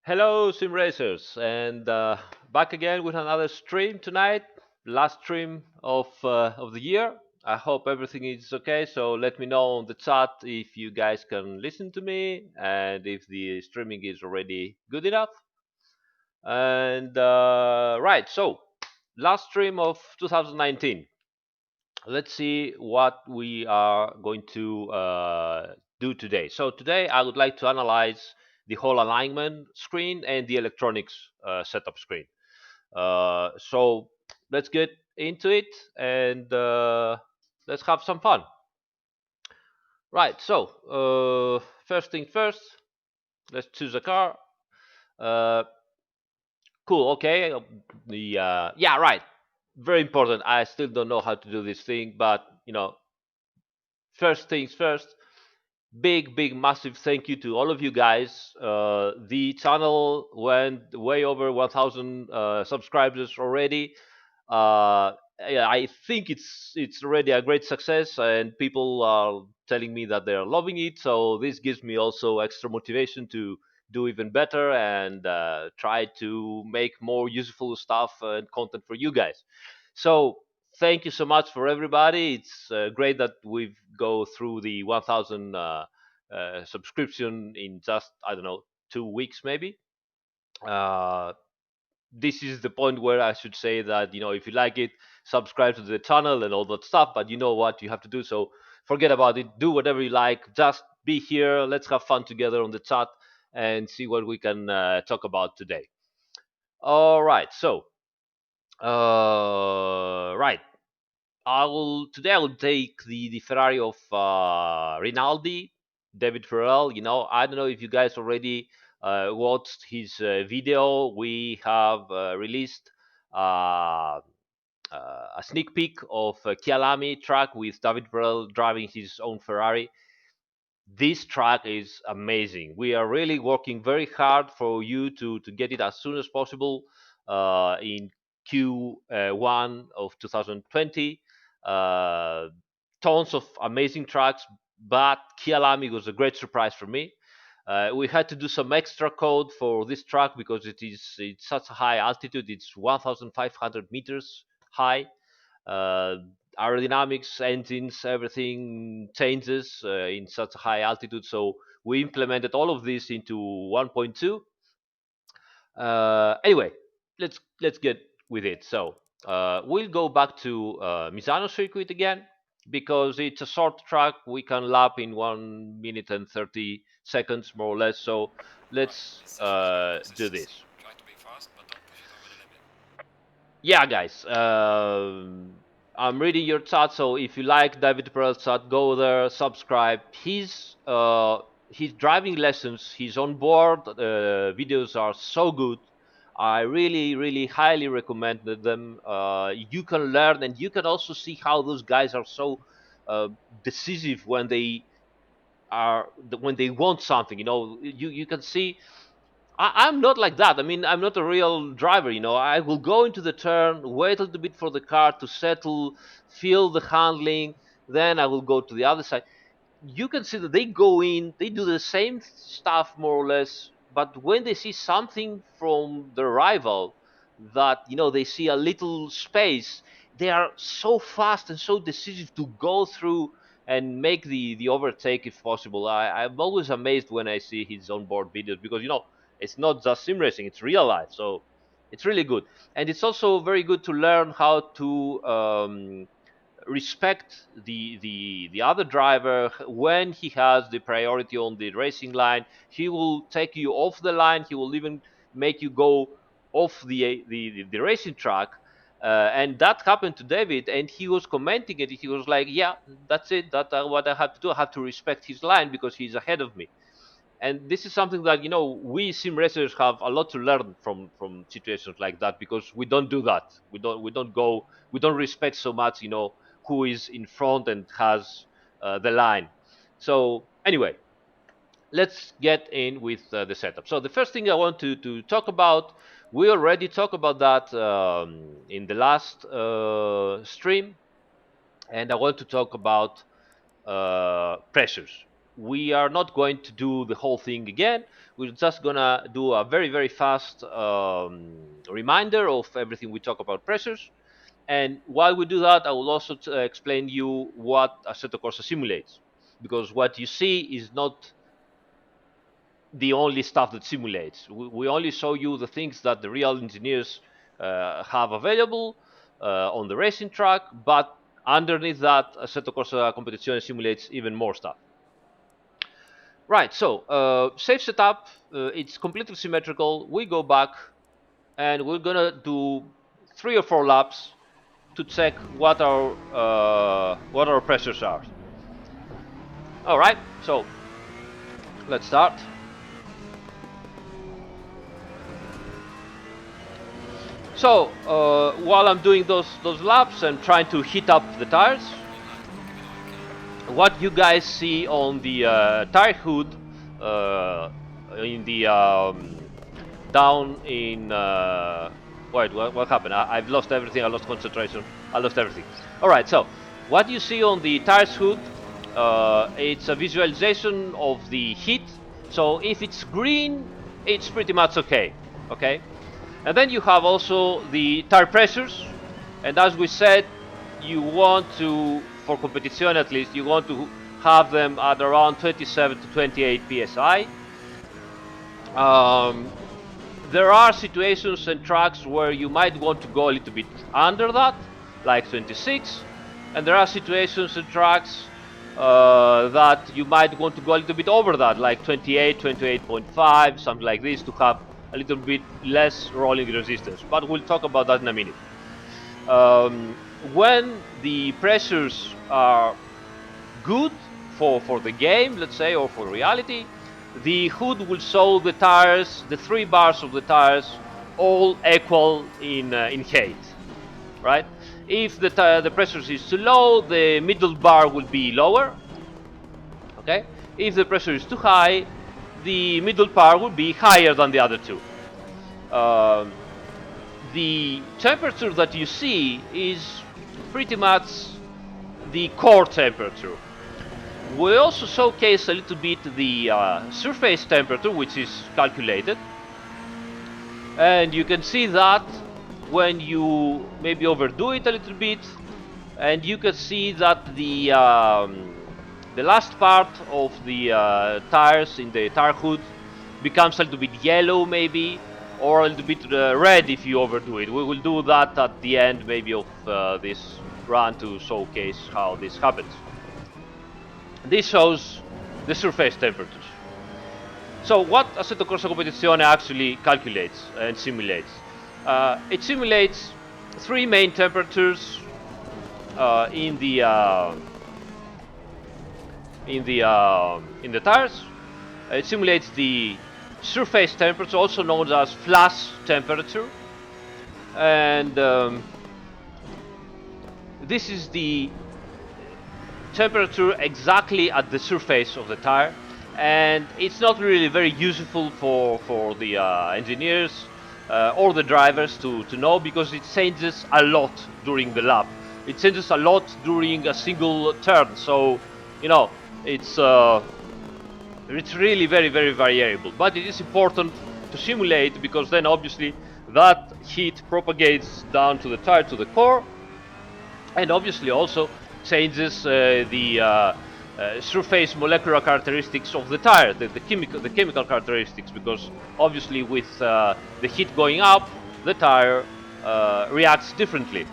Hello, sim racers, and back again with another stream tonight. Last stream of the year. I hope everything is okay. So let me know on the chat if you guys can listen to me and if the streaming is already good enough. And right, so last stream of 2019. Let's see what we are going to do today. So today I would like to analyze the whole alignment screen and the electronics setup screen. So let's get into it and let's have some fun. Right. So first thing first, let's choose a car. Uh, cool. Okay. Yeah. Right. Very important. I still don't know how to do this thing, but first things first. Big massive thank you to all of you guys. The channel went way over 1000 subscribers already. Yeah, I think it's already a great success, and people are telling me that they're loving it, so this gives me also extra motivation to do even better and try to make more useful stuff and content for you guys. So thank you so much for everybody. It's great that we've go through the 1000 subscription in just, I don't know, 2 weeks maybe. uh, this is the point where I should say that, if you like it, subscribe to the channel and all that stuff, but you know what you have to do. So forget about it, do whatever you like, just be here, let's have fun together on the chat and see what we can talk about today. All right, so right, I will take the Ferrari of Rinaldi, David Farrell. I don't know if you guys already watched his video. We have released uh, a sneak peek of Kialami track with David Farrell driving his own Ferrari. This track is amazing. We are really working very hard for you to get it as soon as possible in Q1 of 2020. Uh, Tons of amazing tracks, but Kialami was a great surprise for me. We had to do some extra code for this track because it's such a high altitude. It's 1,500 meters high. uh, Aerodynamics, engines, everything changes in such a high altitude. So we implemented all of this into 1.2. Anyway, let's get with it. So we'll go back to Misano circuit again because it's a short track. We can lap in 1 minute and 30 seconds more or less. So let's do this. Yeah, guys. I'm reading your chat, so if you like David Pearl's chat, go there, subscribe. His driving lessons, his onboard videos are so good. I really highly recommend them. You can learn, and you can also see how those guys are so decisive when they want something. You can see I'm not like that. I mean, I'm not a real driver. I will go into the turn, wait a little bit for the car to settle, feel the handling, then I will go to the other side. You can see that they go in, they do the same stuff more or less, but when they see something from the rival that, they see a little space, they are so fast and so decisive to go through and make the overtake if possible. I'm always amazed when I see his onboard videos because, it's not just sim racing, it's real life. So it's really good. And it's also very good to learn how to respect the other driver when he has the priority on the racing line. He will take you off the line. He will even make you go off the racing track. And that happened to David, and he was commenting it. He was like, "Yeah, that's it. That's what I have to do. I have to respect his line because he's ahead of me." And this is something that, we sim racers have a lot to learn from situations like that because we don't do that. We don't respect so much, who is in front and has the line. So anyway, let's get in with the setup. So the first thing I want to talk about, we already talked about that in the last stream, and I want to talk about pressures. we are not going to do the whole thing again. We're just gonna do a very, very fast reminder of everything we talk about pressures. And while we do that, I will also explain you what Assetto Corsa simulates, because what you see is not the only stuff that simulates. We only show you the things that the real engineers have available on the racing track, but underneath that, Assetto Corsa Competizione simulates even more stuff. Right, so safe setup, it's completely symmetrical. We go back and we're gonna do 3 or 4 laps to check what our pressures are. All right, so let's start. So while I'm doing those laps and trying to heat up the tires, what you guys see on the tire hood in the down in wait, what happened? I've lost everything. I lost concentration. I lost everything. All right, so what you see on the tires hood, it's a visualization of the heat. So if it's green, it's pretty much okay. Okay, and then you have also the tire pressures, and as we said, you want to, for competition at least, you want to have them at around 27 to 28 psi. There are situations and tracks where you might want to go a little bit under that, like 26, and there are situations and tracks that you might want to go a little bit over that, like 28, 28.5, something like this, to have a little bit less rolling resistance. But we'll talk about that in a minute. When the pressures are good for the game, let's say, or for reality, the hood will show the tires, the 3 bars of the tires, all equal in height, right? If the pressure is too low, the middle bar will be lower. Okay. If the pressure is too high, the middle bar will be higher than the other two. The temperature that you see is pretty much the core temperature. We also showcase a little bit the surface temperature, which is calculated. And you can see that when you maybe overdo it a little bit, and you can see that the last part of the tires in the tire hood becomes a little bit yellow maybe, or a little bit red if you overdo it. We will do that at the end maybe of this run to showcase how this happens. This shows the surface temperatures. So what Assetto Corsa Competizione actually calculates and simulates? It simulates 3 main temperatures in the tires. It simulates the surface temperature, also known as flash temperature, and this is the temperature exactly at the surface of the tire, and it's not really very useful for the engineers or the drivers to know, because it changes a lot during the lap. It changes a lot during a single turn, so you know it's really very, very variable. But it is important to simulate, because then obviously that heat propagates down to the tire, to the core, and obviously also changes the surface molecular characteristics of the tire, the chemical characteristics, because obviously with the heat going up, the tire reacts differently.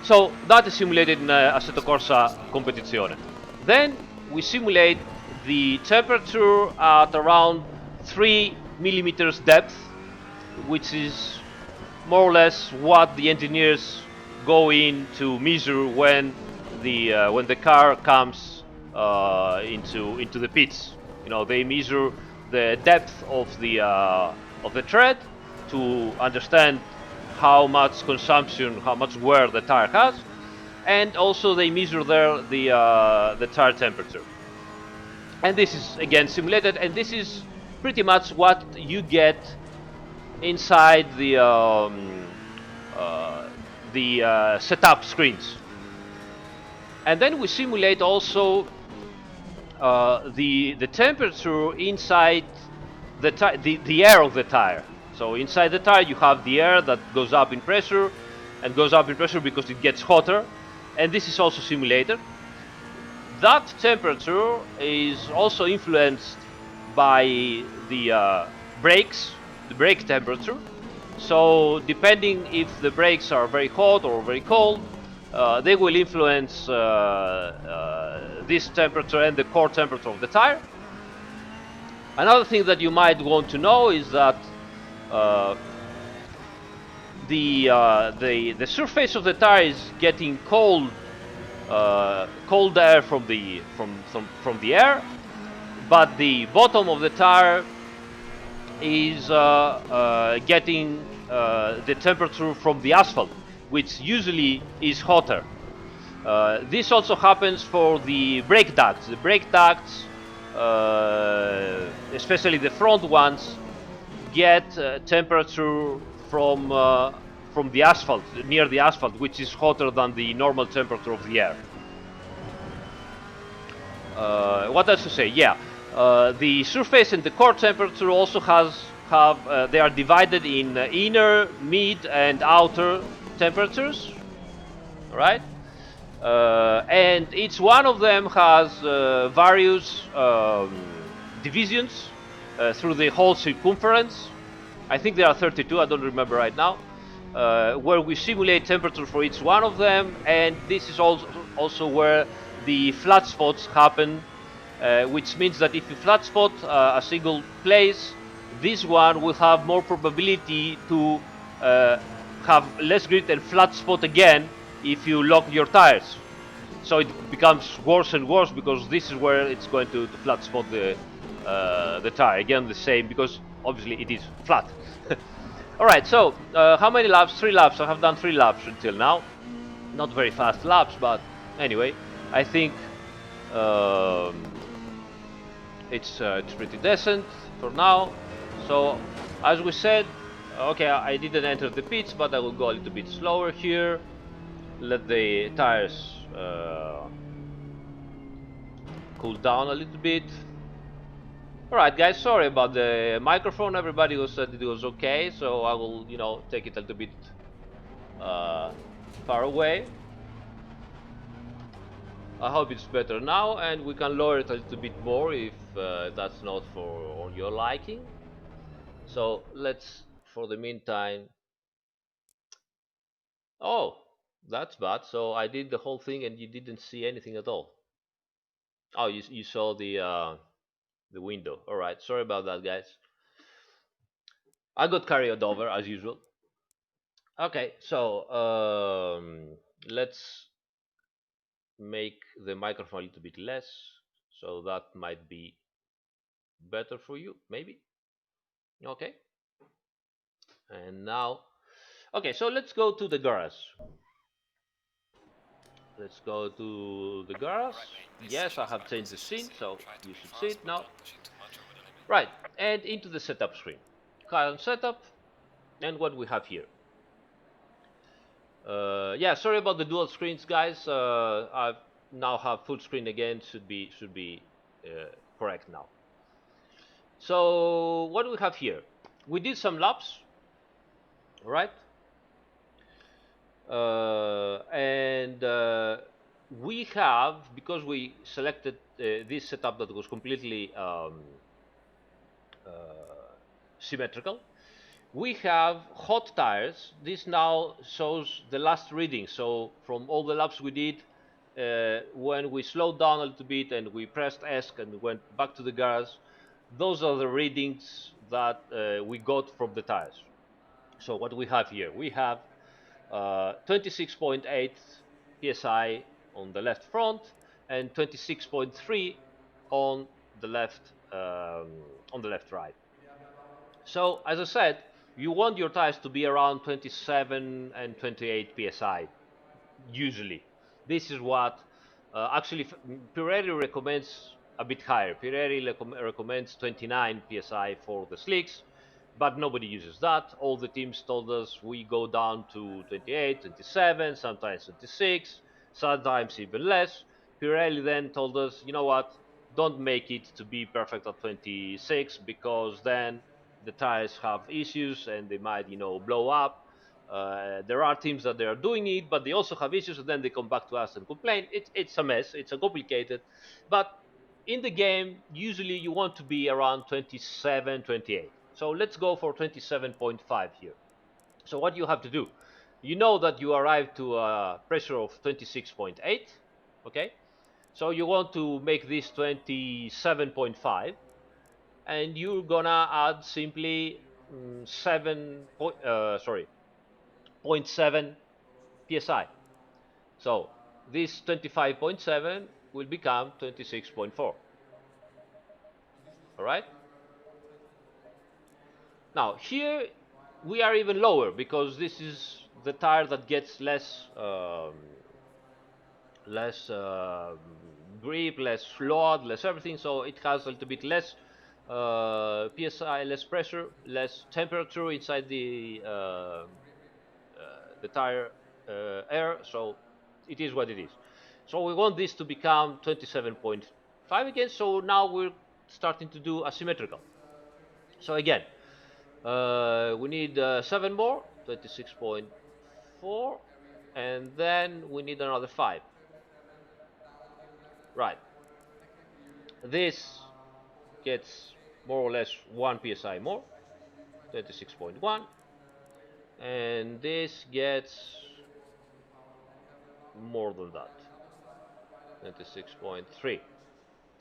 So that is simulated in Assetto Corsa Competizione. Then we simulate the temperature at around 3 millimeters depth, which is more or less what the engineers go in to measure when the car comes into the pits. You know, they measure the depth of the tread to understand how much consumption, how much wear the tire has, and also they measure there the tire temperature. And this is again simulated, and this is pretty much what you get inside the setup screens. And then we simulate also the temperature inside the air of the tire. So inside the tire you have the air that goes up in pressure, and goes up in pressure because it gets hotter, and this is also simulated. That temperature is also influenced by the brakes, the brake temperature. So depending if the brakes are very hot or very cold, they will influence this temperature and the core temperature of the tire. Another thing that you might want to know is that uh, the surface of the tire is getting cold air from the air, but the bottom of the tire is getting the temperature from the asphalt, which usually is hotter. This also happens for the brake ducts. The brake ducts, especially the front ones, get temperature from the asphalt, near the asphalt, which is hotter than the normal temperature of the air. What else to say? Yeah, the surface and the core temperature also they are divided in inner, mid, and outer temperatures. All right, and each one of them has various divisions through the whole circumference. I think there are 32. I don't remember right now. Where we simulate temperature for each one of them, and this is also where the flat spots happen, which means that if you flat spot a single place, this one will have more probability to have less grip and flat spot again if you lock your tires. So it becomes worse and worse because this is where it's going to flat spot the tire again. The same, because obviously it is flat. All right, so how many laps? 3 laps. I have done 3 laps until now. Not very fast laps, but anyway, I think it's pretty decent for now. So as we said, okay, I didn't enter the pits, but I will go a little bit slower here. Let the tires cool down a little bit. Alright guys, sorry about the microphone. Everybody said it was okay, so I will, take it a little bit far away. I hope it's better now, and we can lower it a little bit more if that's not on your liking. So let's, for the meantime... Oh, that's bad. So I did the whole thing and you didn't see anything at all. Oh, you saw the window. All right, sorry about that, guys. I got carried over as usual. Okay, so let's make the microphone a little bit less, so that might be better for you, maybe. Okay, and now, okay, so let's go to the garage. Let's go to the garage. Yes, I have changed the scene, so you should see it now. Right, and into the setup screen. Current setup, and what we have here. Yeah, sorry about the dual screens, guys. I now have full screen again. Should be correct now. So what do we have here? We did some laps, right? And we have, because we selected this setup that was completely symmetrical, we have hot tires. This now shows the last reading. So from all the laps we did, when we slowed down a little bit and we pressed ESC and went back to the garage, those are the readings that we got from the tires. So what we have here, we have 26.8 psi on the left front and 26.3 on the left right. So as I said, you want your tires to be around 27 and 28 psi usually. This is what actually Pirelli recommends a bit higher. Pirelli recommends 29 psi for the slicks, but nobody uses that. All the teams told us we go down to 28, 27, sometimes 26, sometimes even less. Pirelli then told us, you know what, don't make it to be perfect at 26, because then the tires have issues and they might, blow up. There are teams that they are doing it, but they also have issues, and then they come back to us and complain. It's a mess. It's a complicated, but in the game, usually you want to be around 27, 28. So let's go for 27.5 here. So what you have to do, you know that you arrive to a pressure of 26.8, okay? So you want to make this 27.5, and you're gonna add simply 0.7 psi. So this 25.7 will become 26.4. All right. Now here we are even lower, because this is the tire that gets less grip, less load, less everything. So it has a little bit less psi, less pressure, less temperature inside the tire air. So it is what it is. So we want this to become 27.5 again. So now we're starting to do asymmetrical. So again, we need 7 more, 26.4, and then we need another 5. Right. This gets more or less 1 psi more, 26.1, and this gets more than that, 26.3.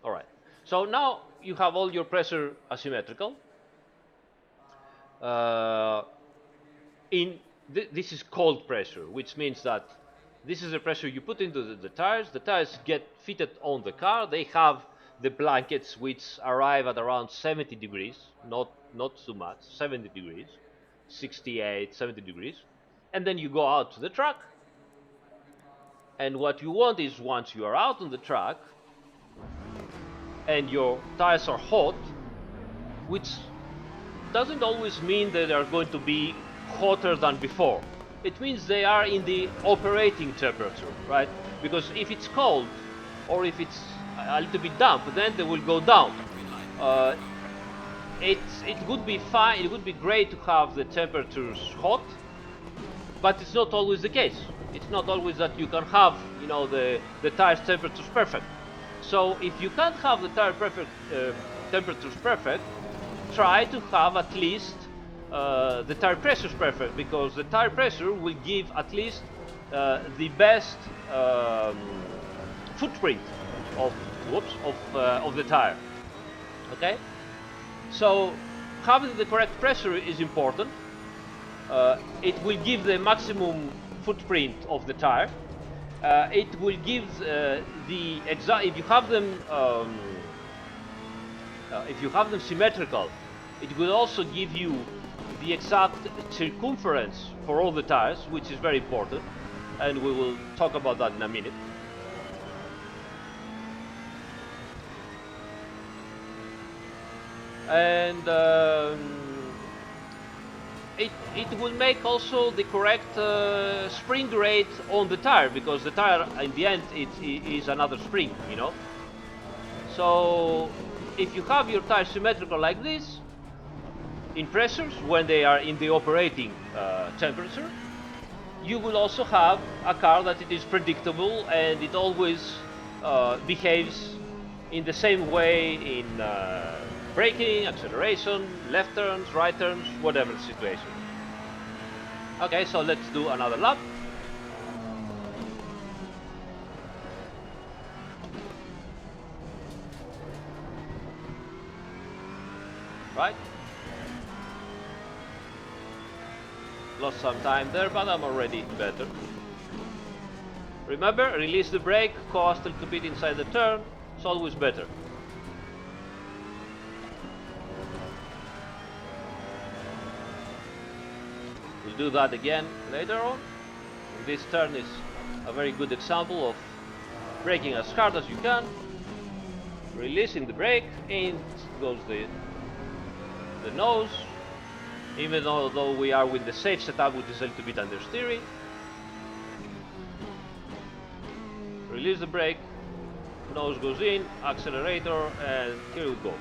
All right. So now you have all your pressure asymmetrical. Uh, this is cold pressure, which means that this is the pressure you put into the tires. The tires get fitted on the car. They have the blankets, which arrive at around 70 degrees, not too much, 70 degrees, 68, 70 degrees. And then you go out to the track. And what you want is, once you are out on the track and your tires are hot, which doesn't always mean that they are going to be hotter than before. It means they are in the operating temperature, right? Because if it's cold or if it's a little bit damp, then they will go down. It would be fine. It would be great to have the temperatures hot, but it's not always the case. It's not always that you can have, the tire's temperatures perfect. So if you can't have the tire temperatures perfect, try to have at least the tire pressure perfect, because the tire pressure will give at least the best footprint of the tire. Okay, so having the correct pressure is important. It will give the maximum footprint of the tire. It will give the exact, if you have them symmetrical, it will also give you the exact circumference for all the tires, which is very important, and we will talk about that in a minute. And it will make also the correct spring rate on the tire, because the tire in the end it is another spring, So if you have your tires symmetrical like this in pressures when they are in the operating temperature, you will also have a car that it is predictable and it always behaves in the same way in braking, acceleration, left turns, right turns, whatever the situation. Okay, so let's do another lap. Right. Lost some time there, but I'm already better. Remember, release the brake, coast a little bit inside the turn. It's always better. We'll do that again later on. This turn is a very good example of braking as hard as you can, releasing the brake, in goes the nose, even though we are with the safe setup, which is a little bit understeering. Release the brake, Nose goes in, accelerator, and here we go.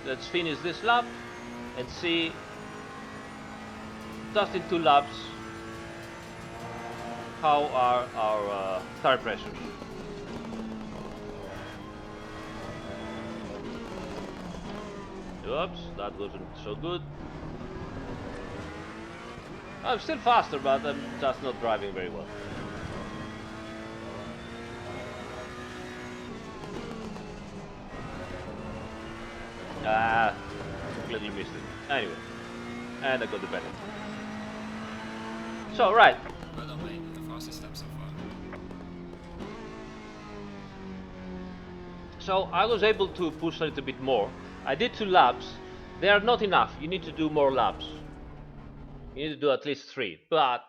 Let's finish this lap and see, just in 2 laps, how are our tire pressures. Oops, that wasn't so good. I'm still faster, but I'm just not driving very well. Ah, completely missed it. Anyway, and I got the penalty. So, right. Well done, mate. The fastest step so far. So I was able to push a little bit more. I did 2 laps. They are not enough. You need to do more laps. You need to do at least 3. But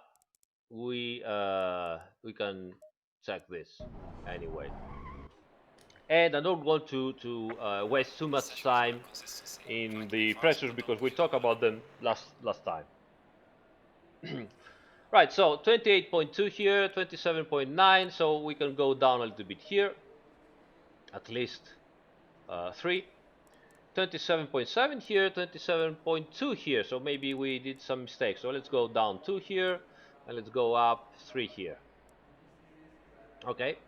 we can check this anyway. And I don't want to waste too much time in the pressures because we talked about them last time. Right, so 28.2 here, 27.9, so we can go down a little bit here, at least 3. 27.7 here, 27.2 here, so maybe we did some mistakes. So let's go down 2 here, and let's go up 3 here. Okay,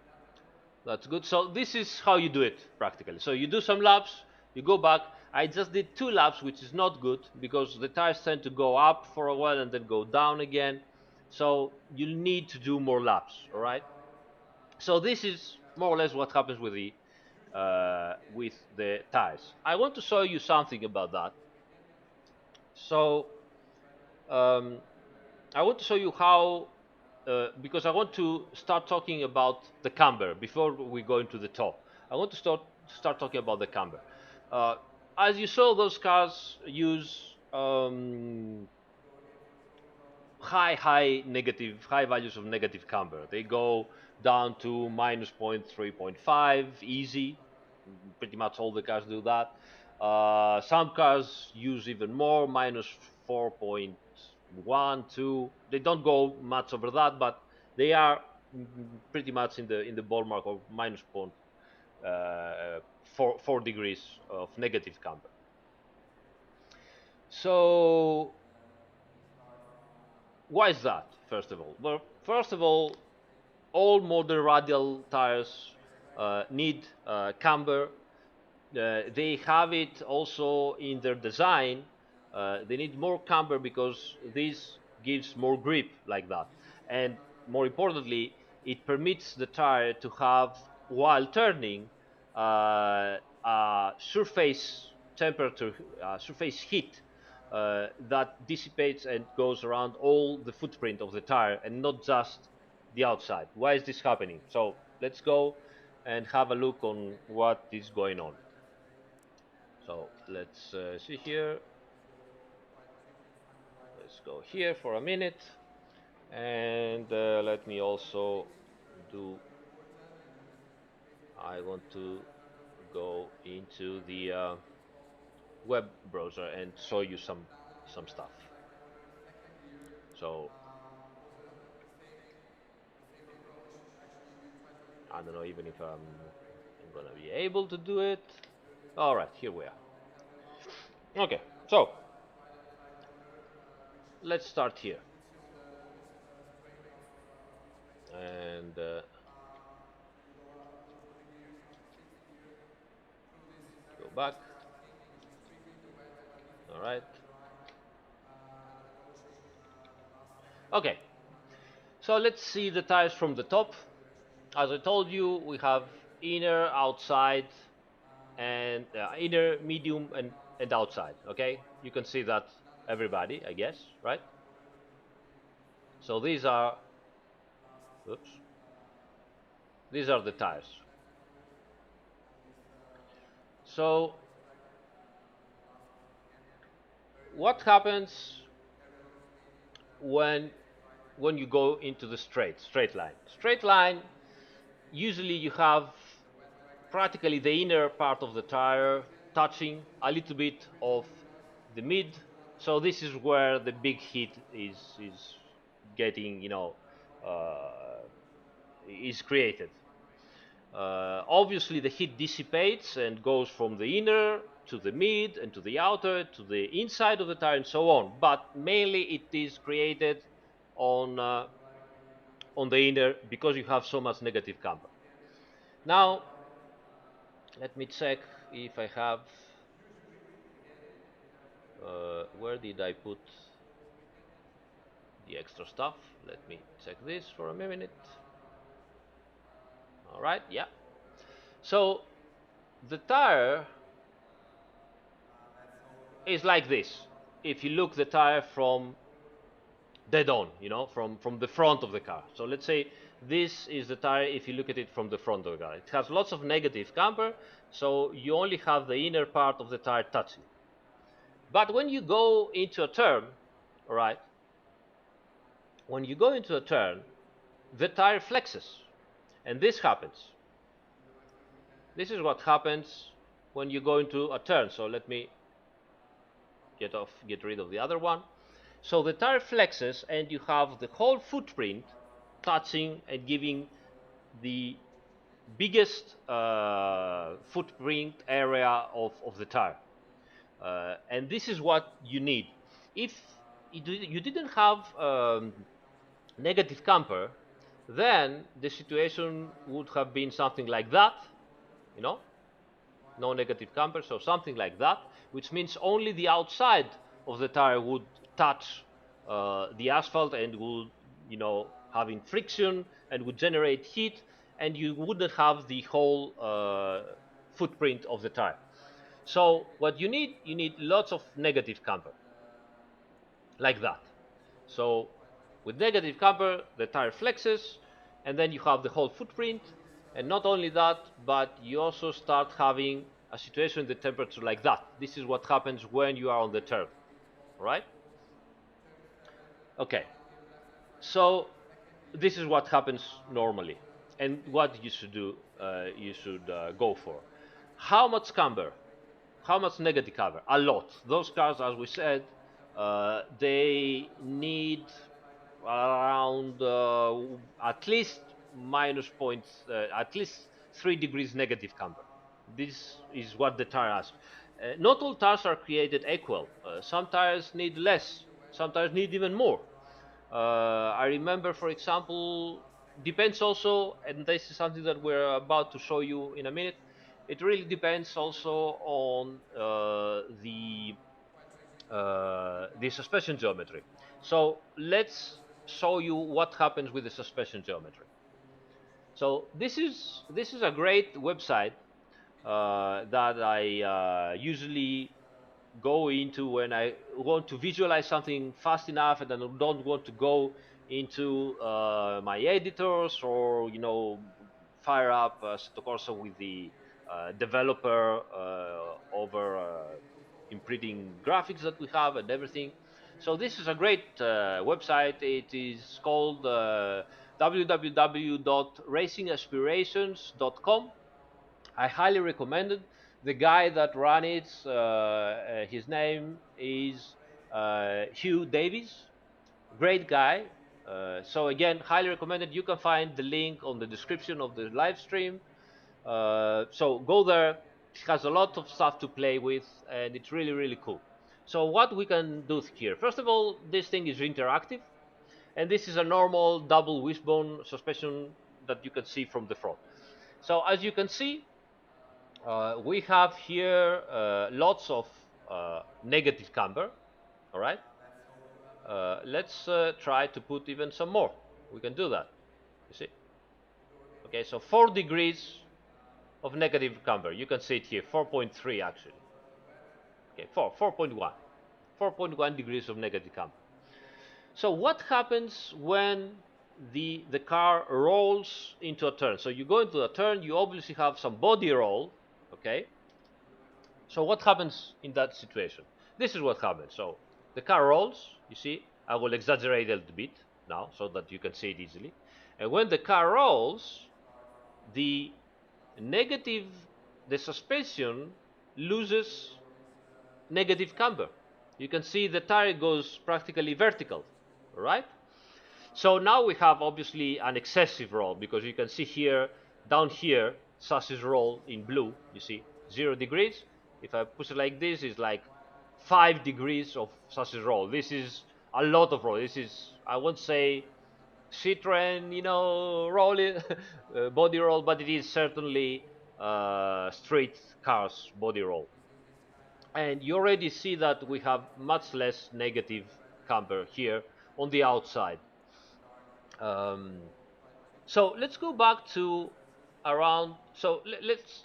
that's good. So this is how you do it practically. So you do some laps, you go back. I just did 2 laps, which is not good because the tires tend to go up for a while and then go down again. So you need to do more laps, all right? So this is more or less what happens with the tires. I want to show you something about that. So um, I want to show you how, because I want to start talking about the camber before we go into the top. I want to start talking about the camber. Uh, as you saw, those cars use high values of negative camber. They go down to minus 0.3.5 easy. Pretty much all the cars do that. Some cars use even more, minus 4.1, 2. They don't go much over that, but they are pretty much in the ballpark of minus 4 degrees of negative camber. So why is that? First of all, well, first of all modern radial tires need camber. They have it also in their design. They need more camber because this gives more grip like that. And more importantly, it permits the tire to have, while turning, surface temperature, surface heat that dissipates and goes around all the footprint of the tire and not just the outside. Why is this happening? So let's go and have a look on what is going on. So let's see here. Let's go here for a minute. And let me also do, I want to go into the web browser and show you some stuff. So I don't know even if I'm gonna be able to do it. All right, here we are. Okay, so let's start here and go back. All right. Okay, so let's see the tires from the top. As I told you, we have inner, outside, and inner, medium, and outside. Okay, you can see that everybody, I guess, right? So oops, these are the tires. So what happens when when you go into the straight line? Straight line, usually you have practically the inner part of the tire touching a little bit of the mid. So this is where the big hit is getting, is created. Obviously, the heat dissipates and goes from the inner to the mid and to the outer to the inside of the tire and so on. But mainly, it is created on on the inner because you have so much negative camber. Now, let me check if I have. Where did I put the extra stuff? Let me check this for a minute. All right, yeah. So the tire is like this. If you look the tire from dead on, from the front of the car. So let's say this is the tire if you look at it from the front of the car. It has lots of negative camber, so you only have the inner part of the tire touching. But when you go into a turn, all right, when you go into a turn, the tire flexes, and this happens. This is what happens when you go into a turn. So let me get rid of the other one. So the tire flexes, and you have the whole footprint touching and giving the biggest footprint area of the tire. And this is what you need. If you didn't have negative camper, then the situation would have been something like that, you know, no negative camper, so something like that, which means only the outside of the tire would touch the asphalt and would, having friction and would generate heat, and you wouldn't have the whole footprint of the tire. So what you need lots of negative camber, like that. So with negative camber, the tire flexes, and then you have the whole footprint. And not only that, but you also start having a situation in the temperature like that. This is what happens when you are on the turn, right? Okay, so this is what happens normally, and what you should do. You should go for. How much camber? How much negative cover? A lot. Those cars, as we said, they need around at least minus points, at least 3 degrees negative camber. This is what the tire asks. Not all tires are created equal. Some tires need less. Some tires need even more. I remember, for example, depends also, and this is something that we're about to show you in a minute. It really depends also on the suspension geometry. So let's show you what happens with the suspension geometry. So this is a great website that I usually go into when I want to visualize something fast enough and I don't want to go into my editors or fire up Assetto Corsa with the developer over imprinting graphics that we have and everything. So this is a great website. It is called www.racingaspirations.com. I highly recommend it. The guy that ran it, his name is Hugh Davies. Great guy. So again, highly recommended. You can find the link on the description of the live stream. So go there. It has a lot of stuff to play with, and it's really really cool. So what we can do here? First of all, this thing is interactive, and this is a normal double wishbone suspension that you can see from the front. So as you can see, we have here lots of negative camber. All right. Let's try to put even some more. We can do that. You see? Okay, so 4 degrees of negative camber. You can see it here, 4.3 actually. Okay, 4.1. 4.1 degrees of negative camber. So what happens when the car rolls into a turn? So you go into a turn, you obviously have some body roll, okay? So what happens in that situation? This is what happens. So the car rolls, you see, I will exaggerate a little bit now so that you can see it easily. And when the car rolls, the negative, the suspension loses negative camber. You can see the tire goes practically vertical, right? So now we have obviously an excessive roll, because you can see here, down here, sausage roll in blue, you see 0 degrees. If I push it like this, it's like 5 degrees of sausage roll. This is a lot of roll. This is, I won't say Citroen, roll it, body roll, but it is certainly street cars body roll. And you already see that we have much less negative camber here on the outside. Um, so let's go back to around. So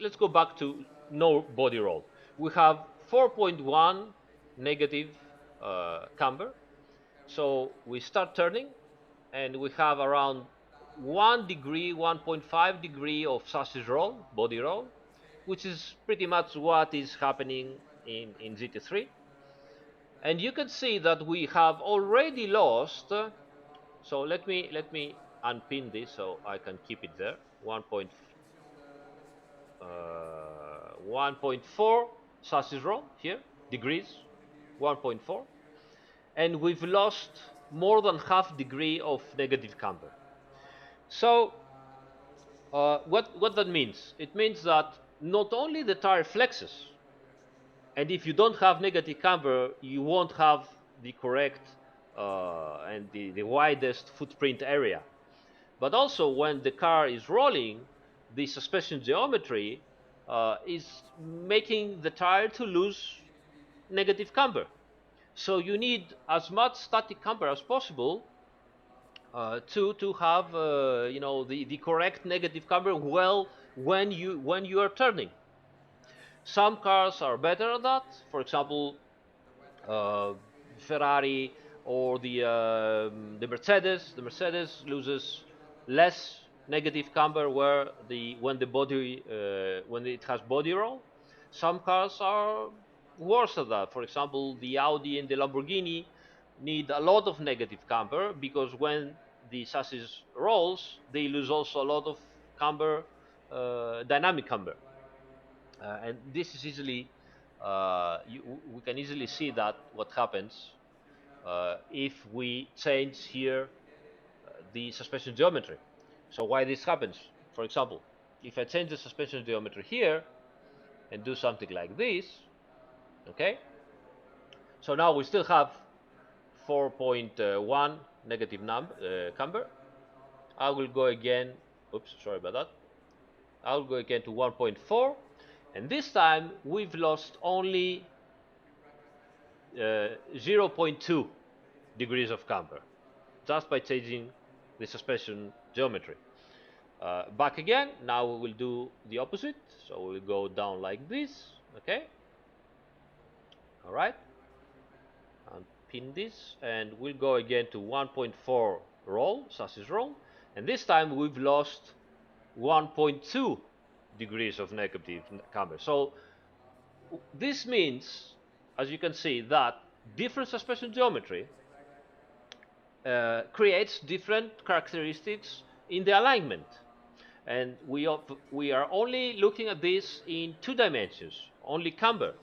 let's go back to no body roll. We have 4.1 negative camber. So we start turning, and we have around 1 degree, 1.5 degree of sausage roll, body roll, which is pretty much what is happening in GT3. And you can see that we have already lost. So let me unpin this so I can keep it there. 1.4 sausage roll here, degrees, 1.4, and we've lost more than half degree of negative camber. So what that means? It means that not only the tire flexes, and if you don't have negative camber, you won't have the correct and the widest footprint area. But also, when the car is rolling, the suspension geometry is making the tire to lose negative camber. So you need as much static camber as possible to have the correct negative camber well when you are turning. Some cars are better at that. For example, uh, Ferrari or the Mercedes. The Mercedes loses less negative camber where the when the body when it has body roll. Some cars are worse at that. For example, the Audi and the Lamborghini need a lot of negative camber, because when the chassis rolls, they lose also a lot of camber, dynamic camber. And this is easily we can easily see that what happens if we change here the suspension geometry. So why this happens? For example, if I change the suspension geometry here and do something like this, okay, so now we still have 4.1 negative camber. I will go again, oops, sorry about that, I'll go again to 1.4, and this time we've lost only 0.2 degrees of camber just by changing the suspension geometry. Back again, now we will do the opposite. So we'll go down like this, okay? All right, and pin this, and we'll go again to 1.4 roll, chassis roll, and this time we've lost 1.2 degrees of negative camber. So this means, as you can see, that different suspension geometry creates different characteristics in the alignment. And we are only looking at this in 2 dimensions, only camber.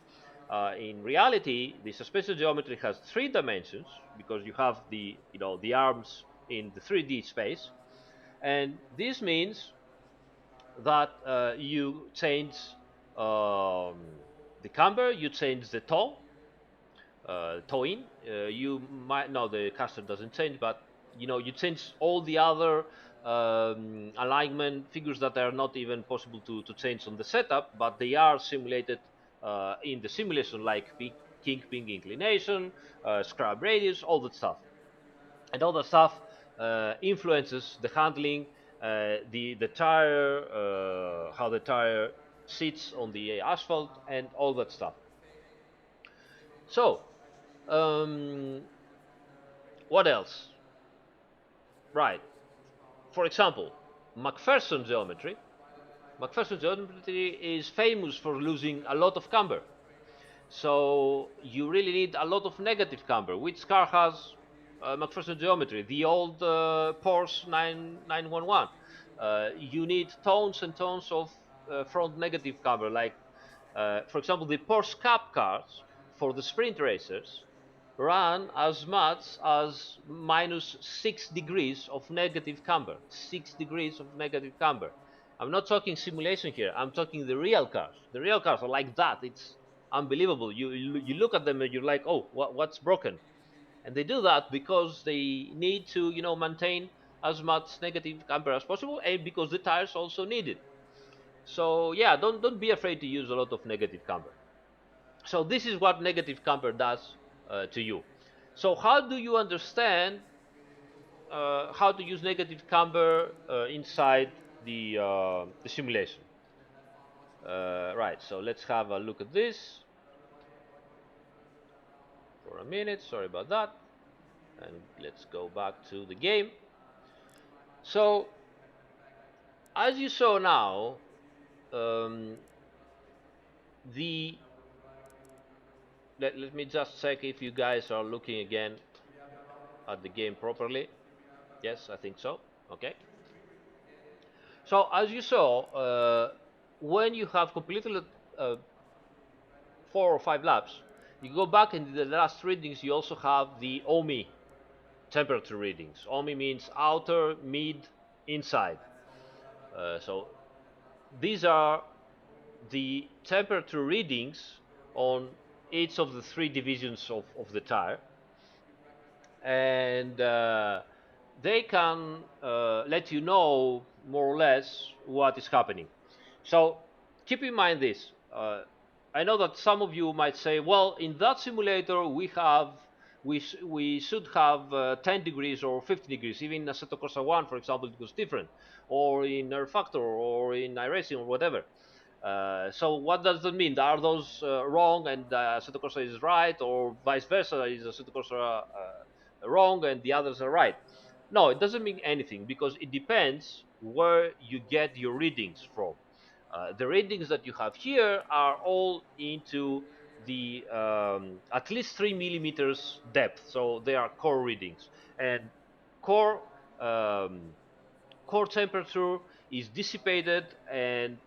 In reality, the suspension geometry has 3 dimensions, because you have the arms in the 3D space, and this means that you change um, the camber, you change the toe, towing. You might know the caster doesn't change, but you change all the other alignment figures that are not even possible to change on the setup, but they are simulated in the simulation, like kingpin inclination, scrub radius, all that stuff, and all that stuff influences the handling, the tire, how the tire sits on the asphalt, and all that stuff. So what else? Right. For example, McPherson geometry. McPherson geometry is famous for losing a lot of camber. So you really need a lot of negative camber. Which car has McPherson geometry? The old Porsche 911. You need tons and tons of front negative camber. Like, for example, the Porsche Cup cars for the sprint racers. run as much as minus 6 degrees of negative camber. 6 degrees of negative camber. I'm not talking simulation here. I'm talking the real cars. The real cars are like that. It's unbelievable. You look at them and you're like, oh, what's broken? And they do that because they need to maintain as much negative camber as possible, and because the tires also need it. So yeah, don't be afraid to use a lot of negative camber. So this is what negative camber does to you. So how do you understand how to use negative camber inside the simulation? Right. So let's have a look at this for a minute. Sorry about that. And let's go back to the game. So as you saw now, um, the let me just check if you guys are looking again at the game properly. Yes, I think so. Okay. So as you saw, when you have completed 4 or 5 laps, you go back and in the last readings you also have the OMI temperature readings. OMI means outer, mid, inside. So these are the temperature readings on each of the 3 divisions of the tire, and they can let you know more or less what is happening. So keep in mind this. I know that some of you might say, well, in that simulator we should have 10 degrees or 50 degrees. Even in Assetto Corsa 1, for example, it was different, or in Air Factor, or in iRacing, or whatever. So what does that mean? Are those wrong and Assetto Corsa is right, or vice versa? Is Assetto Corsa wrong and the others are right? No, it doesn't mean anything because it depends where you get your readings from. The readings that you have here are all into the at least 3 millimeters depth, so they are core readings, and core um, core temperature is dissipated, and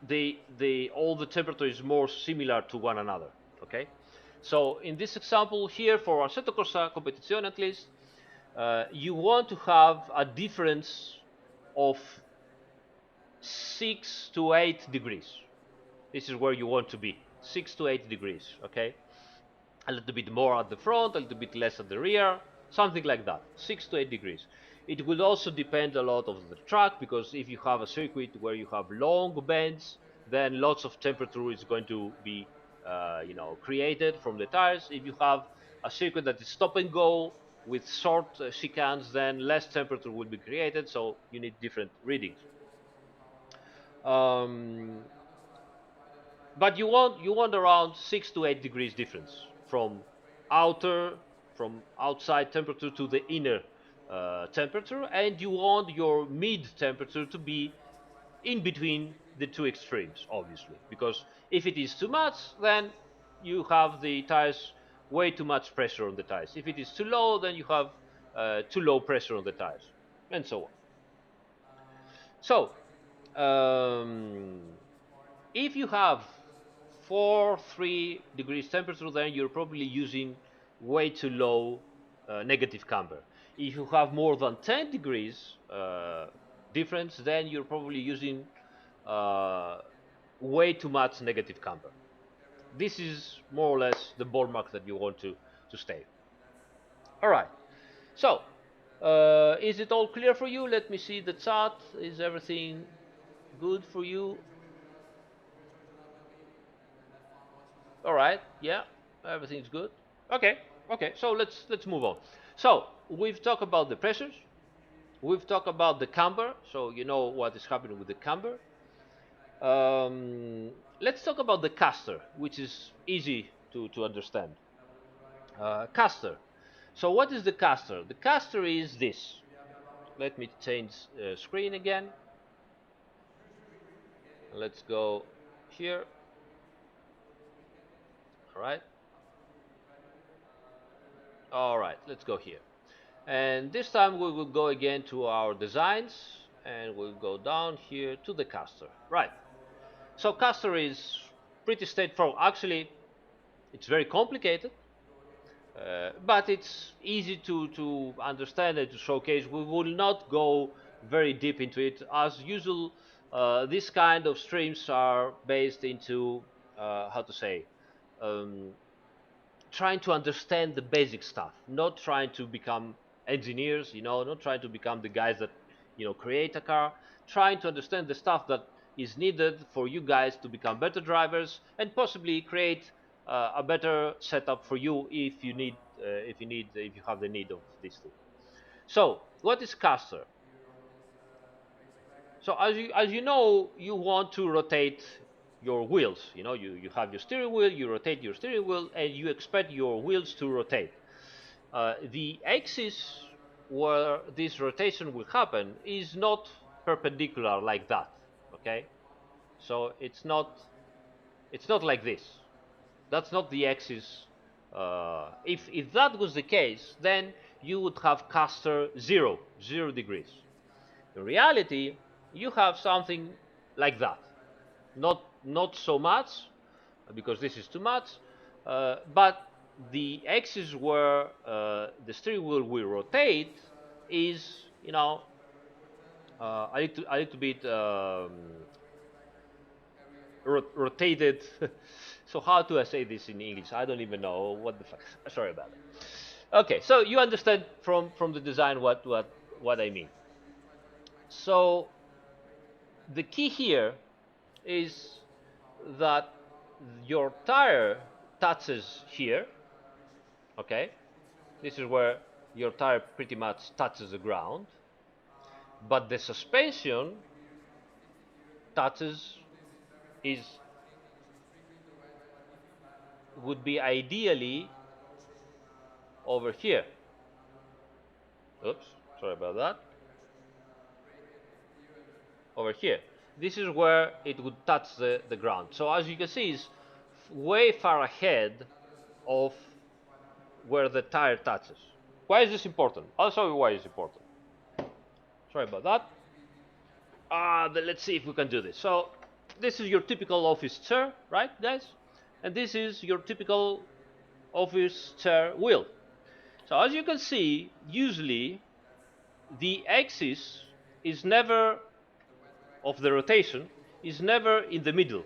they all the temperature is more similar to one another. Okay, so in this example here for Assetto Corsa competition, at least you want to have a difference of 6 to 8 degrees. This is where you want to be, 6 to 8 degrees. Okay, a little bit more at the front, a little bit less at the rear, something like that, 6 to 8 degrees. It will also depend a lot of the track, because if you have a circuit where you have long bends, then lots of temperature is going to be created from the tires. If you have a circuit that is stop and go with short chicanes, then less temperature will be created, so you need different readings. um, but you want around 6 to 8 degrees difference from outer from outside temperature to the inner temperature, and you want your mid temperature to be in between the two extremes, obviously, because if it is too much, then you have the tires way too much pressure on the tires. If it is too low, then you have too low pressure on the tires, and so on. So um, if you have 3 degrees temperature, then you're probably using way too low negative camber. If you have more than 10 degrees difference, then you're probably using uh, way too much negative camber. This is more or less the ballpark that you want to stay. All right. So, is it all clear for you? Let me see the chart. Is everything good for you? All right. Yeah, everything's good. Okay. Okay. So let's move on. So we've talked about the pressures. We've talked about the camber. So you know what is happening with the camber. Let's talk about the caster, which is easy to understand. Caster. So what is the caster? The caster is this. Let me change screen again. Let's go here. All right. All right. Let's go here. And this time we will go again to our designs, and we'll go down here to the caster. Right. So caster is pretty straightforward. Actually, it's very complicated. But it's easy to understand and to showcase. We will not go very deep into it. As usual, this kind of streams are based into how to say, um, trying to understand the basic stuff, not trying to become engineers, not trying to become the guys that create a car, trying to understand the stuff that is needed for you guys to become better drivers and possibly create a better setup for you if you have the need of this thing. So what is caster? So as you know, you want to rotate your wheels. You have your steering wheel, you rotate your steering wheel, and you expect your wheels to rotate. The axis where this rotation will happen is not perpendicular like that. Okay, so it's not like this. That's not the axis. If that was the case, then you would have caster 0 degrees. In reality, you have something like that. Not so much, because this is too much, but the axis where the steering wheel will rotate is, a little bit rotated. So how do I say this in English? I don't even know what the fuck. Sorry about that. Okay, so you understand from the design what I mean. So the key here is that your tire touches here. Okay, this is where your tire pretty much touches the ground, but the suspension touches is would be ideally over here. Oops, sorry about that. Over here, this is where it would touch the ground. So as you can see, it's way far ahead of where the tire touches. Why is this important? I'll show you why it's important. Sorry about that. Let's see if we can do this. So this is your typical office chair, right, guys? And this is your typical office chair wheel. So as you can see, usually the axis is never of the rotation is never in the middle.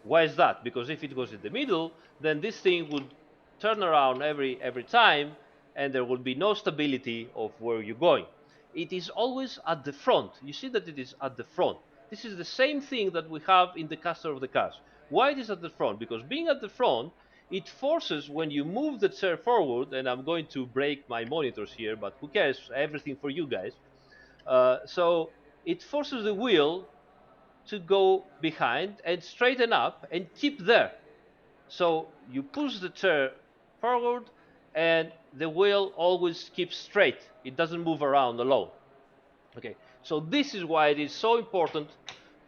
Why is that? Because if it goes in the middle, then this thing would turn around every time, and there will be no stability of where you're going. It is always at the front. You see that it is at the front. This is the same thing that we have in the caster of the cars. Why it is at the front? Because being at the front, it forces when you move the chair forward, and I'm going to break my monitors here, but who cares? Everything for you guys. So it forces the wheel to go behind and straighten up and keep there. So you push the chair forward and the wheel always keeps straight. It doesn't move around alone. Okay, so this is why it is so important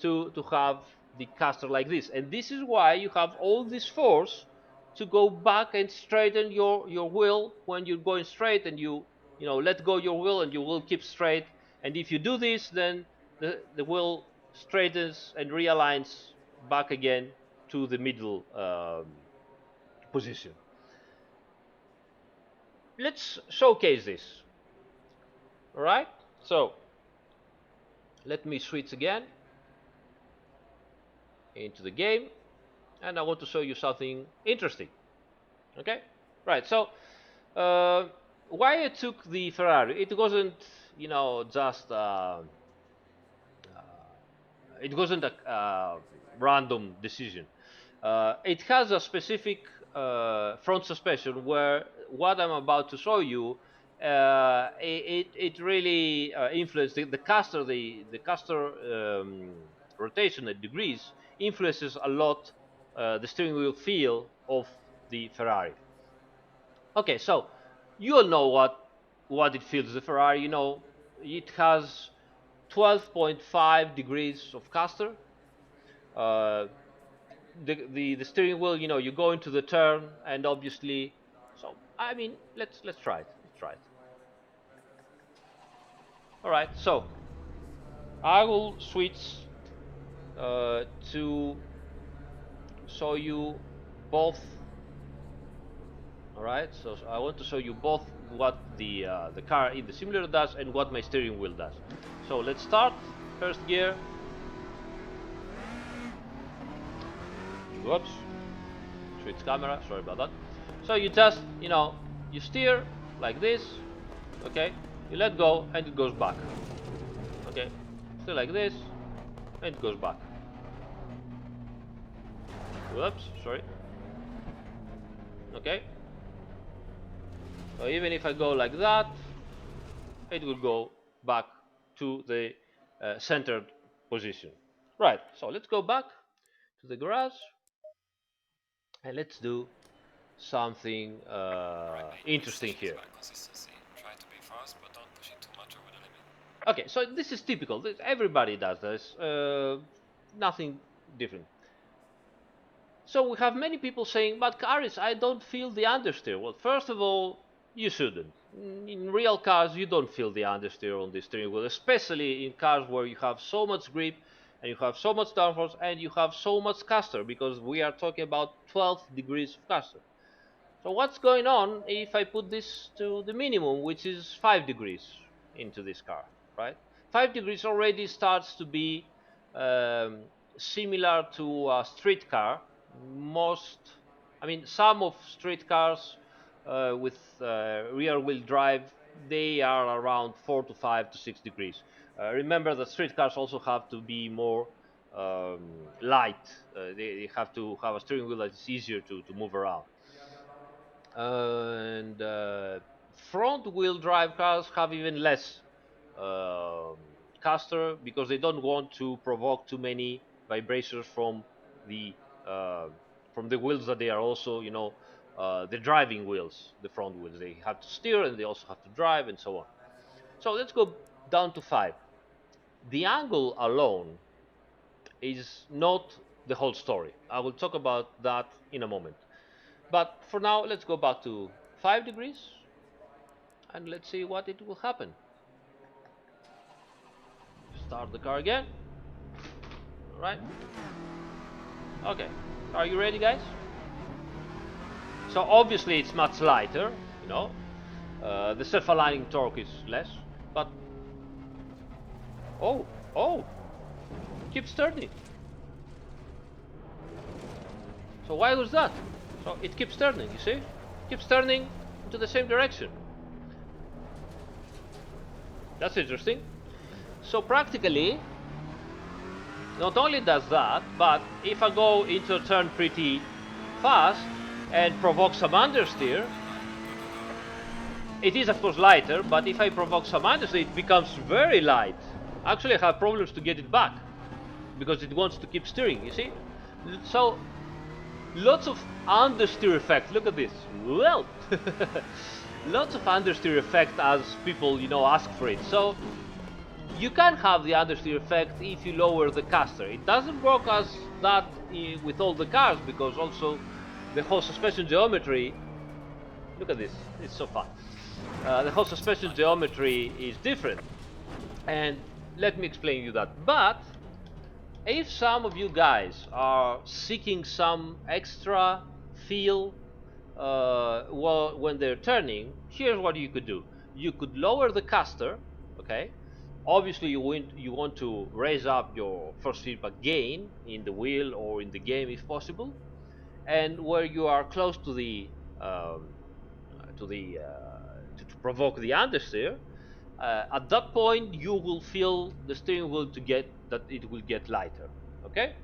to have the caster like this. And this is why you have all this force to go back and straighten your wheel when you're going straight, and you let go your wheel and you will keep straight. And if you do this, then the wheel straightens and realigns back again to the middle position. Let's showcase this. All right, so let me switch again into the game, and I want to show you something interesting. Okay, right. So uh, why I took the Ferrari? It wasn't, just it wasn't a random decision. It has a specific front suspension where what I'm about to show you, it really influences the caster. The caster rotation at degrees influences a lot the steering wheel feel of the Ferrari. Okay, so you all know what it feels the Ferrari. It has 12.5 degrees of caster. Uh, the steering wheel, you go into the turn, and obviously, so I mean, let's try it. Let's try it. All right, so I will switch to show you both. All right, so I want to show you both what the car in the simulator does and what my steering wheel does. So let's start. First gear. Whoops. Switch camera. Sorry about that. So you just, you steer like this. Okay. You let go and it goes back. Okay. Steer like this and it goes back. Whoops. Sorry. Okay. So even if I go like that, it will go back to the centered position. Right, so let's go back to the garage and let's do something Right, main interesting thing is here. about consistency. Try to be fast, but don't push it too much over the limit. Okay, so this is typical. Everybody does this. Nothing different. So we have many people saying, but Aris, I don't feel the understeer. Well, first of all, you shouldn't. In real cars, you don't feel the understeer on the steering wheel, especially in cars where you have so much grip and you have so much downforce and you have so much caster, because we are talking about 12 degrees of caster. So what's going on if I put this to the minimum, which is 5 degrees into this car, right? 5 degrees already starts to be similar to a street car. Some of street cars with rear wheel drive, they are around 4 to 5 to 6 degrees. Remember that street cars also have to be more light. They have to have a steering wheel that is easier to move around. And front wheel drive cars have even less um, caster, because they don't want to provoke too many vibrations the uh, from the wheels that they are also, the driving wheels, the front wheels. They have to steer and they also have to drive and so on. So let's go down to 5. The angle alone is not the whole story. I will talk about that in a moment. But for now, let's go back to 5 degrees and let's see what it will happen. Start the car again. All right. Okay. Are you ready, guys? So obviously it's much lighter, you know. The self-aligning torque is less, but oh, oh, it keeps turning. So why was that? So it keeps turning, you see? It keeps turning into the same direction. That's interesting. So practically, not only does that, but if I go into a turn pretty fast and provoke some understeer, it is of course lighter, but if I provoke some understeer, it becomes very light. Actually, I have problems to get it back because it wants to keep steering, you see? So, lots of understeer effect. Look at this. Well, lots of understeer effect as people, ask for it. So, you can have the understeer effect if you lower the caster. It doesn't work as that with all the cars, because also the whole suspension geometry, look at this, it's so fun. The whole suspension geometry is different, and let me explain you that. But if some of you guys are seeking some extra feel when they're turning, here's what you could do. You could lower the caster, okay? Obviously, you want to raise up your force feedback gain in the wheel or in the game if possible, and where you are close to the to provoke the understeer. At that point, you will feel the steering wheel to get that it will get lighter. Okay.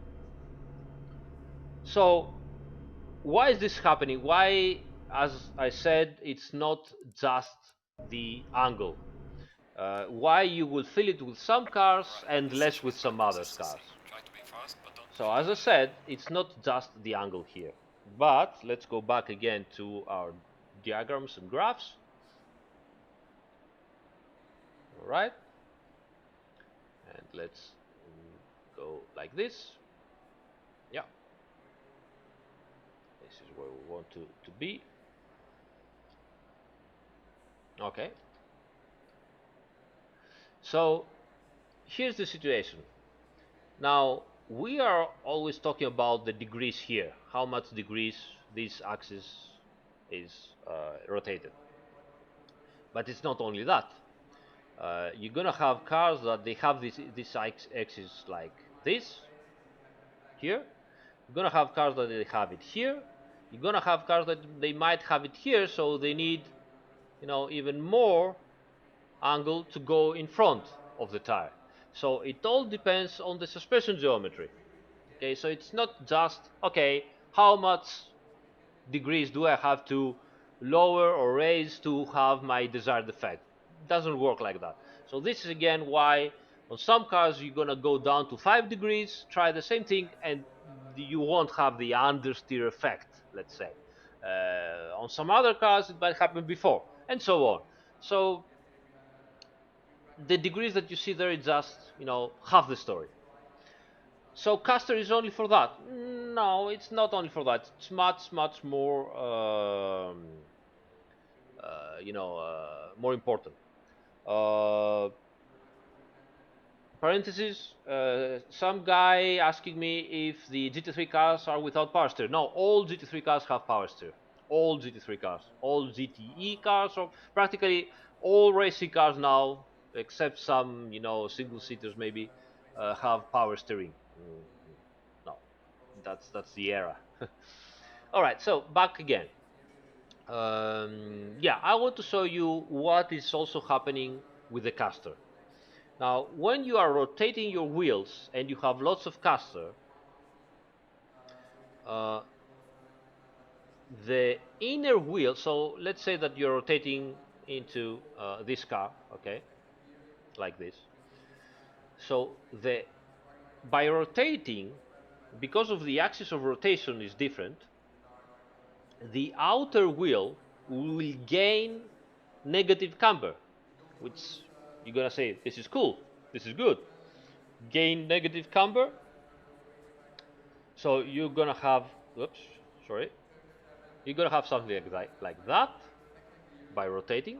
So why is this happening? Why, as I said, it's not just the angle. Why you will feel it with some cars Right, and main less thing with is about some others consistency. cars. Try to be fast, but don't push So it as over I the limit. said, it's not just the angle here. But let's go back again to our diagrams and graphs. All right. And let's go like this. Yeah, this is where we want to be. Okay. So here's the situation. Now, we are always talking about the degrees here. How much degrees this axis is rotated. But it's not only that. You're gonna have cars that they have this axis like this here. You're gonna have cars that they have it here. You're gonna have cars that they might have it here, so they need, even more angle to go in front of the tire. So it all depends on the suspension geometry. Okay, so it's not just okay, how much degrees do I have to lower or raise to have my desired effect? It doesn't work like that. So this is again why on some cars you're gonna go down to 5 degrees, try the same thing, and you won't have the understeer effect. Let's say on some other cars it might happen before, and so on. So the degrees that you see there is just half the story. So caster is only for that? No, it's not only for that. It's much more more important. Uh, Parentheses. Some guy asking me if the GT3 cars are without power steer. No, all GT3 cars have power steer. All GT3 cars, all GTE cars, or practically all racing cars now, except some single seaters maybe, have power steering. No, that's the era. All right, so back again. Yeah, I want to show you what is also happening with the caster. Now, when you are rotating your wheels and you have lots of caster, uh, the inner wheel, so let's say that you're rotating into this car, okay, like this. So by rotating, because of the axis of rotation is different, the outer wheel will gain negative camber, which you're gonna say, this is cool, this is good. Gain negative camber. So you're gonna have, oops, sorry, you're gonna have something like that by rotating,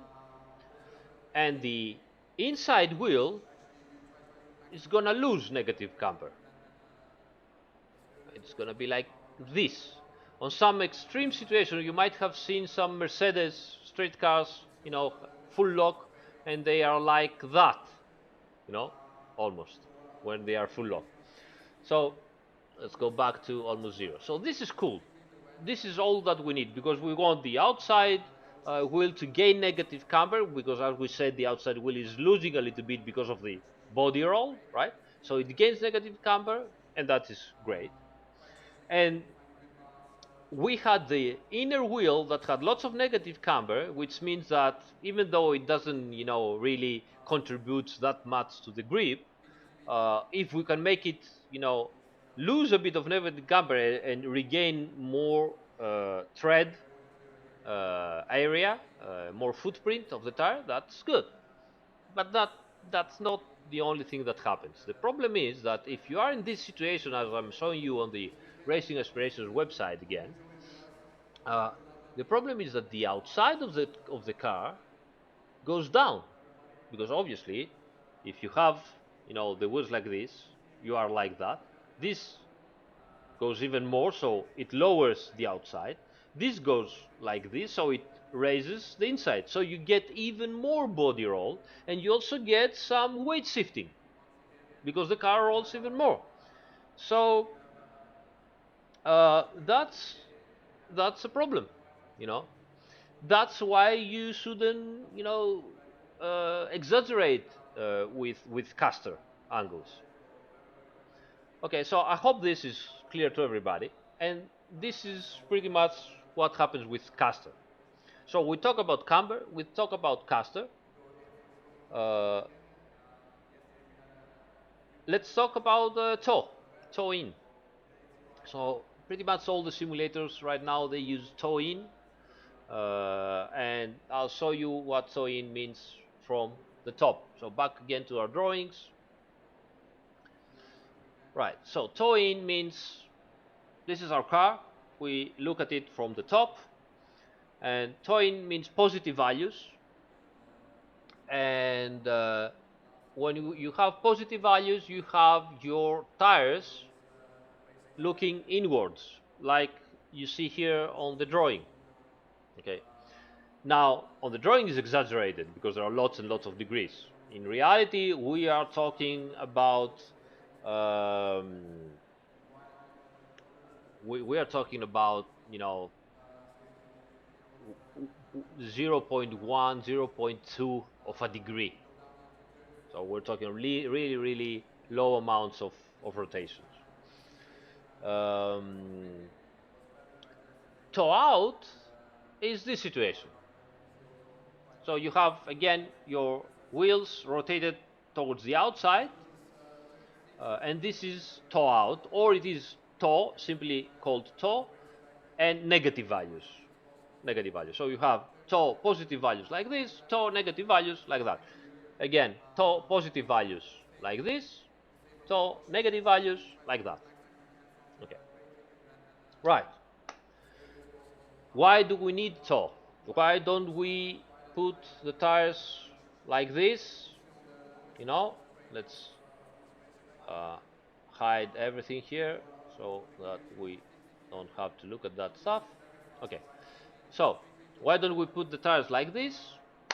and the inside wheel is gonna lose negative camber. It's gonna be like this. On some extreme situation, you might have seen some Mercedes street cars, full lock, and they are like that, you know, almost when they are full lock. So let's go back to almost zero. So this is cool. This is all that we need because we want the outside wheel to gain negative camber because, as we said, the outside wheel is losing a little bit because of the body roll, right? So it gains negative camber, and that is great. And we had the inner wheel that had lots of negative camber, which means that even though it doesn't, really contribute that much to the grip, if we can make it, lose a bit of negative camber and regain more tread area, more footprint of the tire, that's good. But that's not the only thing that happens. The problem is that if you are in this situation, as I'm showing you on the Racing Aspirations website again, uh, the problem is that the outside of the car goes down because obviously, if you have the wheels like this, you are like that. This goes even more, so it lowers the outside. This goes like this, so it raises the inside. So you get even more body roll, and you also get some weight shifting because the car rolls even more. So that's a problem, you know. That's why you shouldn't, exaggerate with caster angles. Okay, so I hope this is clear to everybody, and this is pretty much what happens with caster. So we talk about camber, we talk about caster. Uh, let's talk about toe in. So pretty much all the simulators right now they use toe in, and I'll show you what toe in means from the top. So back again to our drawings. Right. So toe in means this is our car. We look at it from the top, and toe in means positive values. And when you have positive values, you have your tires looking inwards, like you see here on the drawing. Okay. Now, on the drawing is exaggerated because there are lots and lots of degrees. In reality, we are talking about um, we are talking about 0 0.1, 0.2 of a degree. So we're talking really, really, really low amounts of rotations. Um, Toe out is this situation. So you have again your wheels rotated towards the outside, and this is toe out, or it is toe, simply called toe, and negative values. Negative values. So you have toe positive values like this, toe negative values like that. Again, toe positive values like this, toe negative values like that. Okay, right. Why do we need toe? Why don't we put the tires like this? Let's uh, hide everything here so that we don't have to look at that stuff. Okay, so why don't we put the tires like this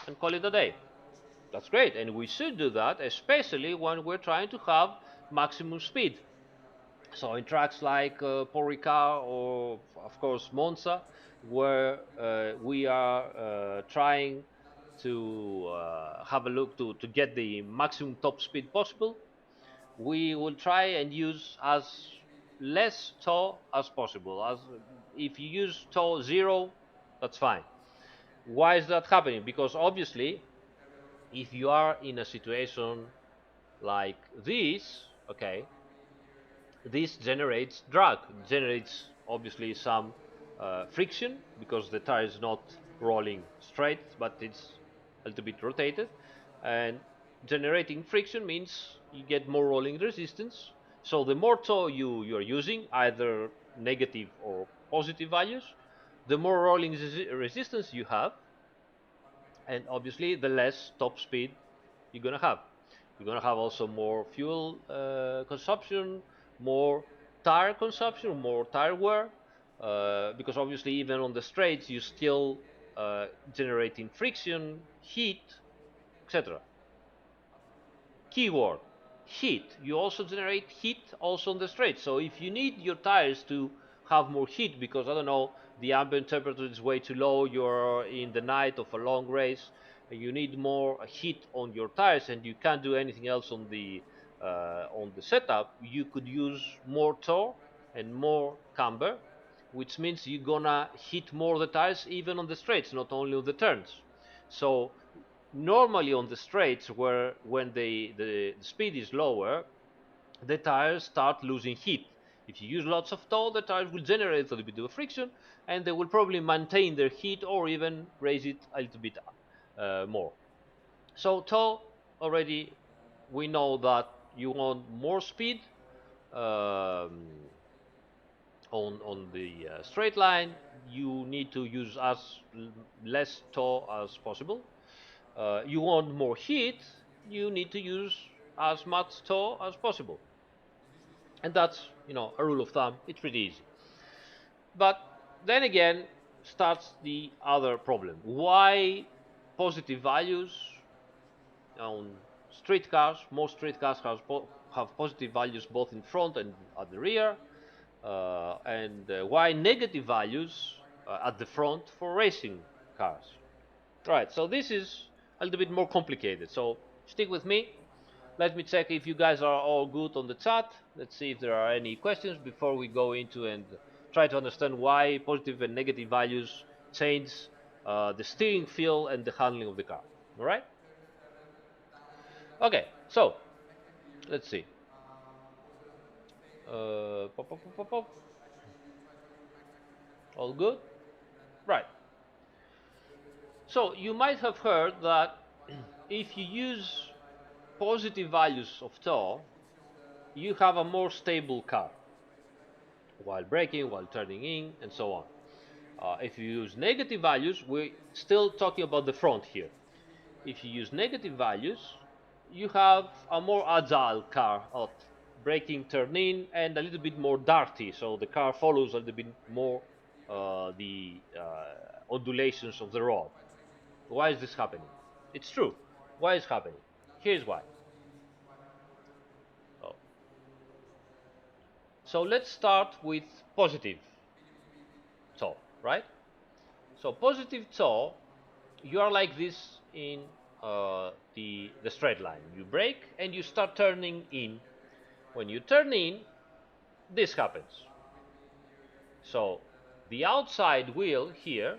and call it a day? That's great, and we should do that, especially when we're trying to have maximum speed. So in tracks like Porica or, of course, Monza, where we are trying to have a look to get the maximum top speed possible, we will try and use as less toe as possible. As if you use toe zero, that's fine. Why is that happening? Because obviously, if you are in a situation like this, okay, this generates drag, generates obviously some friction because the tire is not rolling straight, but it's a little bit rotated, and generating friction means you get more rolling resistance. So the more toe you are using, either negative or positive values, the more rolling resistance you have, and obviously the less top speed you're gonna have. You're gonna have also more fuel consumption, more tire consumption, more tire wear, because obviously even on the straights you still generating friction, heat, etc. Keyword: heat. You also generate heat also on the straight. So if you need your tires to have more heat because, I don't know, the ambient temperature is way too low, you're in the night of a long race, and you need more heat on your tires, and you can't do anything else on the setup, you could use more torque and more camber, which means you're gonna hit more the tires even on the straights, not only on the turns. So normally on the straights, where when the speed is lower, the tires start losing heat. If you use lots of toe, the tires will generate a little bit of friction, and they will probably maintain their heat or even raise it a little bit more. So toe, already we know that you want more speed um, on the straight line. You need to use as less toe as possible. You want more heat, you need to use as much toe as possible. And that's, a rule of thumb. It's pretty easy. But then again, starts the other problem. Why positive values on street cars? Most street cars have positive values both in front and at the rear. And why negative values at the front for racing cars? Right, so this is a little bit more complicated. So stick with me. Let me check if you guys are all good on the chat. Let's see if there are any questions before we go into and try to understand why positive and negative values change the steering feel and the handling of the car. All right? Okay, so let's see. Pop, pop, pop, pop, pop. All good? Right. So you might have heard that if you use positive values of toe, you have a more stable car while braking, while turning in, and so on. If you use negative values, we're still talking about the front here. If you use negative values, you have a more agile car at braking, turn in, and a little bit more dirty. So the car follows a little bit more the undulations of the rod. Why is this happening? It's true. Why is it happening? Here's why. Oh. So let's start with positive toe, right? So positive toe, you are like this in the straight line. You brake and you start turning in. When you turn in, this happens. So the outside wheel here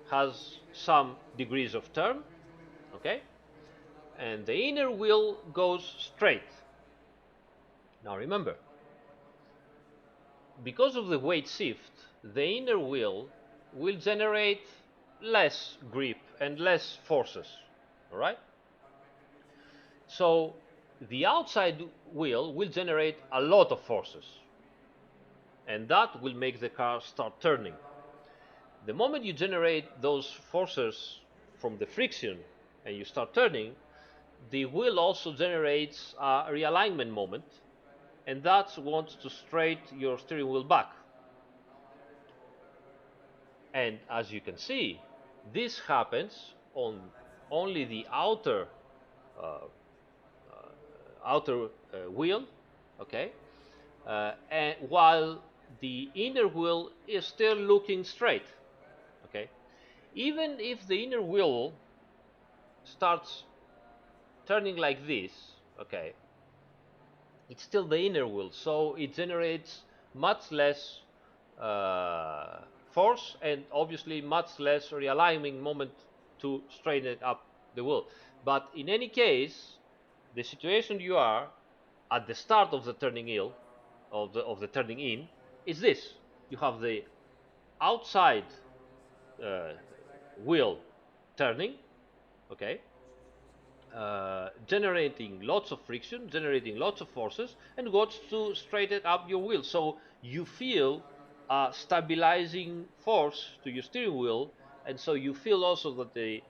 has some degrees of turn, okay? And the inner wheel goes straight. Now remember, because of the weight shift, the inner wheel will generate less grip and less forces, all right? So the outside wheel will generate a lot of forces, and that will make the car start turning. The moment you generate those forces from the friction and you start turning, the wheel also generates a realignment moment, and that wants to straighten your steering wheel back. And as you can see, this happens on only the uh, outer wheel, okay, and while the inner wheel is still looking straight, okay. Even if the inner wheel starts turning like this, okay, it's still the inner wheel, so it generates much less force and obviously much less realigning moment to straighten up the wheel. But in any case, the situation you are at the start of the turning in, of the turning in, is this: you have the outside uh, wheel turning, okay, generating lots of friction, generating lots of forces, and wants to straighten up your wheel. So you feel a stabilizing force to your steering wheel, and so you feel also that the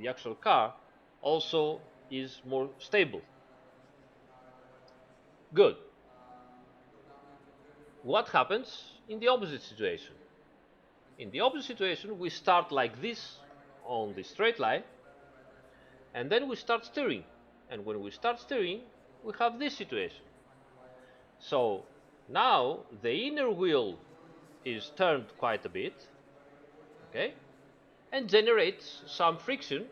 actual car also is more stable. Good. What happens in the opposite situation? In the opposite situation, we start like this on the straight line, and then we start steering. And when we start steering, we have this situation. So now the inner wheel is turned quite a bit, okay, and generates some friction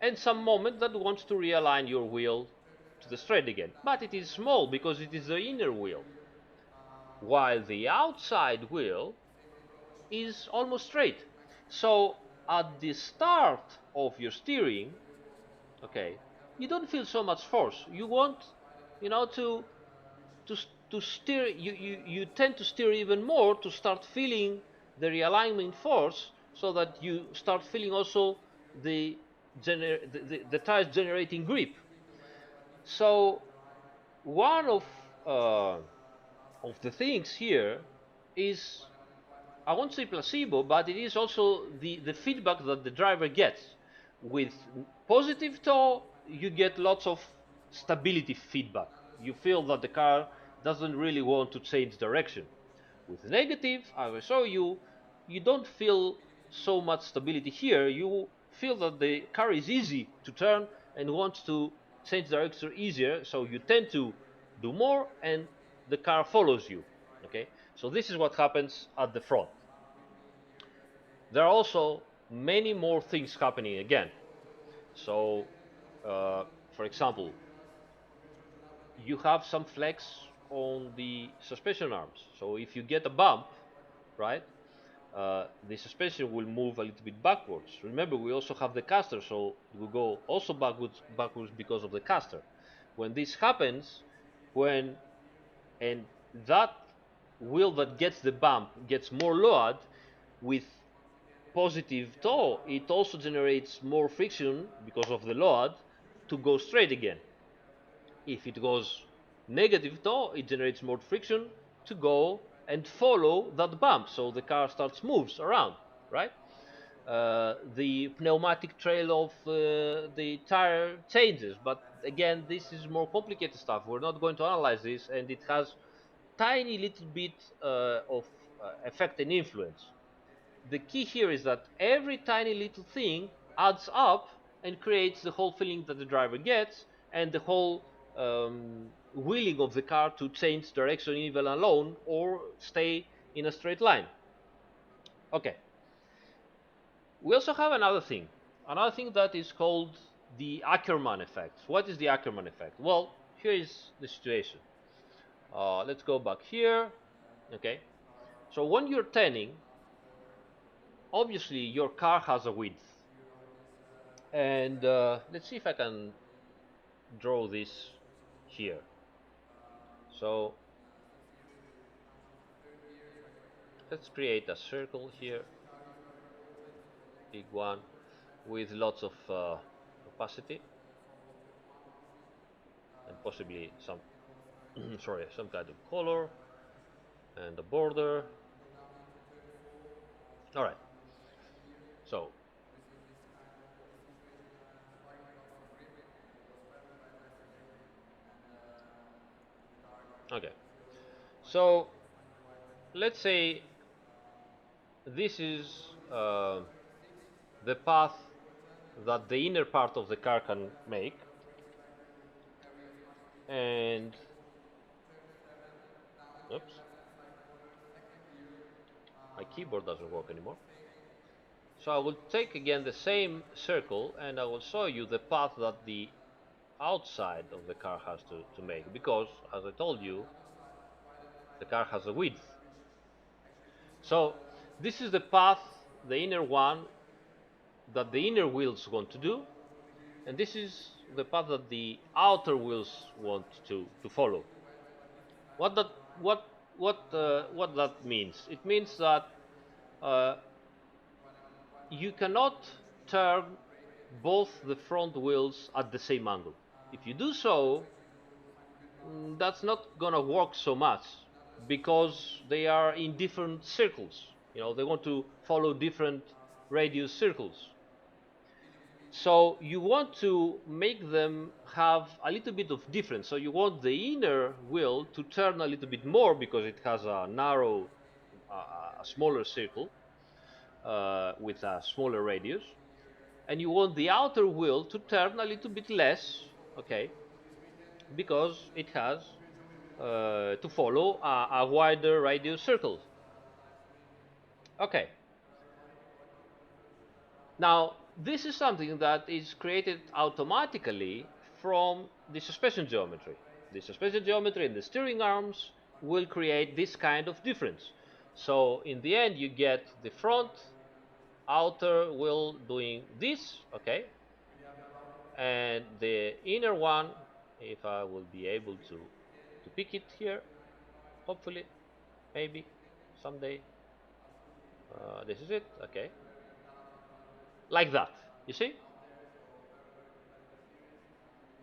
and some moment that wants to realign your wheel to the straight again. But it is small because it is the inner wheel, while the outside wheel is almost straight. So at the start of your steering, okay, you don't feel so much force. You want, to to to steer. You tend to steer even more to start feeling the realignment force, so that you start feeling also the tires generating grip. So one uh, of the things here is, I won't say placebo, but it is also the feedback that the driver gets. With positive toe, you get lots of stability feedback. You feel that the car doesn't really want to change direction. With negative, as I show you, you don't feel so much stability here. You feel that the car is easy to turn and wants to change direction easier, so you tend to do more and the car follows you. Okay, so this is what happens at the front. There are also many more things happening again. So, for example, you have some flex on the suspension arms. So if you get a bump, right, the suspension will move a little bit backwards. Remember, we also have the caster, so it will go also backwards because of the caster. When this happens, when and that wheel that gets the bump gets more load with positive toe, it also generates more friction because of the load to go straight again. If it goes negative toe, it generates more friction to go and follow that bump, so the car starts moves around, right? The pneumatic trail of the tire changes, but again, this is more complicated stuff. We're not going to analyze this, and it has tiny little bit of effect and influence. The key here is that every tiny little thing adds up and creates the whole feeling that the driver gets, and the whole willing of the car to change direction even alone or stay in a straight line. Okay. We also have another thing that is called the Ackerman effect. What is the Ackerman effect? Well, here is the situation. Let's go back here. Okay. So when you're turning, obviously your car has a width. And let's see if I can draw this here. So let's create a circle here, big one, with lots of opacity and possibly some, sorry, some kind of color and a border. All right. So okay. So let's say this is the path that the inner part of the car can make, and oops, my keyboard doesn't work anymore. So I will take again the same circle and I will show you the path that the outside of the car has to make, because as I told you, the car has a width. So this is the path, the inner one, that the inner wheels want to do, and this is the path that the outer wheels want to follow. What that what what that means? It means that uh, you cannot turn both the front wheels at the same angle. If you do so, that's not gonna work so much because they are in different circles. You know, they want to follow different radius circles. So you want to make them have a little bit of difference. So you want the inner wheel to turn a little bit more because it has a narrow, a smaller circle with a smaller radius, and you want the outer wheel to turn a little bit less, okay, because it has to follow a wider radius circle. Okay. Now, this is something that is created automatically from the suspension geometry. The suspension geometry and the steering arms will create this kind of difference. So in the end, you get the front outer wheel doing this, okay, and the inner one, if I will be able to pick it here, hopefully, maybe someday. This is it, okay, like that. You see?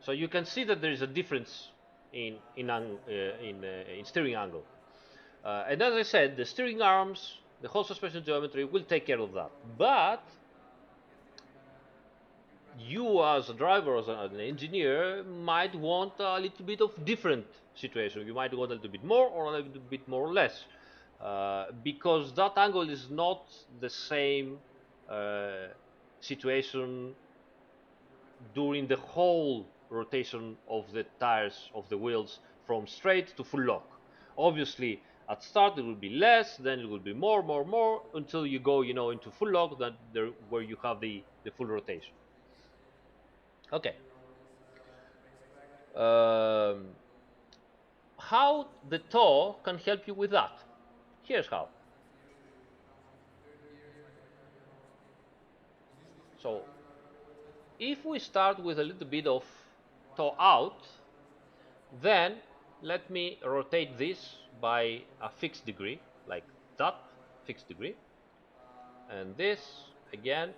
So you can see that there is a difference in steering angle. And as I said, the steering arms, the whole suspension geometry will take care of that. But you, as a driver, as an engineer, might want a little bit of different situation. You might want a little bit more or a little bit more or less, because that angle is not the same uh, situation during the whole rotation of the tires of the wheels from straight to full lock. Obviously, at start it will be less, then it will be more until you go, you know, into full lock, that there where you have the full rotation. Okay. Um, how the toe can help you with that? Here's how. So if we start with a little bit of toe out, then let me rotate this by a fixed degree, like that, fixed degree. And this, again,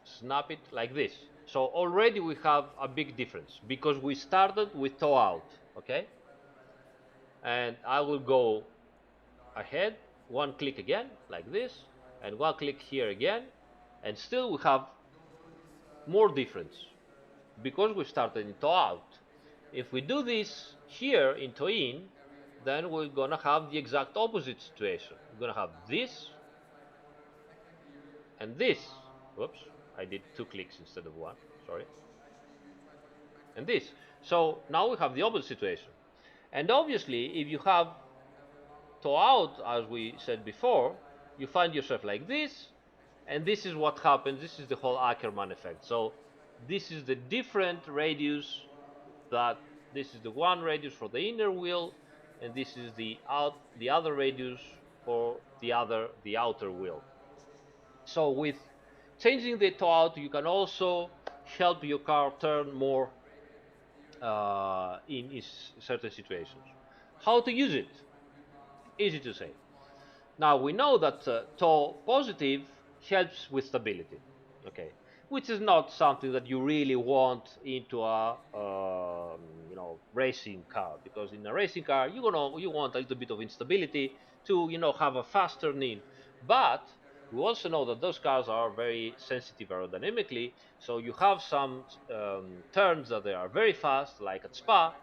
snap it like this. So already we have a big difference because we started with toe out, okay? And I will go ahead, one click again, like this, and one click here again, and still we have more difference because we started in toe out. If we do this here in toe in, then we're gonna have the exact opposite situation. We're gonna have this and this, whoops, I did 2 clicks instead of one, sorry, and this. So now we have the opposite situation. And obviously, if you have toe out, as we said before, you find yourself like this, and this is what happens. This is the whole Ackerman effect. So this is the different radius that this is the one radius for the inner wheel, and this is the other radius for the outer wheel. So with changing the toe out, you can also help your car turn more in certain situations. How to use it? Easy to say. Now we know that toe positive helps with stability, okay, which is not something that you really want into a racing car, because in a racing car you want a little bit of instability to have a fast turn in. But we also know that those cars are very sensitive aerodynamically, so you have some turns that they are very fast, like at Spa,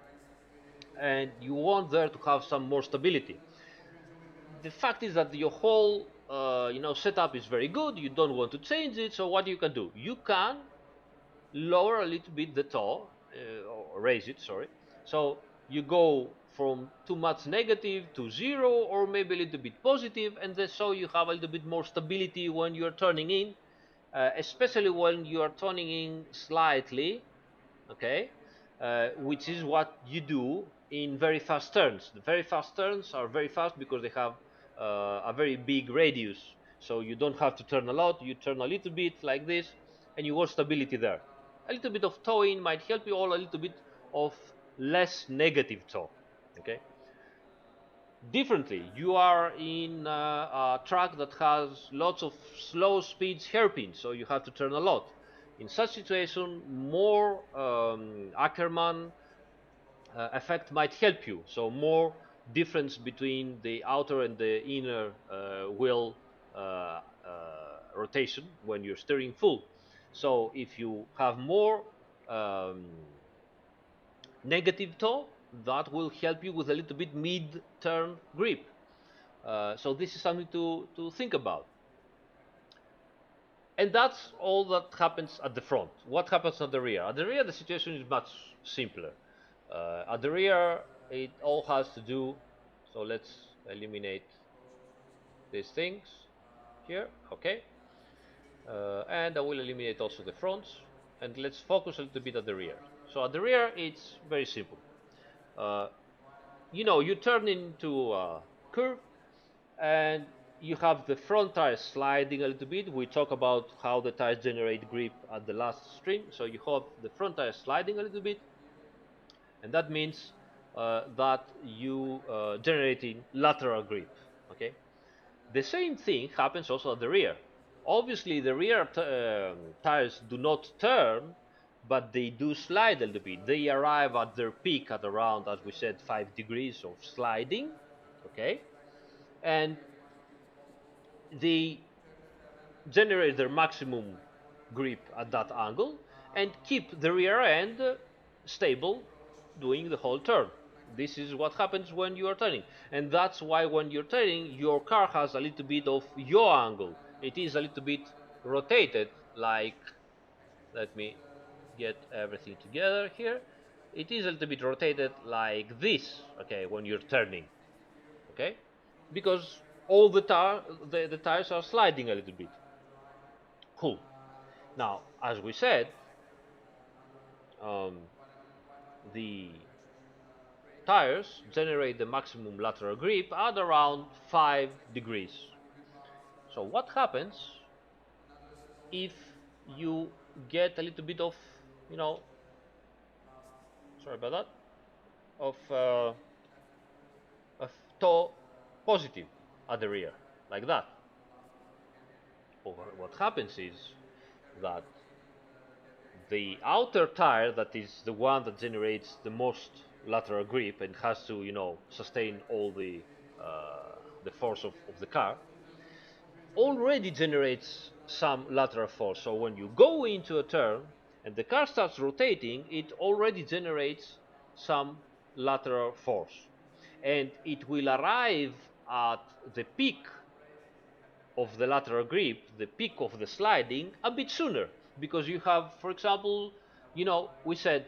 and you want there to have some more stability. The fact is that your whole setup is very good. You don't want to change it. So what you can do? You can lower a little bit the toe, or raise it. Sorry. So you go from too much negative to zero, or maybe a little bit positive, and then so you have a little bit more stability when you are turning in, especially when you are turning in slightly, okay, which is what you do in very fast turns. The very fast turns are very fast because they have a very big radius, so you don't have to turn a lot. You turn a little bit like this, and you want stability there. A little bit of towing might help you, or a little bit of less negative tow. Okay. Differently, you are in a track that has lots of slow speeds hairpins, so you have to turn a lot. In such situation, more Ackerman effect might help you. So more difference between the outer and the inner wheel rotation when you're steering full. So if you have more um, negative toe, that will help you with a little bit mid-turn grip. So this is something to think about. And that's all that happens at the front. What happens at the rear? At the rear, the situation is much simpler. At the rear, it all has to do. So let's eliminate these things here. Okay. And I will eliminate also the fronts. And let's focus a little bit at the rear. So at the rear, it's very simple. Uh, you turn into a curve, and you have the front tires sliding a little bit. We talk about how the tires generate grip at the last stream. So you have the front tires sliding a little bit, and that means that you generating lateral grip. Okay. The same thing happens also at the rear. Obviously, the rear tires do not turn, but they do slide a little bit. They arrive at their peak at around, as we said, 5 degrees of sliding. Okay. And they generate their maximum grip at that angle and keep the rear end stable doing the whole turn. This is what happens when you are turning, and that's why when you're turning, your car has a little bit of yaw angle. It is a little bit rotated, like, let me get everything together here. It is a little bit rotated like this, okay, when you're turning, okay, because all the tires are sliding a little bit. Cool. Now, as we said, um, the tires generate the maximum lateral grip at around 5 degrees. So what happens if you get a little bit of, you know, sorry about that, of of toe positive at the rear, like that? Or what happens is that the outer tire, that is the one that generates the most lateral grip and has to sustain all the force of the car, already generates some lateral force. So when you go into a turn and the car starts rotating, it already generates some lateral force, and it will arrive at the peak of the lateral grip, the peak of the sliding, a bit sooner, because you have, for example, we said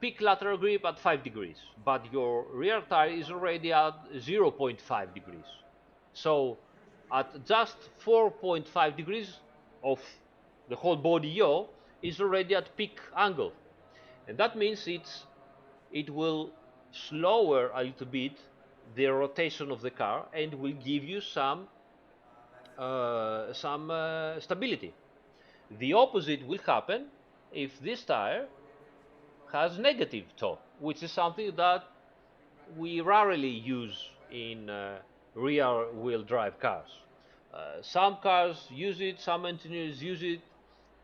peak lateral grip at 5 degrees, but your rear tire is already at 0.5 degrees. So at just 4.5 degrees of the whole body yaw is already at peak angle, and that means it will slower a little bit the rotation of the car and will give you some stability. The opposite will happen if this tire has negative toe, which is something that we rarely use in rear wheel drive cars. Some cars use it, some engineers use it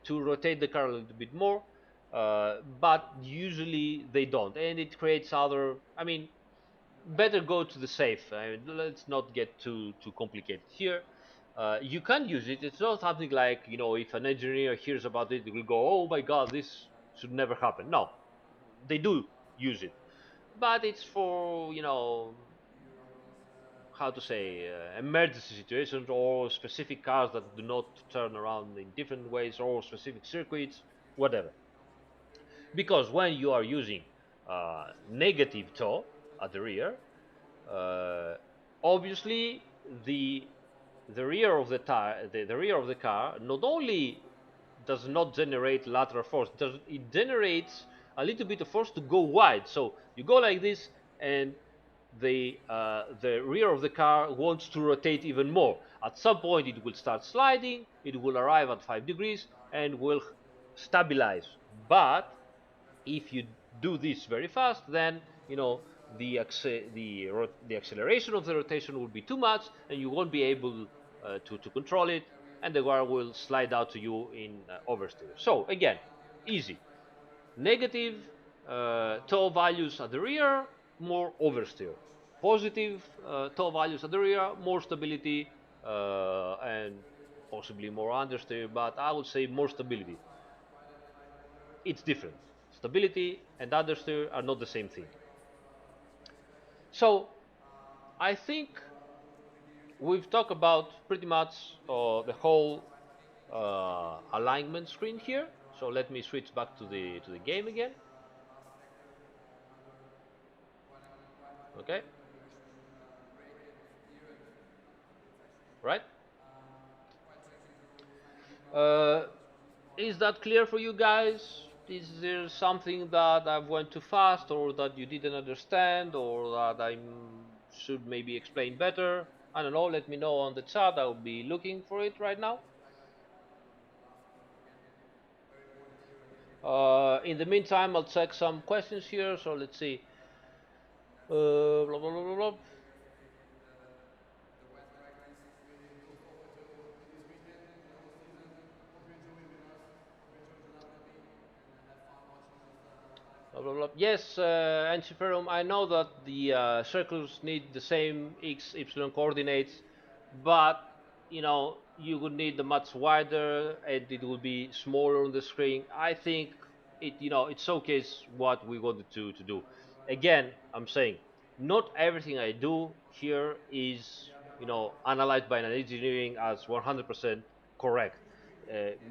to rotate the car a little bit more, but usually they don't, and it creates other. I mean, better go to the safe. I mean, let's not get too complicated here. You can use it. It's not something like, if an engineer hears about it, they will go, "Oh my God, this should never happen." No, they do use it, but it's for how to say emergency situations or specific cars that do not turn around in different ways or specific circuits, whatever. Because when you are using negative toe at the rear, uh, obviously the rear of the tire, the rear of the car, not only does not generate lateral force, it generates a little bit of force to go wide. So you go like this, and the rear of the car wants to rotate even more. At some point, it will start sliding. It will arrive at 5 degrees and will stabilize. But if you do this very fast, then the acceleration of the rotation will be too much, and you won't be able to control it, and the car will slide out to you in oversteer. So again, easy. Negative toe values at the rear, more oversteer. Positive toe values at the rear, more stability, and possibly more understeer, but I would say more stability. It's different. Stability and understeer are not the same thing. So I think we've talked about pretty much the whole alignment screen here. So let me switch back to the game again. Okay, right? Uh, is that clear for you guys? Is there something that I went too fast, or that you didn't understand, or that I should maybe explain better? I don't know. Let me know on the chat. I'll be looking for it right now. In the meantime, I'll check some questions here. So let's see. Blah, blah, blah, blah, blah. Blah, blah, blah. Yes, Antiferum, I know that the circles need the same x, y coordinates, but you would need a much wider, and it will be smaller on the screen. I think it showcases what we wanted to do. Again, I'm saying not everything I do here is analyzed by an engineering as 100% correct.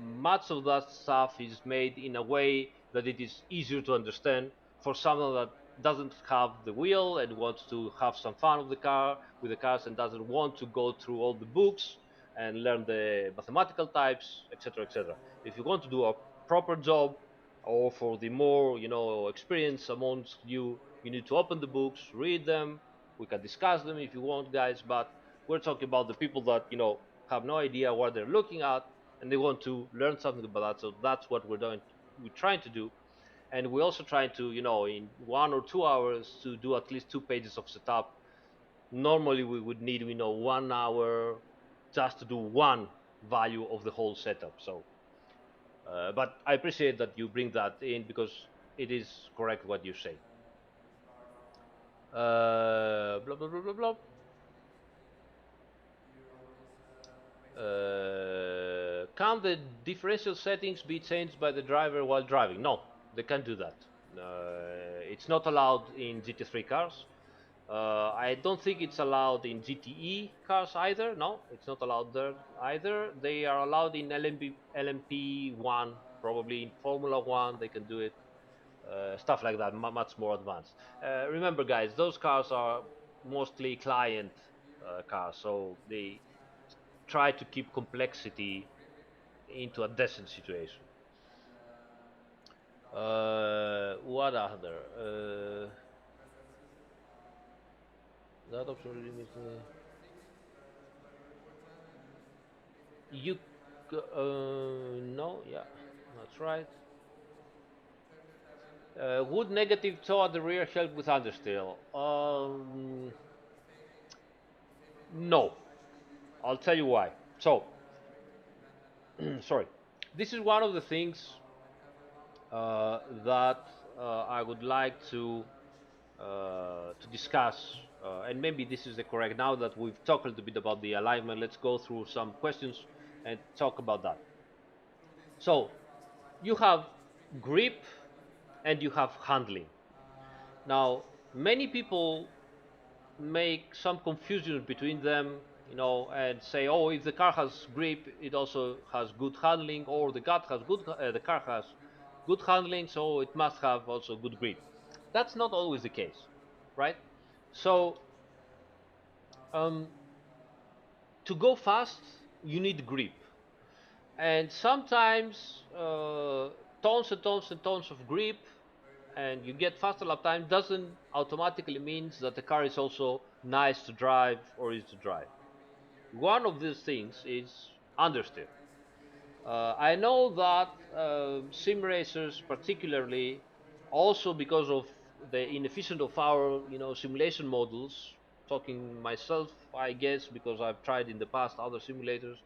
Much of that stuff is made in a way that it is easier to understand for someone that doesn't have the wheel and wants to have some fun with the cars and doesn't want to go through all the books and learn the mathematical types, etc., etc. If you want to do a proper job, or for the more experience amongst you, you need to open the books, read them. We can discuss them if you want, guys. But we're talking about the people that have no idea what they're looking at, and they want to learn something about that. So that's what we're doing. We're trying to do, and we're also trying to, in 1 or 2 hours, to do at least 2 pages of setup. Normally, we would need, 1 hour just to do one value of the whole setup. So, but I appreciate that you bring that in, because it is correct what you say. Blah blah blah blah blah. Can the differential settings be changed by the driver while driving? No, they can't do that. It's not allowed in GT3 cars. I don't think it's allowed in GTE cars either. No, it's not allowed there either. They are allowed in LMP1, probably in Formula One. They can do it. Stuff like that, much more advanced. Remember, guys, those cars are mostly client cars, so they try to keep complexity into a decent situation. What other? That option limits. You, no, yeah, that's right. Would negative toe at the rear help with understeer? No. I'll tell you why. So, sorry. This is one of the things that I would like to discuss, and maybe this is the correct. Now that we've talked a little bit about the alignment, let's go through some questions and talk about that. So, you have grip and you have handling. Now, many people make some confusion between them, and say, oh, if the car has grip, it also has good handling, or the car has good handling, so it must have also good grip. That's not always the case, right? So, um, to go fast, you need grip, and sometimes tons and tons and tons of grip and you get faster lap time doesn't automatically means that the car is also nice to drive or easy to drive. One of these things is understeer. I know that sim racers, particularly, also because of the inefficient of our simulation models. Talking myself, I guess, because I've tried in the past other simulators.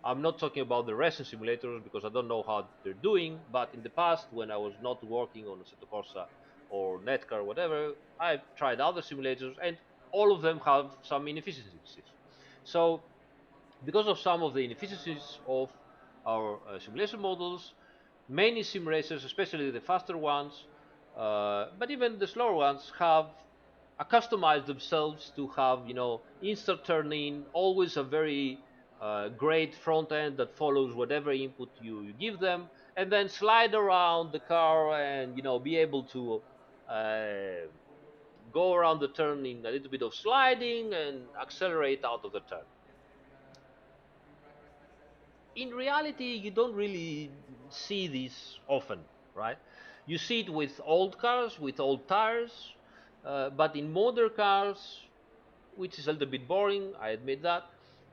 I'm not talking about the racing simulators because I don't know how they're doing. But in the past, when I was not working on Assetto Corsa or Netcar, or whatever, I've tried other simulators, and all of them have some inefficiencies. So because of some of the inefficiencies of our simulation models, many sim racers, especially the faster ones, but even the slower ones, have customized themselves to have, instant turning, always a very great front end that follows whatever input you give them, and then slide around the car and, be able to uh, go around the turn in a little bit of sliding and accelerate out of the turn. In reality, you don't really see this often, right? You see it with old cars, with old tires, but in modern cars, which is a little bit boring, I admit that,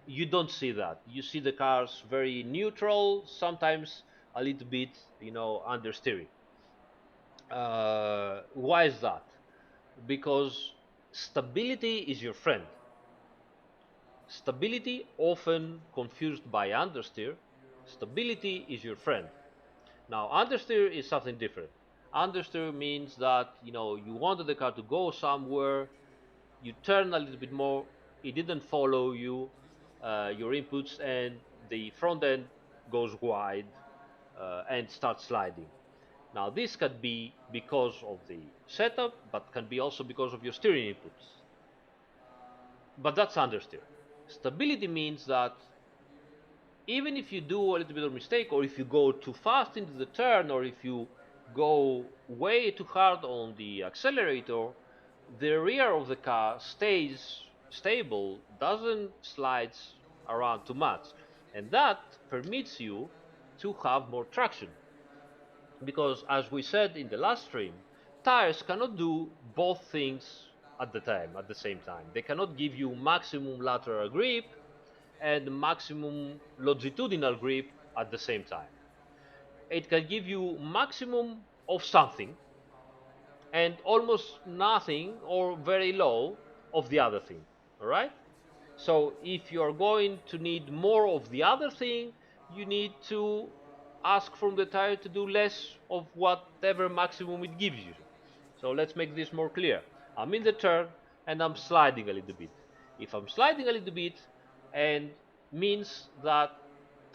you don't see that. You see the cars very neutral, sometimes a little bit, understeering. Why is that? Because stability is your friend. Stability, often confused by understeer, stability is your friend. Now, understeer is something different. Understeer means that you wanted the car to go somewhere, you turn a little bit more, it didn't follow your inputs, and the front end goes wide and starts sliding. Now, this can be because of the setup, but can be also because of your steering inputs. But that's understeer. Stability means that even if you do a little bit of mistake, or if you go too fast into the turn, or if you go way too hard on the accelerator, the rear of the car stays stable, doesn't slides around too much, and that permits you to have more traction. Because as we said in the last stream, tires cannot do both things at the same time. They cannot give you maximum lateral grip and maximum longitudinal grip at the same time. It can give you maximum of something and almost nothing or very low of the other thing. All right? So if you're going to need more of the other thing, you need to ask from the tire to do less of whatever maximum it gives you. So let's make this more clear. I'm in the turn and I'm sliding a little bit. If I'm sliding a little bit, and means that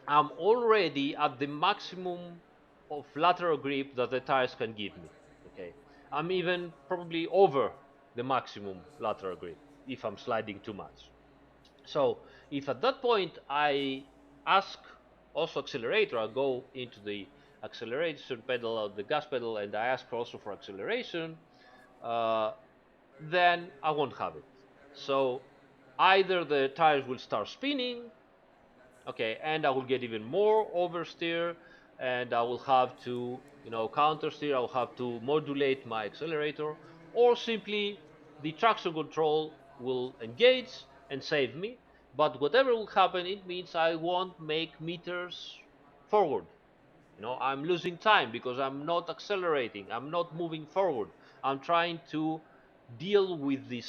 I'm already at the maximum of lateral grip that the tires can give me. Okay, I'm even probably over. the maximum lateral grip if I'm sliding too much. So if at that point I ask also accelerator, I go into the acceleration pedal or the gas pedal and I ask also for acceleration, uh, then I won't have it. So either the tires will start spinning, okay, and I will get even more oversteer, and I will have to, counter steer. I'll have to modulate my accelerator, or simply the traction control will engage and save me. But whatever will happen, it means I won't make meters forward. I'm losing time because I'm not accelerating. I'm not moving forward. I'm trying to deal with the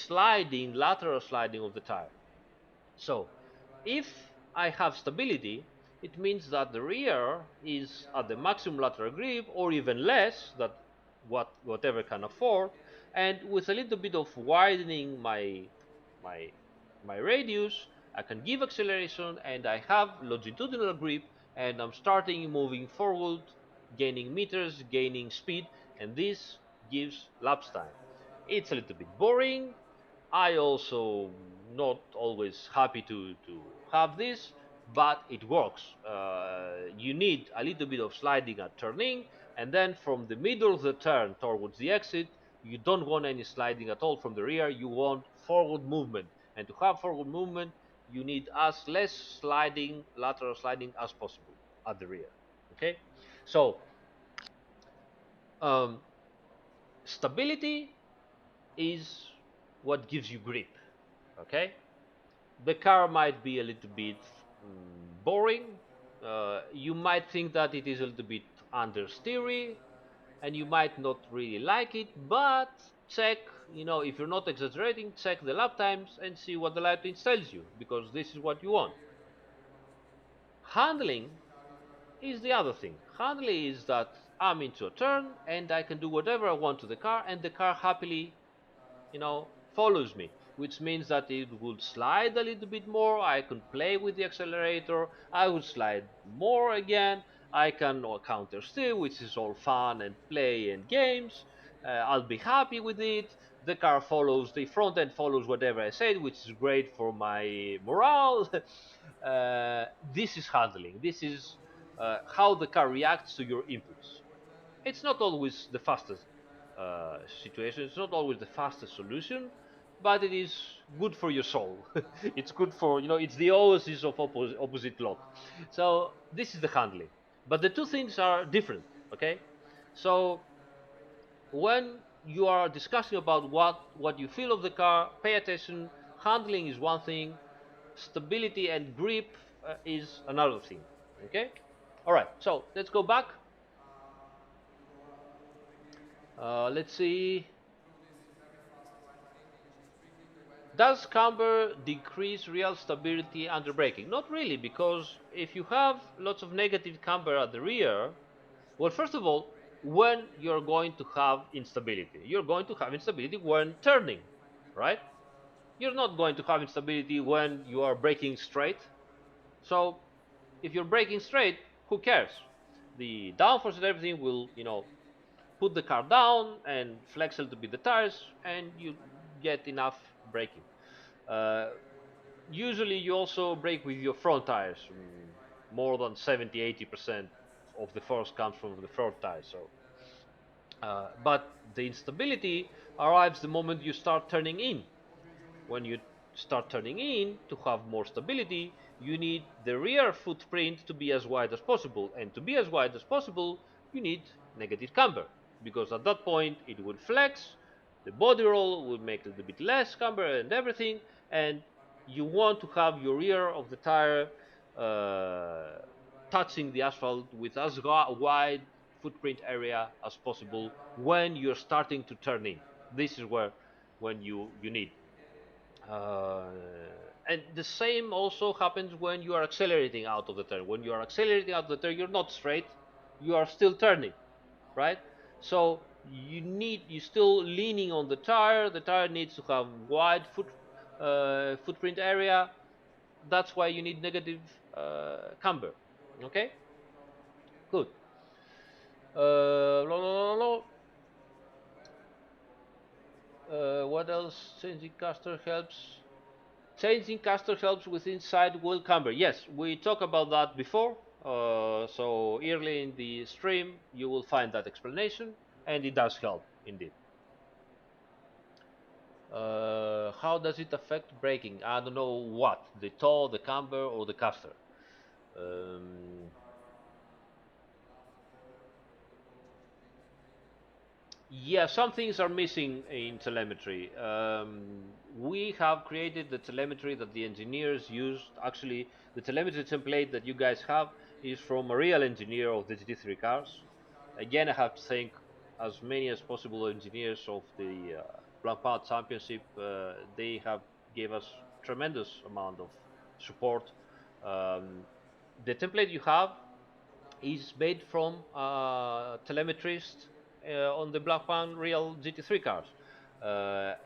lateral sliding of the tire. So if I have stability, it means that the rear is at the maximum lateral grip or even less, that whatever can afford, and with a little bit of widening my my radius, I can give acceleration and I have longitudinal grip, and I'm starting moving forward, gaining meters, gaining speed, and this gives laps time. It's a little bit boring. I also not always happy to have this, but it works. You need a little bit of sliding at turning, and then from the middle of the turn towards the exit, you don't want any sliding at all from the rear. You want forward movement, and to have forward movement, you need as less sliding, lateral sliding as possible at the rear. Okay, so um, stability is what gives you grip. Okay, the car might be a little bit boring. You might think that it is a little bit understeery, and you might not really like it. But check, if you're not exaggerating, check the lap times and see what the lap times tells you, because this is what you want. Handling is the other thing. Handling is that I'm into a turn and I can do whatever I want to the car, and the car happily follows me, which means that it would slide a little bit more. I can play with the accelerator. I would slide more again. I can counter steer, which is all fun and play and games. I'll be happy with it. The car follows, the front end follows whatever I said, which is great for my morale. This is handling. This is how the car reacts to your inputs. It's not always the fastest situation. It's not always the fastest solution, but it is good for your soul. It's good for It's the oasis of opposite lock. So this is the handling, but the two things are different. Okay, so when you are discussing about what you feel of the car, pay attention. Handling is one thing. Stability and grip is another thing. Okay. All right. So let's go back. Let's see. Does camber decrease real stability under braking? Not really, because if you have lots of negative camber at the rear, well, first of all, when you're going to have instability, you're going to have instability when turning, right? You're not going to have instability when you are braking straight. So if you're braking straight, who cares? The downforce and everything will, put the car down and flex a little bit the tires, and you get enough braking. Uh, Usually you also brake with your front tires. More than 70-80% of the force comes from the front tires. So but the instability arrives the moment you start turning in. When you start turning in, to have more stability, you need the rear footprint to be as wide as possible, and to be as wide as possible, you need negative camber, because at that point it will flex, the body roll will make a little bit less camber and everything, and you want to have your rear of the tire uh, touching the asphalt with as wide footprint area as possible when you're starting to turn in. This is where when you need. Uh, and the same also happens when you are accelerating out of the turn. When you are accelerating out of the turn, you're not straight, you are still turning, right? So you still leaning on the tire. The tire needs to have wide footprint area. That's why you need negative camber. Okay, good. Lo, lo, lo, lo. What else? Changing caster helps. Changing caster helps with inside wheel camber. Yes, we talked about that before. So early in the stream, you will find that explanation, and it does help indeed. How does it affect braking? I don't know what the toe, the camber, or the caster. Um, Yeah, some things are missing in telemetry. We have created the telemetry that the engineers used. Actually, the telemetry template that you guys have is from a real engineer of the GT3 cars. Again, I have to thank as many as possible engineers of the Black Power Championship. They have gave us tremendous amount of support. Um, the template you have is made from telemetrist on the Blackman Real GT3 cars,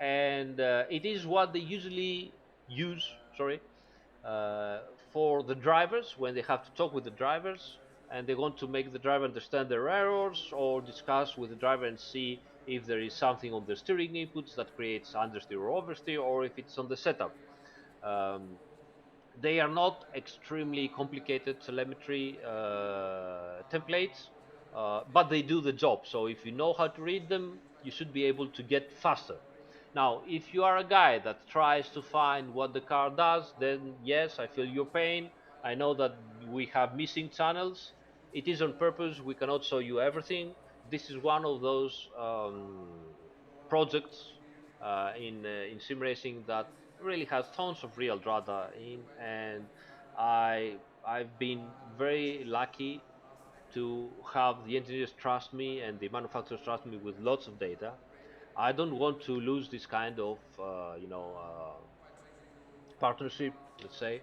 and it is what they usually use. Sorry, uh, for the drivers when they have to talk with the drivers and they want to make the driver understand their errors or discuss with the driver and see if there is something on the steering inputs that creates understeer or oversteer or if it's on the setup. Um, they are not extremely complicated telemetry templates, but they do the job. So if you know how to read them, you should be able to get faster. Now, if you are a guy that tries to find what the car does, then yes, I feel your pain. I know that we have missing channels. It is on purpose. We cannot show you everything. This is one of those projects in sim racing that really has tons of real data in, and I've been very lucky to have the engineers trust me and the manufacturers trust me with lots of data. I don't want to lose this kind of partnership, let's say.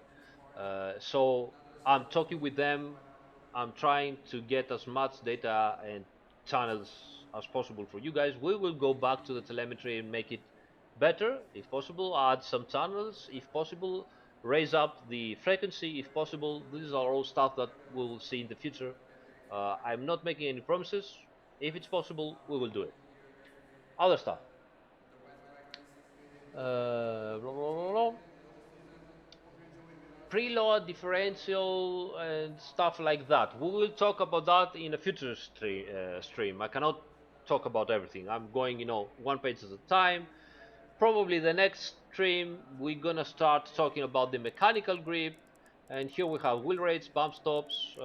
So I'm talking with them. I'm trying to get as much data and channels as possible for you guys. We will go back to the telemetry and make it better if possible. Add some channels if possible. Raise up the frequency if possible. These are all stuff that we will see in the future. I'm not making any promises. If it's possible, we will do it. Other stuff. Blah, blah, blah, blah. Preload differential and stuff like that. We will talk about that in a future stream. I cannot talk about everything. I'm going, one page at a time. Probably the next stream we're gonna start talking about the mechanical grip, and here we have wheel rates, bump stops,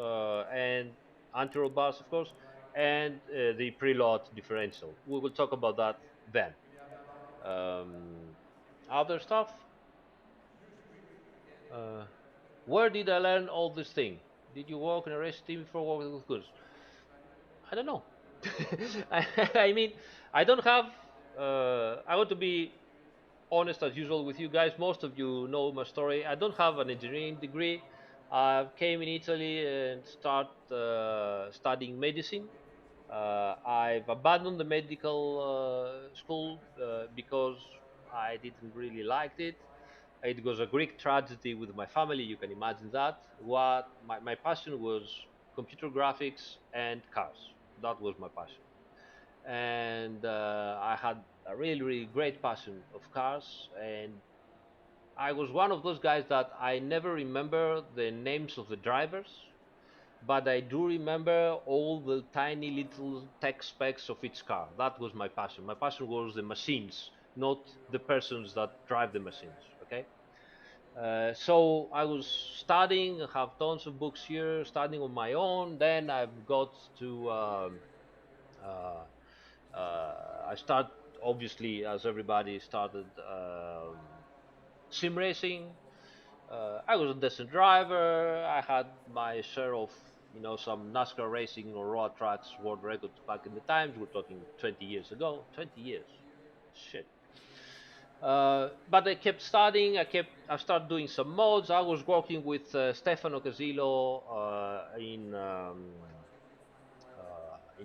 and anti-roll bars, of course, and the preload differential. We will talk about that then. Um, Other stuff. Uh, Where did I learn all this thing? Did you work in a race team before working with goods? I don't know. I mean, I don't have. I want to be honest as usual with you guys. Most of you know my story. I don't have an engineering degree. I came in Italy and start studying medicine. I've abandoned the medical school because I didn't really like it. It was a Greek tragedy with my family. You can imagine that. What my passion was computer graphics and cars. That was my passion, and I had a really really great passion of cars. And I was one of those guys that I never remember the names of the drivers, but I do remember all the tiny little tech specs of each car. That was my passion. My passion was the machines, not the persons that drive the machines. Okay. So I was studying, I have tons of books here, studying on my own. Then I've got to, uh, I start, obviously, as everybody started, sim racing. I was a decent driver. I had my share of, some NASCAR racing or raw tracks world records back in the times. We're talking 20 years ago. 20 years. Shit. But I kept studying. I started doing some mods. I was working with Stefano Casillo in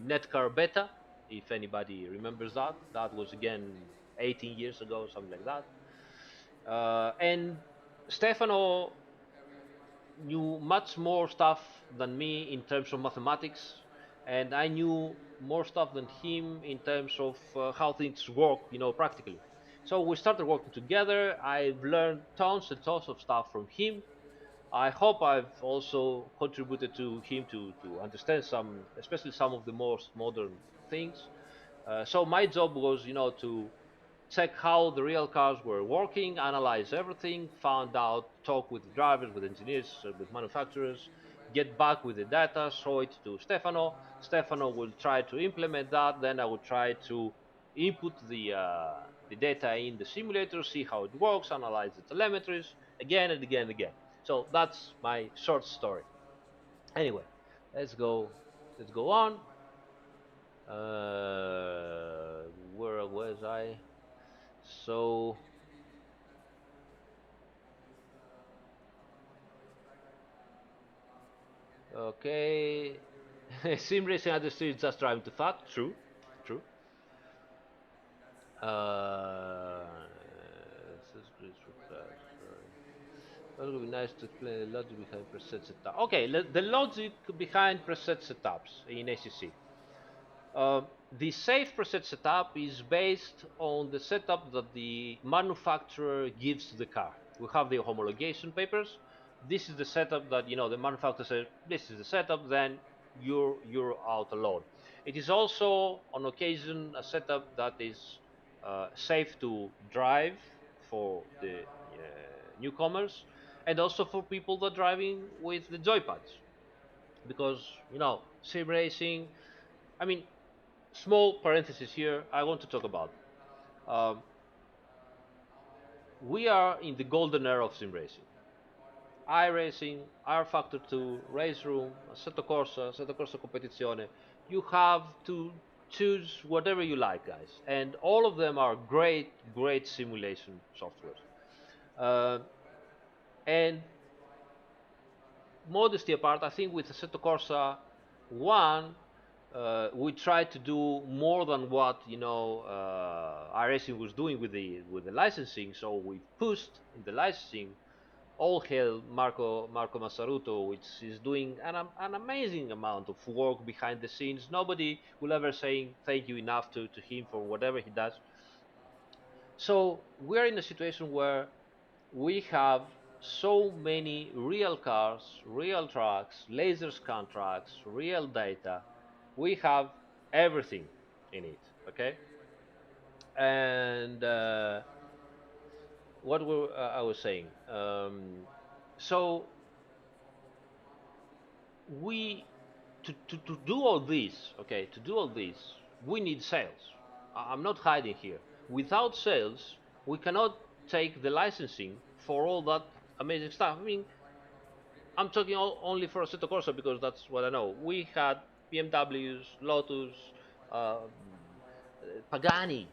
Netcar Beta. If anybody remembers that, that was again 18 years ago, something like that. And Stefano knew much more stuff than me in terms of mathematics. and I knew more stuff than him in terms of how things work, practically. So we started working together. I've learned tons and tons of stuff from him. I hope I've also contributed to him to understand some, especially some of the most modern things. So my job was, to check how the real cars were working, analyze everything, found out, talk with the drivers, with engineers, with manufacturers, get back with the data, show it to Stefano. Stefano will try to implement that. Then I will try to input the data in the simulator, see how it works, analyze the telemetries again and again and again. So that's my short story. Anyway, let's go. Let's go on. Where was I? So okay. Sim racing industry is just driving too fast. True, true. This is great for class. Well, it would be nice to explain the logic behind preset setup. Okay, the logic behind preset setups in ACC. The safe preset setup is based on the setup that the manufacturer gives to the car. We have the homologation papers. This is the setup that the manufacturer says. This is the setup. Then you're out alone. It is also on occasion a setup that is safe to drive for the newcomers and also for people that are driving with the joypads because sim racing. I mean, small parenthesis here. I want to talk about. Um, we are in the golden era of sim racing. iRacing, R Factor 2, Race Room, Assetto Corsa Competizione. You have to choose whatever you like, guys, and all of them are great, great simulation softwares. Uh, and modesty apart, I think with Assetto Corsa 1, we tried to do more than what iRacing was doing with the licensing. So we pushed in the licensing. All hail Marco Massaruto, which is doing an amazing amount of work behind the scenes. Nobody will ever say thank you enough to him for whatever he does. So we're in a situation where we have so many real cars, real trucks, laser scan tracks, real data. We have everything in it. Okay, and what were I was saying? So we to do all this, okay, to do all this, we need sales. I'm not hiding here. Without sales, we cannot take the licensing for all that amazing stuff. I mean, I'm talking only for Assetto Corsa because that's what I know. We had BMWs, Lotus, uh, Pagani.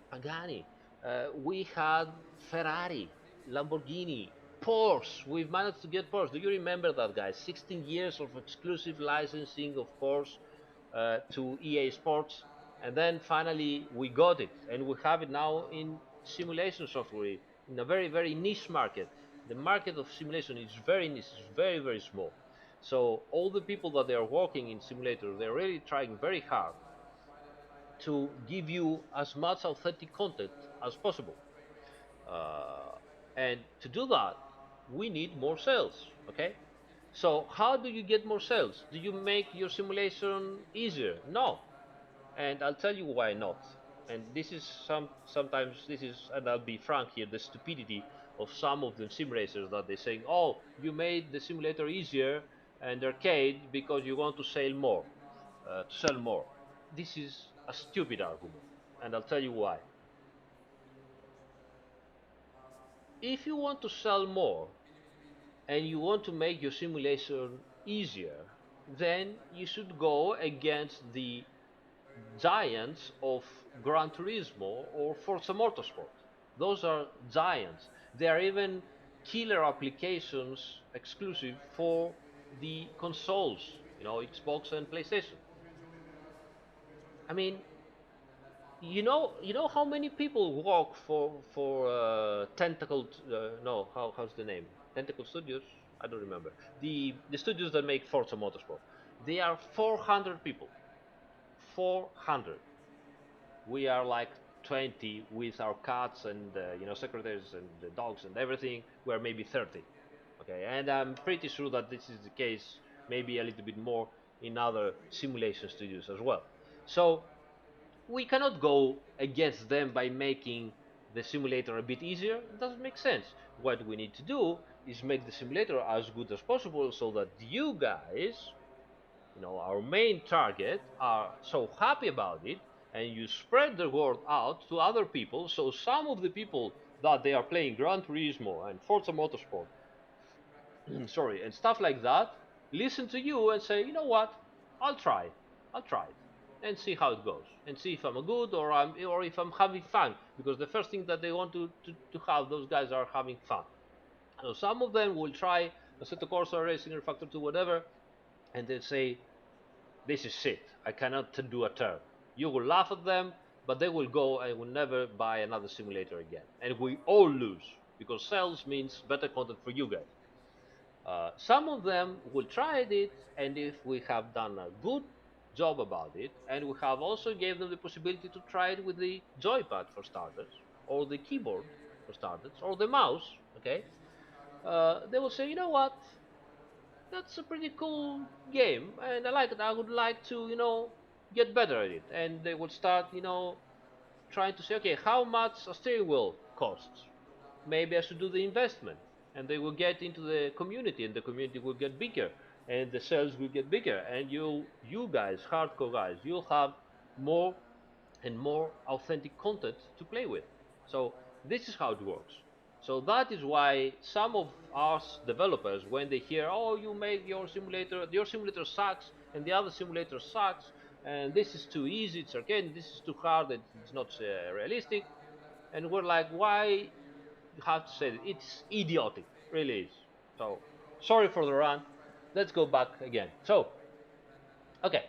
We had Ferrari, Lamborghini, Porsche. We've managed to get Porsche. Do you remember that, guys? 16 years of exclusive licensing of Porsche to EA Sports, and then finally we got it, and we have it now in simulation software in a very very niche market. The market of simulation is very niche, it's very very small. So all the people that they are working in simulator, they're really trying very hard to give you as much authentic content as possible. Uh, and to do that, we need more sales. Okay. So how do you get more sales? Do you make your simulation easier? No, and I'll tell you why not. And this is sometimes this is, and I'll be frank here, the stupidity of some of the sim racers that they saying, "Oh, you made the simulator easier and arcade because you want to sell more." This is a stupid argument, and I'll tell you why. If you want to sell more and you want to make your simulation easier, then you should go against the giants of Gran Turismo or Forza Motorsport. Those are giants. They are even killer applications exclusive for the consoles, Xbox and PlayStation. I mean, you know how many people work for Tentacle? No, how's the name? Tentacle Studios. I don't remember the studios that make Forza Motorsport. They are 400 people. 400. We are like 20 with our cats and secretaries and the dogs and everything. We're maybe 30. Okay, and I'm pretty sure that this is the case, maybe a little bit more in other simulation studios as well. So we cannot go against them by making the simulator a bit easier. It doesn't make sense. What we need to do is make the simulator as good as possible so that you guys, our main target, are so happy about it, and you spread the word out to other people. So some of the people that they are playing Gran Turismo and Forza Motorsport, sorry, and stuff like that, listen to you and say, you know what, I'll try, I'll try it, and see how it goes, and see if I'm a good or if I'm having fun, because the first thing that they want to have, those guys are having fun. So some of them will try Assetto Corsa Racing or Factor 2, whatever, and they say, this is shit. I cannot do a turn. You will laugh at them, but they will go and will never buy another simulator again. And we all lose because sales means better content for you guys. Some of them will try it, and if we have done a good job about it, and we have also gave them the possibility to try it with the joypad for starters, or the keyboard for starters, or the mouse, okay, they will say, you know what, that's a pretty cool game and I like it. I would like to, get better at it. And they would start, trying to say, okay, how much a steering wheel costs? Maybe I should do the investment. And they will get into the community, and the community will get bigger, and the sales will get bigger. And you guys, hardcore guys, you'll have more and more authentic content to play with. So this is how it works. So that is why some of us developers, when they hear, "Oh, you make your simulator sucks, and the other simulator sucks, and this is too easy, it's arcade, this is too hard, it's not realistic," and we're like, "Why you have to say that? It's idiotic, really is." So sorry for the rant. Let's go back again. So okay,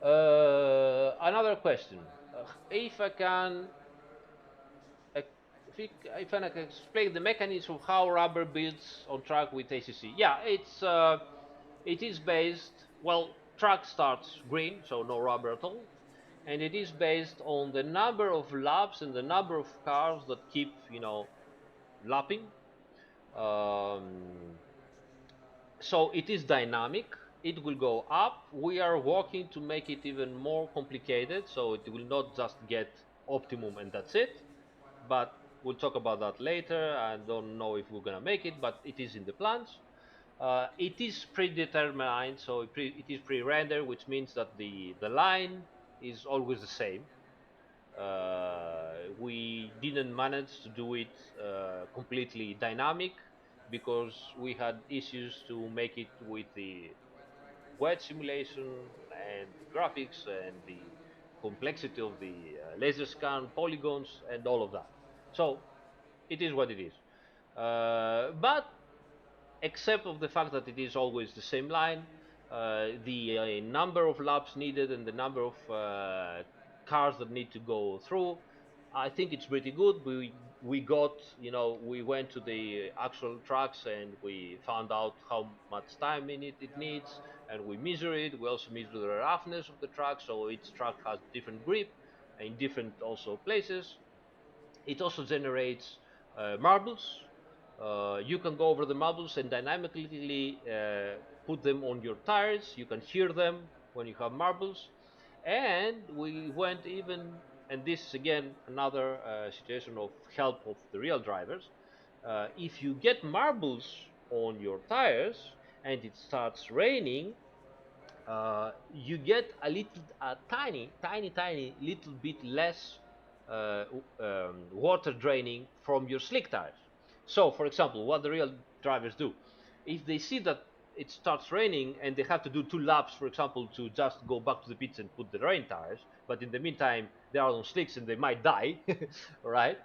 another question. If I can if I can explain the mechanism of how rubber builds on track with ACC. Yeah, it is based, well, track starts green, so no rubber at all, and it is based on the number of laps and the number of cars that keep, lapping. Um, so it is dynamic. It will go up. We are working to make it even more complicated, so it will not just get optimum and that's it, but we'll talk about that later. I don't know if we're gonna make it, but it is in the plans. It is predetermined, so it is pre-rendered, which means that the line is always the same. We didn't manage to do it completely dynamic because we had issues to make it with the wet simulation and the graphics and the complexity of the laser scan polygons and all of that. So it is what it is. But except of the fact that it is always the same line, the number of laps needed and the number of cars that need to go through, I think it's pretty good. We got, we went to the actual tracks and we found out how much time in it needs, and we measure it. We also measure the roughness of the track, so each track has different grip in different also places. It also generates marbles. You can go over the marbles and dynamically put them on your tires. You can hear them when you have marbles. And we went even, and this is again another situation of help of the real drivers. If you get marbles on your tires and it starts raining, you get a tiny little bit less water draining from your slick tires. So, for example, what the real drivers do, if they see that it starts raining and they have to do 2 laps, for example, to just go back to the pits and put the rain tires, but in the meantime they are on slicks and they might die, right?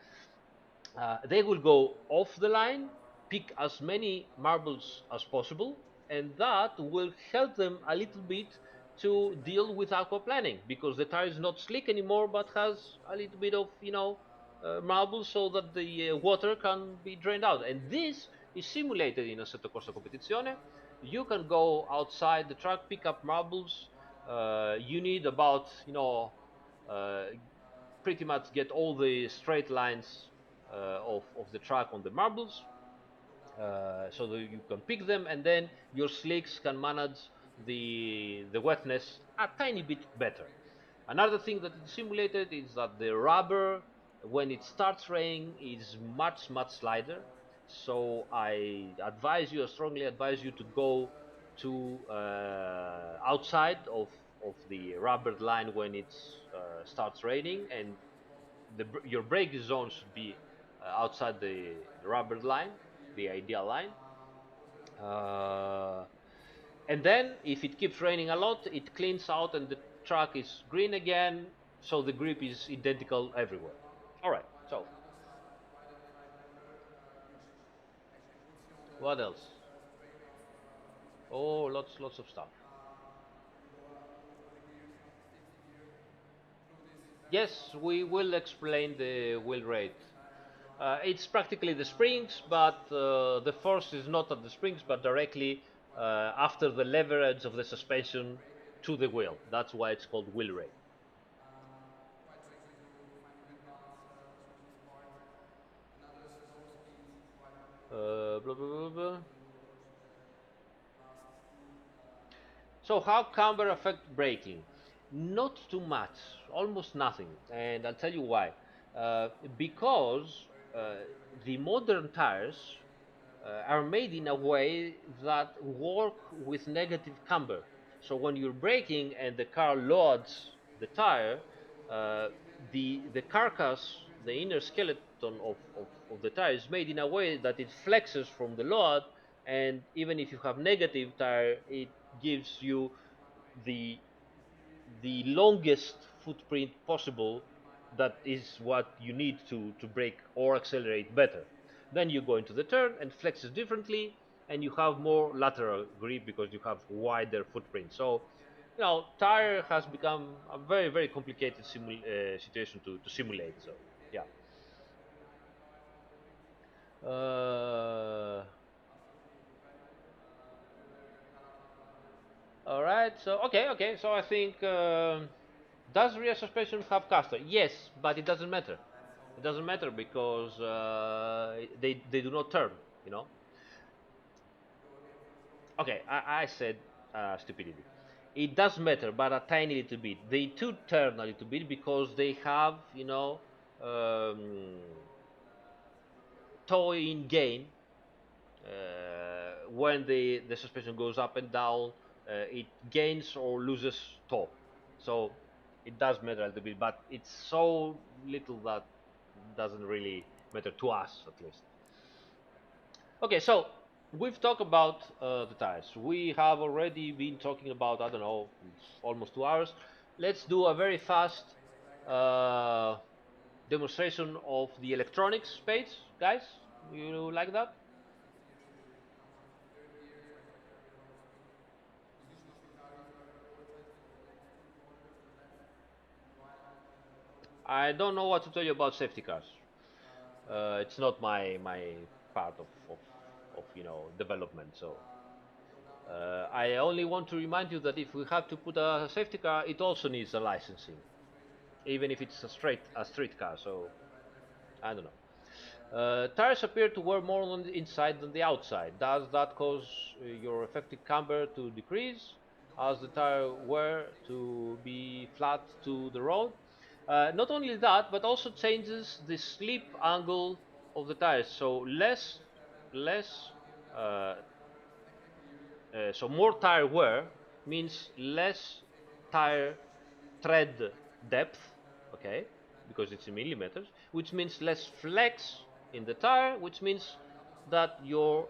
They will go off the line, pick as many marbles as possible, and that will help them a little bit to deal with aquaplaning because the tire is not slick anymore but has a little bit of, marbles so that the water can be drained out. And this is simulated in Assetto Corsa Competizione. You can go outside the track, pick up marbles, you need about uh, pretty much get all the straight lines of the track on the marbles, so that you can pick them, and then your slicks can manage the wetness a tiny bit better. Another thing that is simulated is that the rubber, when it starts raining, is much lighter. So I strongly advise you to go to outside of the rubber line when it starts raining, and your brake zone should be outside the rubber line, the ideal line. Uh, and then if it keeps raining a lot, it cleans out and the track is green again, so the grip is identical everywhere. All right, so what else? Oh, lots of stuff. Yes, we will explain the wheel rate. It's practically the springs, but the force is not at the springs, but directly after the leverage of the suspension to the wheel. That's why it's called wheel rate. Blah, blah, blah, blah. So how Camber affect braking? Not too much, almost nothing, and I'll tell you why. Because the modern tires are made in a way that work with negative camber. So when you're braking and the car loads the tire, uh, the carcass, the inner skeleton of the tire is made in a way that it flexes from the load, and even if you have negative tire, it gives you the the longest footprint possible. That is what you need to brake or accelerate better. Then you go into the turn and flexes differently, and you have more lateral grip because you have wider footprint. So tire has become a very complicated situation to simulate. So yeah. uh, all right, so okay, so I think does rear suspension have caster? Yes, but it doesn't matter. It doesn't matter because they do not turn. You know. Okay, I said stupidity. It does matter, but a tiny little bit. They do turn a little bit because they have um, toe in gain. When the suspension goes up and down, it gains or loses toe. So it does matter a little bit, but it's so little that doesn't really matter to us, at least. Okay, so we've talked about the tires. We have already been talking about, I don't know, almost 2 hours. Let's do a very fast uh, demonstration of the electronics space, guys. You like that? I don't know what to tell you about safety cars. It's not my part of development. So I only want to remind you that if we have to put a safety car, it also needs a licensing, even if it's a street car. So I don't know. Tires appear to wear more on the inside than the outside. Does that cause your effective camber to decrease as the tire wear to be flat to the road? Not only that, but also changes the slip angle of the tires. So less, uh, so more tire wear means less tire tread depth, okay, because it's in millimeters, which means less flex in the tire, which means that your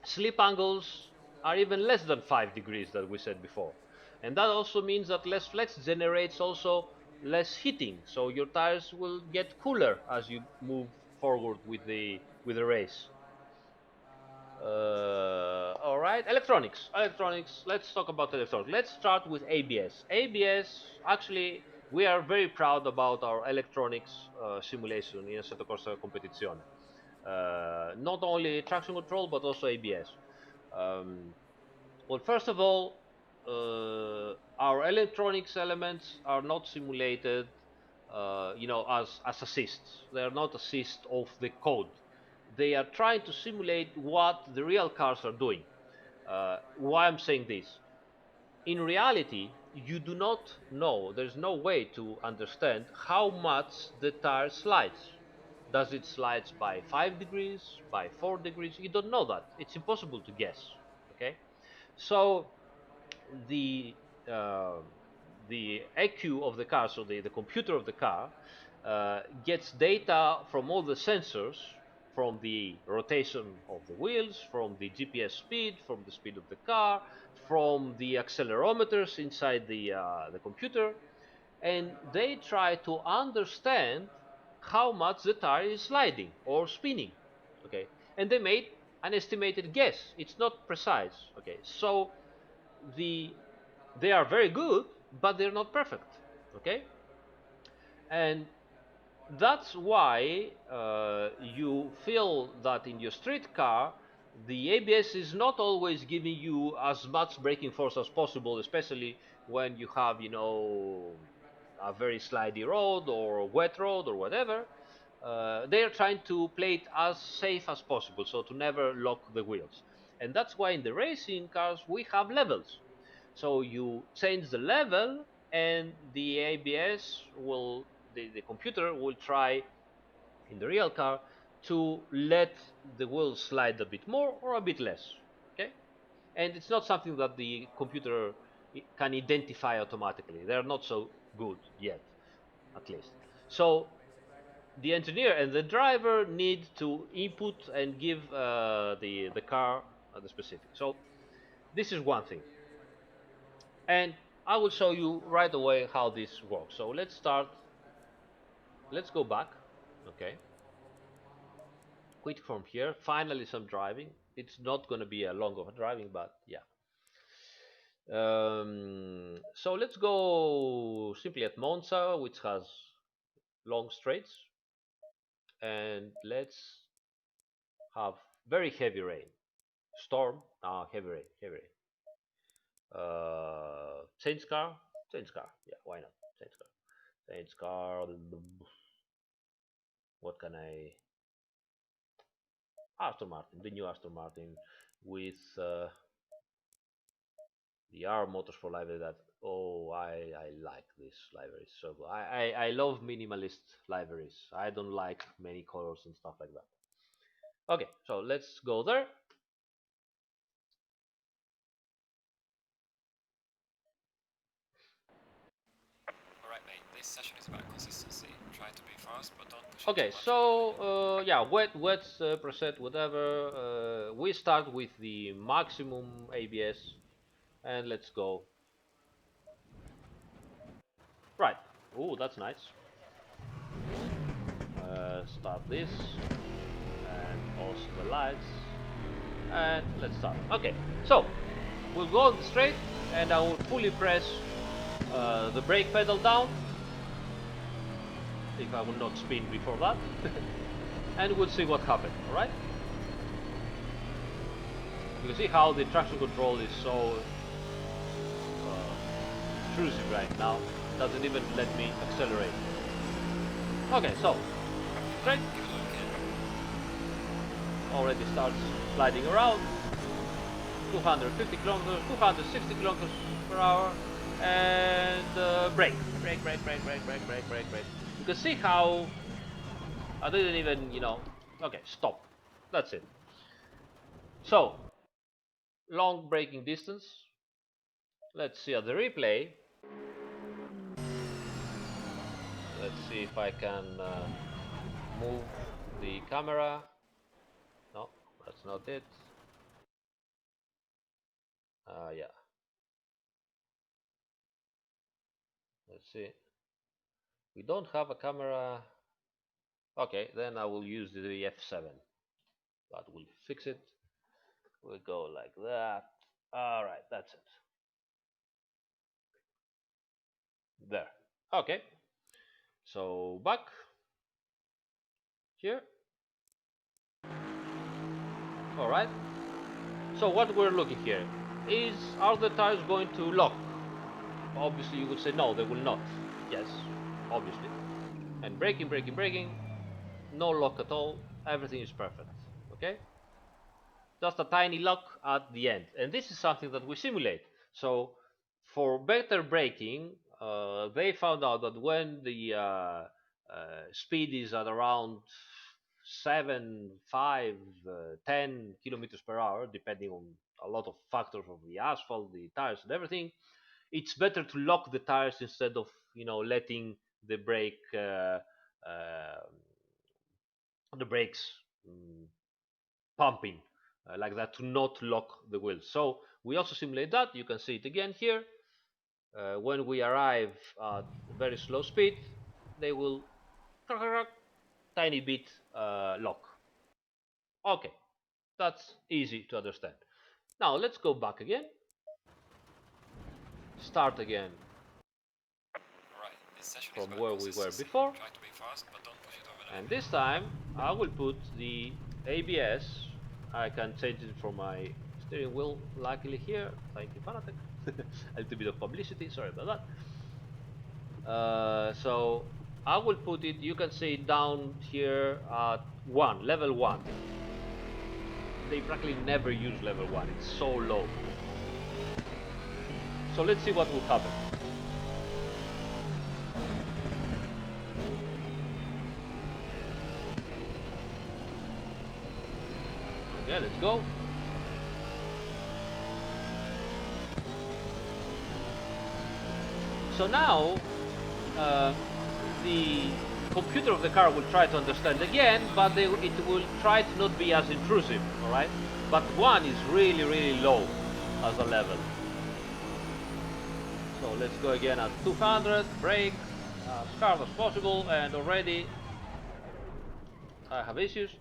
slip angles are even less than 5 degrees that we said before. And that also means that less flex generates also less heating, so your tires will get cooler as you move forward with the race. All right, electronics. Electronics. Let's talk about electronics. Let's start with ABS. ABS. Actually, we are very proud about our electronics simulation in Assetto Corsa Competizione. Not only traction control but also ABS. Um, well, first of all, our electronics elements are not simulated, as assists. They are not assists of the code. They are trying to simulate what the real cars are doing. Why I'm saying this? In reality, you do not know. There's no way to understand how much the tire slides. Does it slides by 5 degrees, by 4 degrees? You don't know that. It's impossible to guess. Okay, so the uh, the EQ of the car, so the computer of the car, gets data from all the sensors, from the rotation of the wheels, from the GPS speed, from the speed of the car, from the accelerometers inside the computer, and they try to understand how much the tire is sliding or spinning. Okay, and they made an estimated guess. It's not precise. Okay, so the they are very good, but they're not perfect. Okay, and that's why you feel that in your street car, the ABS is not always giving you as much braking force as possible, especially when you have, a very slidey road or wet road or whatever. They are trying to play it as safe as possible, so to never lock the wheels. And that's why in the racing cars we have levels. So you change the level, and the ABS the computer will try in the real car to let the wheels slide a bit more or a bit less. Okay, and it's not something that the computer can identify automatically. They're not so good yet, at least. So the engineer and the driver need to input and give the car the specifics. So this is one thing, and I will show you right away how this works. So let's start. Let's go back. Okay, quit from here. Finally, some driving. It's not going to be a long of a driving, but yeah. So let's go simply at Monza, which has long straights, and let's have very heavy rain. Storm, heavy rain, heavy rain. Change car, change car. Yeah, why not? Change car, change car. What can I? Aston Martin, the new Aston Martin with the R Motors for library. That I like this library so good. I love minimalist libraries. I don't like many colors and stuff like that. Okay, so let's go there. Alright, mate, this session is about consistency. Try to be fast, but don't push it too Okay, much over the limit. so yeah, wet preset, whatever. We start with the maximum ABS, and let's go. Right. Oh, that's nice. Start this, and also the lights, and let's start. Okay, so we'll go on the straight, and I will fully press the brake pedal down, if I will not spin before that, and we'll see what happens. All right. You can see how the traction control is so intrusive right now. Doesn't even let me accelerate. Okay, so straight Give it a look in. already starts sliding around. 250 kilometers, 260 kilometers per hour, and brake, brake, brake, brake, brake, brake, brake, brake, brake. You can see how I didn't even, okay, stop. That's it. So long braking distance. Let's see at the replay. Let's see if I can move the camera. No, that's not it. Yeah, let's see. We don't have a camera. Okay, then I will use the F7. That will fix it. We'll go like that. All right, that's it. There. Okay. So back here. All right. So what we're looking here. Are the tires going to lock? Obviously, you would say no, they will not. Yes, obviously. And braking, braking, braking, no lock at all. Everything is perfect. Okay, just a tiny lock at the end, and this is something that we simulate. So, for better braking, they found out that when the speed is at around 7, 5, 10 kilometers per hour, depending on a lot of factors of the asphalt, the tires, and everything, it's better to lock the tires instead of letting the brake uh, the brakes mm, pumping like that to not lock the wheels. So we also simulate that. You can see it again here. When we arrive at very slow speed, they will tiny bit lock. Okay, that's easy to understand. Now let's go back again. Start again Alright, this session is from about where we were consistency. before. Try to be fast, but don't push it over the And limit. this time I will put the ABS. I can change it from my steering wheel luckily here. Thank you, Fanatec. A little bit of publicity, sorry about that. So I will put it, you can see it down here at 1, level 1. They practically never use level 1, it's so low. So let's see what will happen. Okay, let's go. So now uh, the computer of the car will try to understand again, but it will try to not be as intrusive, all right? But 1 is really, really low as a level. So let's go again at 200, brake, as hard as possible, and already I have issues.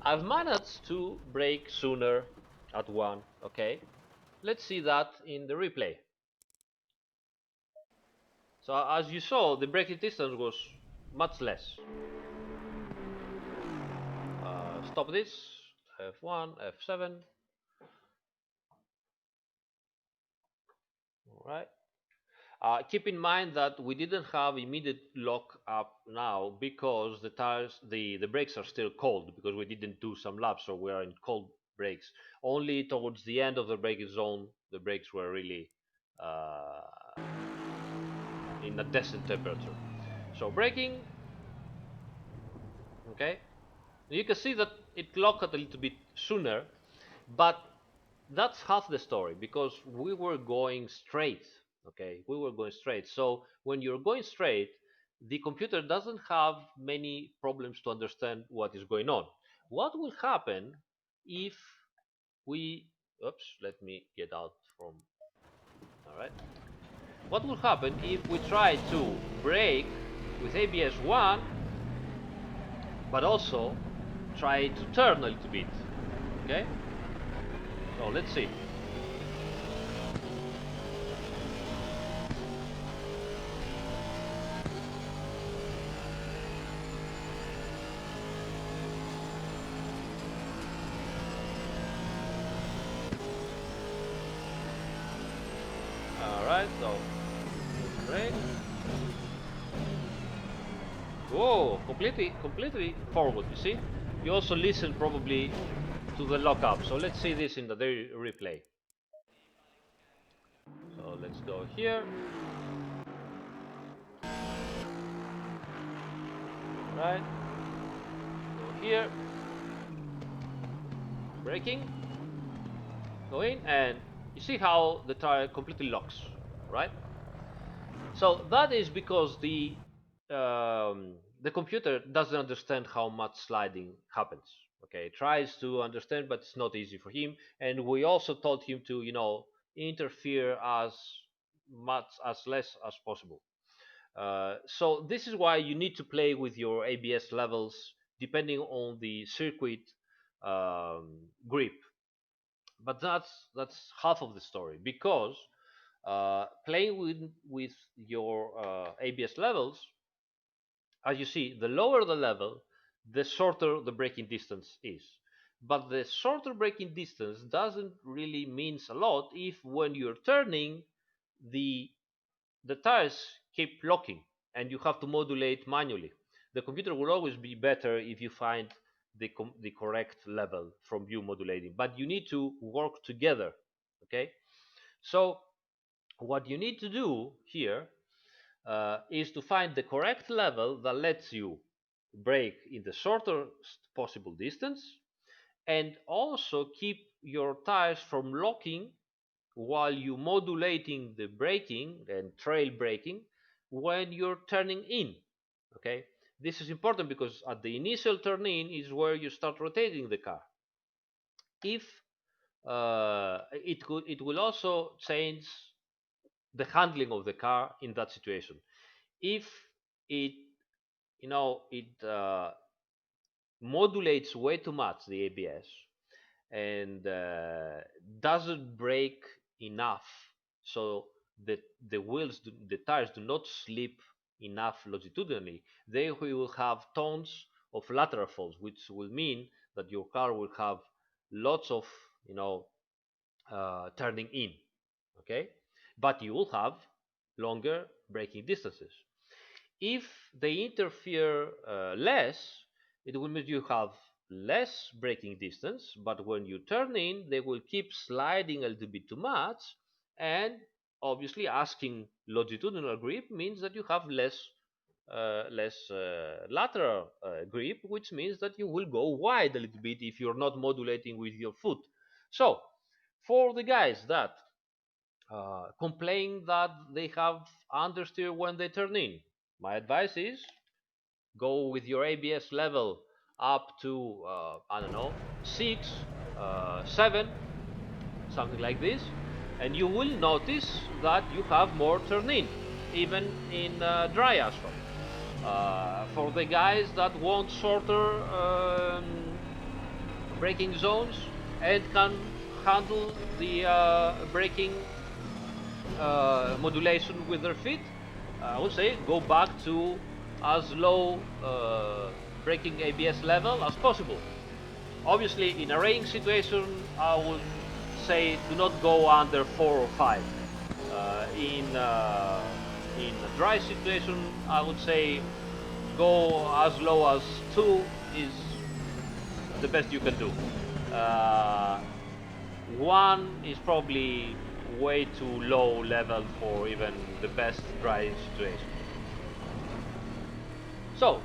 I've managed to brake sooner at 1, okay? Let's see that in the replay. So as you saw, the braking distance was much less. Stop this, F1, F7, all right. Keep in mind that we didn't have immediate lock up now because the tires, the brakes are still cold because we didn't do some laps, so we are in cold brakes. Only towards the end of the braking zone, the brakes were really uh, in a decent temperature. So braking, okay. You can see that it locked a little bit sooner, but that's half the story because we were going straight. Okay, we were going straight. So when you're going straight, the computer doesn't have many problems to understand what is going on. What will happen if we oops, let me get out from all right. What will happen if we try to brake with ABS 1 but also try to turn a little bit? Okay, so let's see. All right, so brake. Whoa, completely forward, you see? You also listen probably to the lockup. So let's see this in the replay. So let's go here. Right. Go here. Braking. Go in and you see how the tire completely locks, right? So that is because the computer doesn't understand how much sliding happens. Okay, it tries to understand, but it's not easy for him. And we also taught him to, interfere as much as less as possible. So this is why you need to play with your ABS levels depending on the circuit grip. But that's half of the story because playing with your ABS levels, as you see, the lower the level, the shorter the braking distance is. But the shorter braking distance doesn't really means a lot if when you're turning, the the tires keep locking and you have to modulate manually. The computer will always be better if you find the correct level from you modulating, but you need to work together. Okay, so what you need to do here is to find the correct level that lets you brake in the shortest possible distance and also keep your tires from locking while you modulating the braking and trail braking when you're turning in. Okay, this is important because at the initial turn in is where you start rotating the car. If it will also change the handling of the car in that situation. If it it modulates way too much the ABS and doesn't brake enough, so that the tires do not slip enough longitudinally, they will have tons of lateral falls, which will mean that your car will have lots of turning in. Okay, but you will have longer braking distances. If they interfere less, it will mean you have less braking distance, but when you turn in, they will keep sliding a little bit too much, and obviously asking longitudinal grip means that you have less lateral grip, which means that you will go wide a little bit if you're not modulating with your foot. So, for the guys that complain that they have understeer when they turn in, my advice is go with your ABS level up to I don't know 6, 7, something like this, and you will notice that you have more turn in, even in dry asphalt. For the guys that want shorter braking zones and can handle the braking modulation with their feet, I would say go back to as low braking ABS level as possible. Obviously, in a raining situation, I would say do not go under 4 or 5. In a dry situation, I would say go as low as 2 is the best you can do. Uh, 1 is probably way too low level for even the best drying situation. So,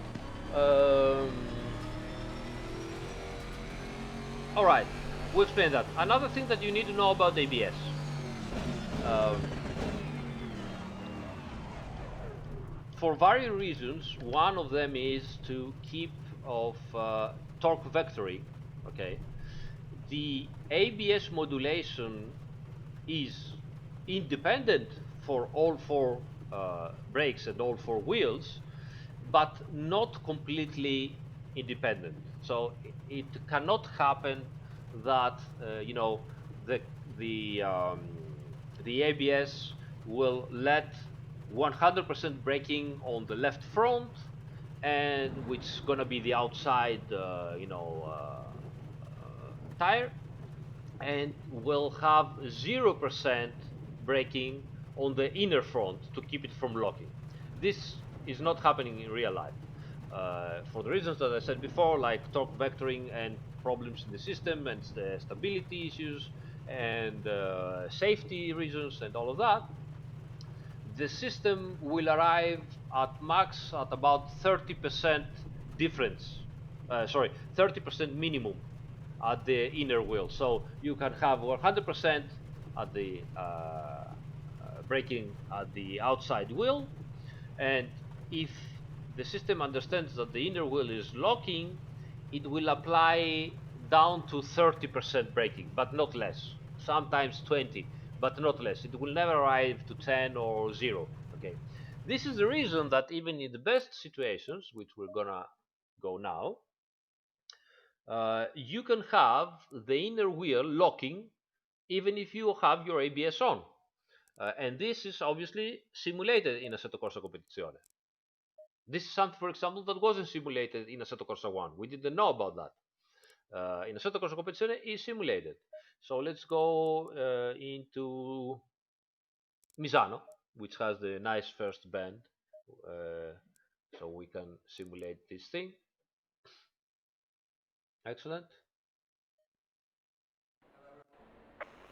all right, we'll explain that. Another thing that you need to know about ABS. Um, for various reasons, one of them is to keep of torque vectoring. Okay, the ABS modulation is independent for all four brakes and all four wheels, but not completely independent. So it cannot happen that the the um, the ABS will let 100% braking on the left front, and which is gonna be the outside tire, and will have 0% braking on the inner front to keep it from locking. This is not happening in real life. For the reasons that I said before, like torque vectoring and problems in the system and the stability issues and safety reasons and all of that, the system will arrive at max at about 30% difference. Sorry, 30% minimum at the inner wheel. So you can have 100% at the braking at the outside wheel, and if the system understands that the inner wheel is locking, it will apply down to 30% braking, but not less. Sometimes 20, but not less. It will never arrive to 10 or 0. Okay. This is the reason that even in the best situations, which we're gonna go now, you can have the inner wheel locking even if you have your ABS on. And this is obviously simulated in Assetto Corsa Competizione. This is something, for example, that wasn't simulated in Assetto Corsa 1. We didn't know about that. in a certo corso competizione is simulated. So let's go into Misano, which has the nice first bend, uh, so we can simulate this thing. Excellent.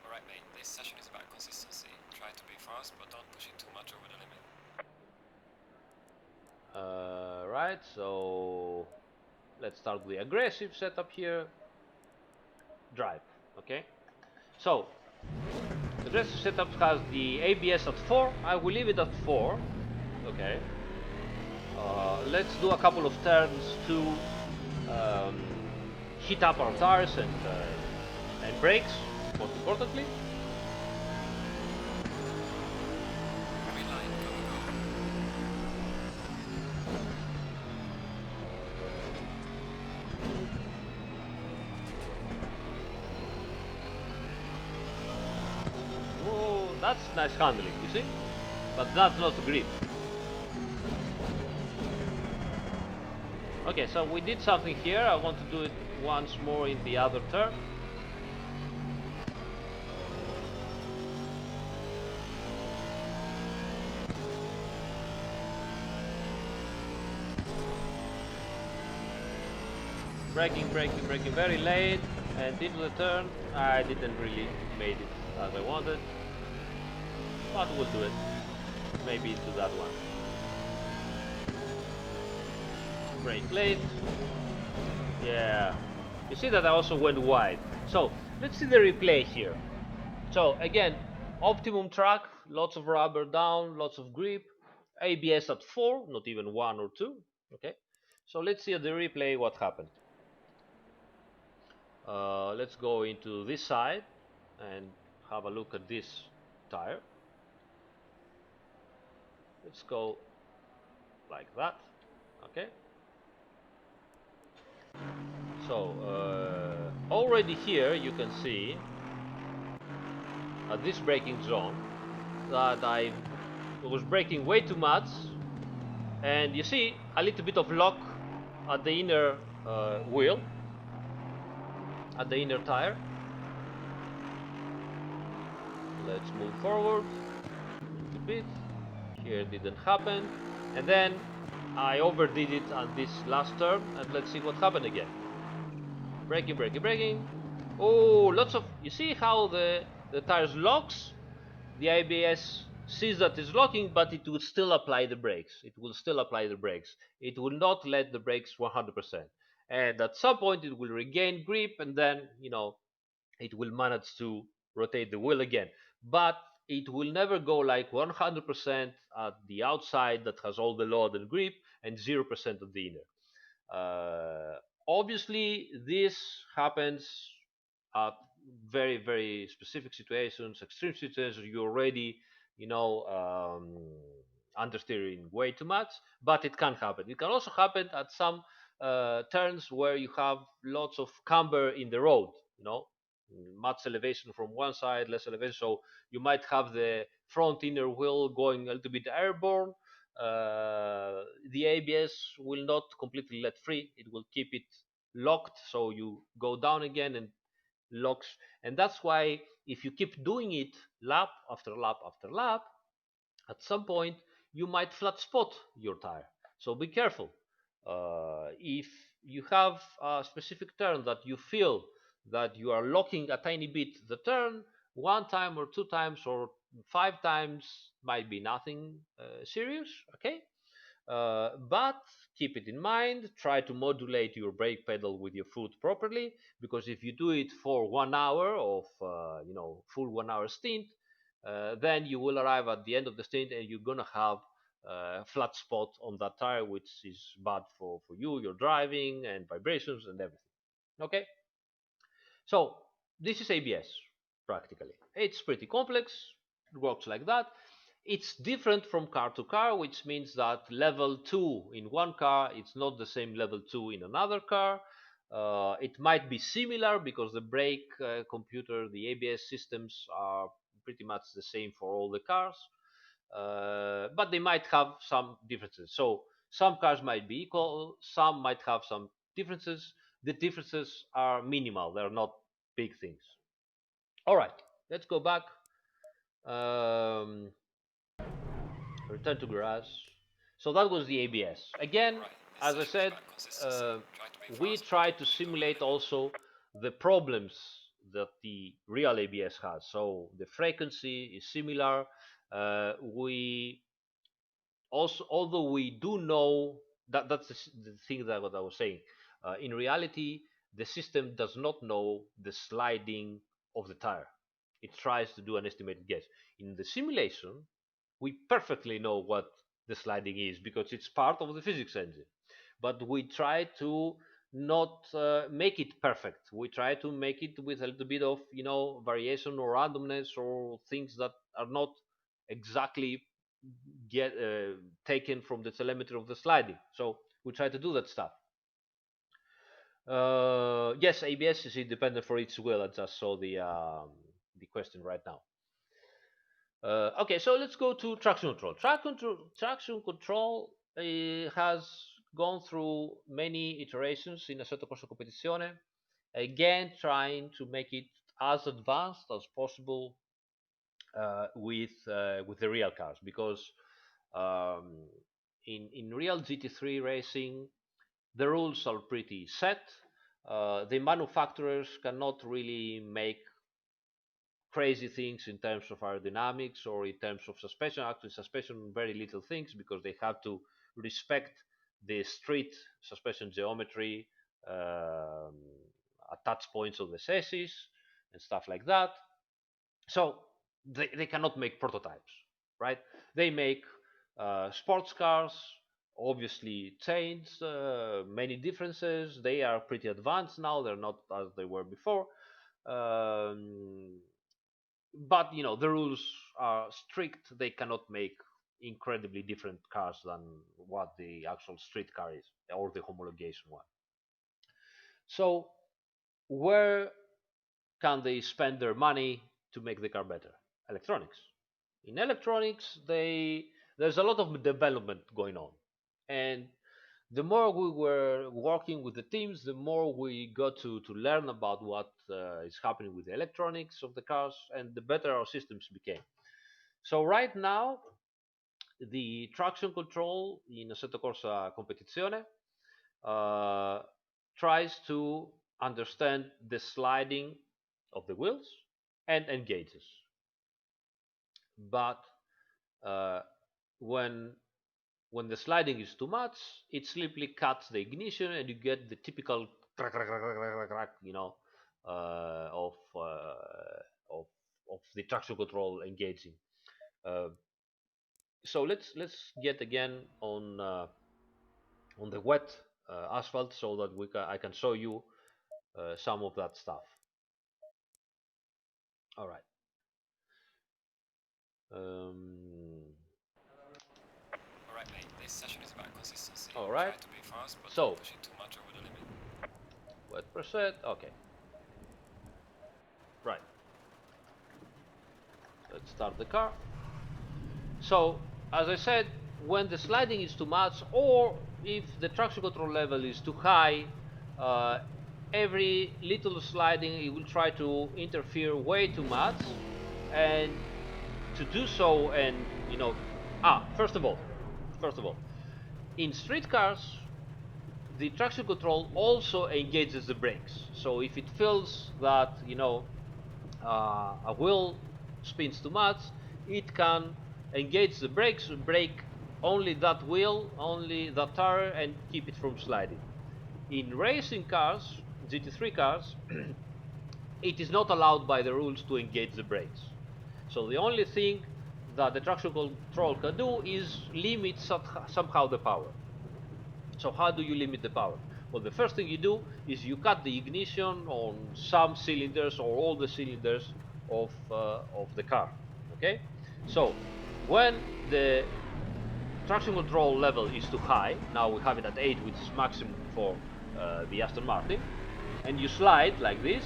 Alright mate, this session is about consistency. Try to be fast, but don't push it too much over the limit. Right, so let's start with the aggressive setup here. Drive, okay? So, the aggressive setup has the ABS at 4. I will leave it at 4, okay? Let's do a couple of turns to um, heat up our tires and brakes, most importantly. Green line, go, go. Oh, that's nice handling, you see? But that's not grip. Okay, so we did something here. I want to do it once more in the other turn. Braking, braking, braking very late, and into the turn. I didn't really made it as I wanted, but we'll do it. Maybe into that one. Brake late. Yeah. You see that I also went wide. So let's see the replay here. So again, optimum track, lots of rubber down, lots of grip, ABS at 4, not even 1 or 2. Okay. So let's see at the replay what happened. Let's go into this side and have a look at this tire. Let's go like that. Okay. So already here you can see at this braking zone that I was braking way too much, and you see a little bit of lock at the inner wheel, at the inner tire. Let's move forward a little bit. Here it didn't happen, and then I overdid it on this last turn, and let's see what happened again. Braking, braking, braking. Oh, lots of, you see how the tires locks. The ABS sees that it's locking, but it will still apply the brakes. It will still apply the brakes. It will not let the brakes 100%. And at some point, it will regain grip, and then it will manage to rotate the wheel again. But it will never go like 100% at the outside that has all the load and grip, and 0% at the inner. Uh, Obviously, this happens at very, very specific situations, extreme situations. You already, you know, understeering way too much, but it can happen. It can also happen at some turns where you have lots of camber in the road. Much elevation from one side, less elevation. So you might have the front inner wheel going a little bit airborne. The ABS will not completely let free. It will keep it locked, so you go down again and locks. And that's why if you keep doing it lap after lap after lap, at some point you might flat spot your tire. So be careful. If you have a specific turn that you feel that you are locking a tiny bit the turn, one time or two times or five times might be nothing serious, okay? But keep it in mind, try to modulate your brake pedal with your foot properly, because if you do it for 1 hour of full 1 hour stint, then you will arrive at the end of the stint and you're gonna have a flat spot on that tire, which is bad for you, your driving and vibrations and everything. Okay, so this is ABS practically. It's pretty complex. It works like that. It's different from car to car, which means that level 2 in one car it's not the same level 2 in another car. It might be similar because the brake computer, the ABS systems are pretty much the same for all the cars, but they might have some differences. So some cars might be equal, some might have some differences. the differences are minimal. They're not big things. All right, let's go back. Um, Return to garage. So that was the ABS. Again, Alright, this as I session is said, about consistency. uh, Try to be we fast, but try don't to push it to the simulate limit. also the problems that the real ABS has. So the frequency is similar. We also, although we do know that that's the thing that what I was saying. In reality, the system does not know the sliding of the tire. It tries to do an estimated guess. In the simulation, we perfectly know what the sliding is because it's part of the physics engine. But we try to not make it perfect. We try to make it with a little bit of variation or randomness or things that are not exactly get taken from the telemetry of the sliding. So we try to do that stuff. Yes, ABS is independent for each wheel. I just saw the question right now. Okay, so let's go to traction control. Traction control has gone through many iterations in Assetto Corsa Competizione. Again, trying to make it as advanced as possible with the real cars because um, in real GT3 racing the rules are pretty set. The manufacturers cannot really make crazy things in terms of aerodynamics or in terms of suspension. Actually, suspension very little things because they have to respect the street suspension geometry, um, attach points of the chassis and stuff like that. So they cannot make prototypes, right? They make sports cars, obviously change many differences. They are pretty advanced now. They're not as they were before. Um, but the rules are strict. They cannot make incredibly different cars than what the actual street car is or the homologation one. So where can they spend their money to make the car better? Electronics. In electronics, there's a lot of development going on, and the more we were working with the teams, the more we got to learn about what is happening with the electronics of the cars, and the better our systems became. So right now, the traction control in Assetto Corsa Competizione uh, tries to understand the sliding of the wheels and engages. But uh, when when the sliding is too much, it simply cuts the ignition, and you get the typical crack, crack, crack, crack, crack, crack, uh, of, uh, of of the traction control engaging. Uh, so let's get again on the wet asphalt so that I can show you some of that stuff. All right. Um, Alright, mate, this session is about consistency. all right. Try to be fast, but don't So push it too much over the limit. wet preset. Okay. Right. Let's start the car. So, as I said, when the sliding is too much, or if the traction control level is too high, uh, every little sliding it will try to interfere way too much, and to do so, and first of all, in street cars, the traction control also engages the brakes. So if it feels that a wheel spins too much, it can engage the brakes, brake only that wheel, only that tire, and keep it from sliding. In racing cars, GT3 cars, it is not allowed by the rules to engage the brakes. So the only thing that the traction control can do is limit somehow the power. So how do you limit the power? Well, the first thing you do is you cut the ignition on some cylinders or all the cylinders of the car. Okay, so when the traction control level is too high, now we have it at 8, which is maximum for the Aston Martin, and you slide like this,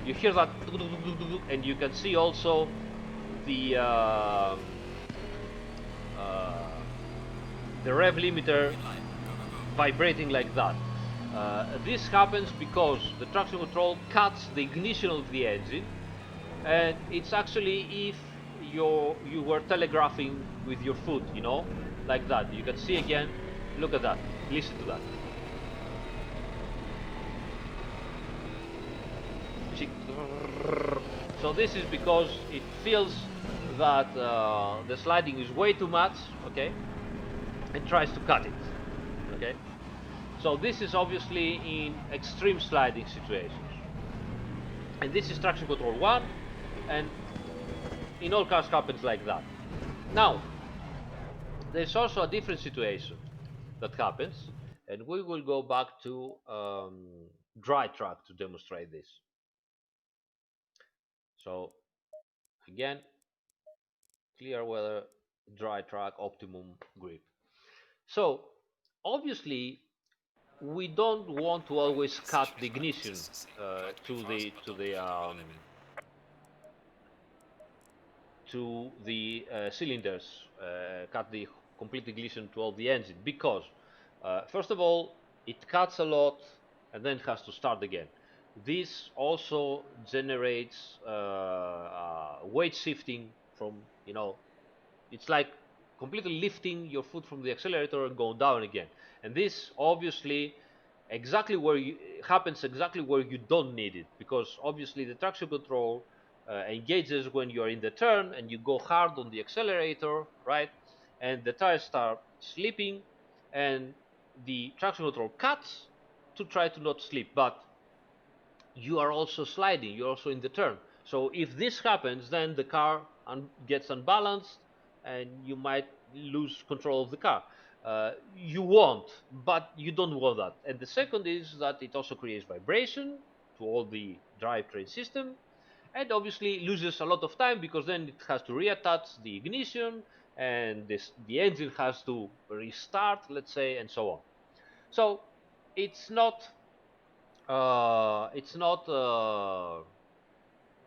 you hear that, and you can see also the uh, the rev limiter Green light, go, go, go. vibrating like that. This happens because the traction control cuts the ignition of the engine, and it's actually if you were telegraphing with your foot, like that. You can see again. Look at that. Listen to that. You see? So this is because it feels that the sliding is way too much, okay, and tries to cut it, okay. So this is obviously in extreme sliding situations, and this is traction control one, and in all cars happens like that. Now, there's also a different situation that happens, and we will go back to dry track to demonstrate this. So again, clear weather, dry track, optimum grip. So obviously, we don't want to Right, always this cut session the is about ignition consistency. uh, Try to be to fast, the but to don't the push it to your um, limit. to the cylinders, cut the complete ignition to all the engine, because first of all, it cuts a lot and then has to start again. This also generates weight shifting from, it's like completely lifting your foot from the accelerator and going down again. And this obviously happens exactly where you don't need it, because obviously the traction control engages when you're in the turn and you go hard on the accelerator, right? And the tires start slipping, and the traction control cuts to try to not slip, but you are also sliding, you're also in the turn. So if this happens, then the car gets unbalanced and you might lose control of the car. You won't, but you don't want that. And the second is that it also creates vibration to all the drivetrain system, and obviously loses a lot of time because then it has to reattach the ignition, and the engine has to restart, let's say, and so on. So it's not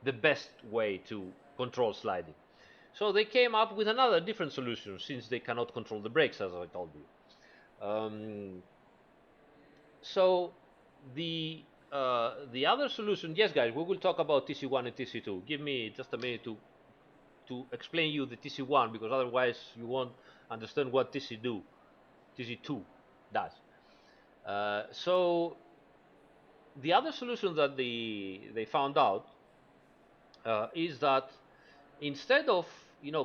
the best way to control sliding. So they came up with another different solution, since they cannot control the brakes, as I told you. So the other solution, yes, guys, we will talk about TC1 and TC2. Give me just a minute to explain you the TC1, because otherwise you won't understand what TC2 does. So the other solution that they found out is that instead of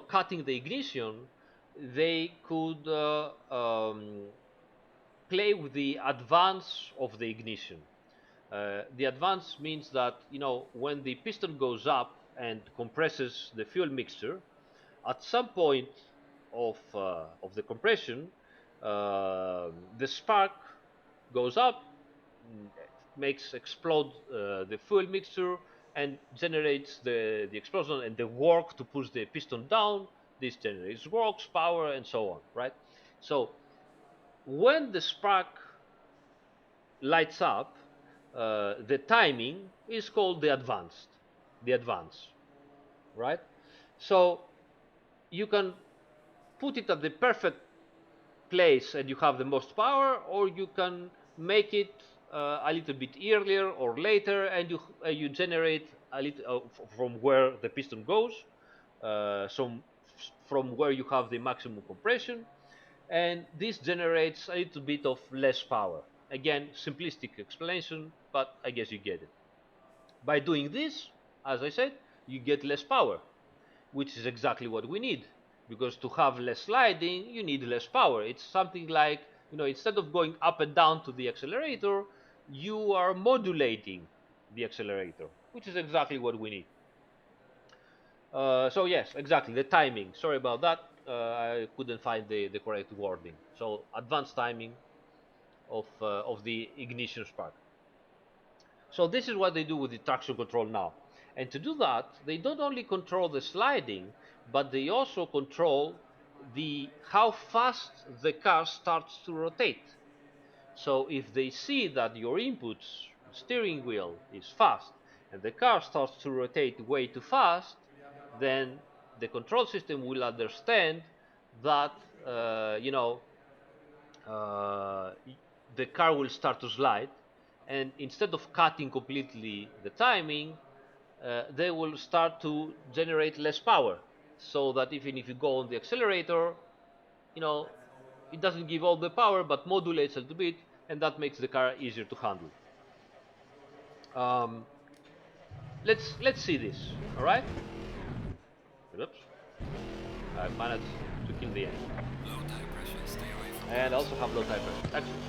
cutting the ignition, they could play with the advance of the ignition. The advance means that when the piston goes up and compresses the fuel mixture, at some point of the compression, the spark goes up, makes explode the fuel mixture, and generates the explosion and the work to push the piston down. This generates works, power, and so on, right? So when the spark lights up, the timing is called the advance, right? So you can put it at the perfect place and you have the most power, or you can make it a little bit earlier or later, and you generate a little from where the piston goes, so from where you have the maximum compression, and this generates a little bit of less power. Again, simplistic explanation, but I guess you get it. By doing this, as I said, you get less power, which is exactly what we need. Because to have less sliding, you need less power. It's something like, instead of going up and down to the accelerator, you are modulating the accelerator, which is exactly what we need. So yes, exactly, the timing. Sorry about that. I couldn't find the correct wording. So advanced timing of the ignition spark. So this is what they do with the traction control now. And to do that, they don't only control the sliding, but they also control the how fast the car starts to rotate. So if they see that your inputs, steering wheel, is fast and the car starts to rotate way too fast, then the control system will understand that uh, the car will start to slide, and instead of cutting completely the timing, they will start to generate less power, so that even if you go on the accelerator, you know, it doesn't give all the power but modulates a little bit, and that makes the car easier to handle. um, let's see this. All right. Oops, I managed to kill the engine. Low tire pressure, stay away from And cars. also have low tire pressure. Excellent.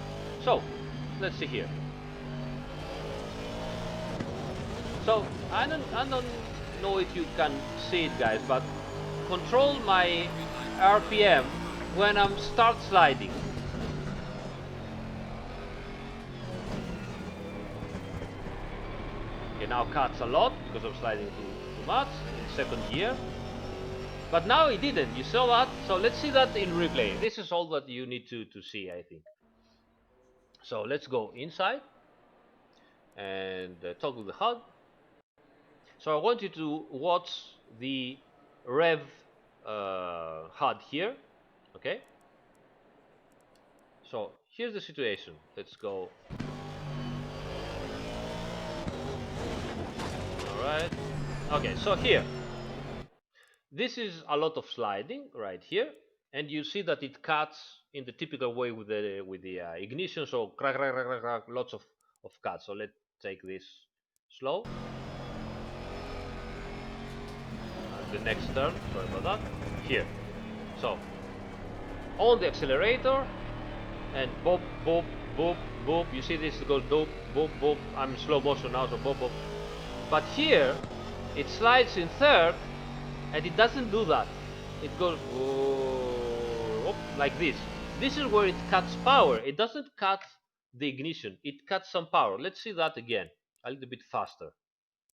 So let's see here. So I don't know if you can see it, guys, but control my RPM when I'm start sliding. Okay, now cuts a lot because I'm sliding too much in second gear. But now it didn't. You saw that? So let's see that in replay. This is all that you need to see, I think. So let's go inside and toggle the HUD. So I want you to watch the rev HUD here. Okay. So here's the situation. Let's go. All right. Okay. So here, this is a lot of sliding right here, and you see that it cuts in the typical way with the ignition. So crack, crack, crack, crack, crack, lots of cuts. So let's take this slow. The next turn. Sorry about that. Here. So on the accelerator, and boop, boop, boop, boop. You see this goes boop, boop, boop. I'm in slow motion now, so boop, boop. But here, it slides in third, and it doesn't do that. It goes whoop, like this. This is where it cuts power. It doesn't cut the ignition. It cuts some power. Let's see that again, a little bit faster.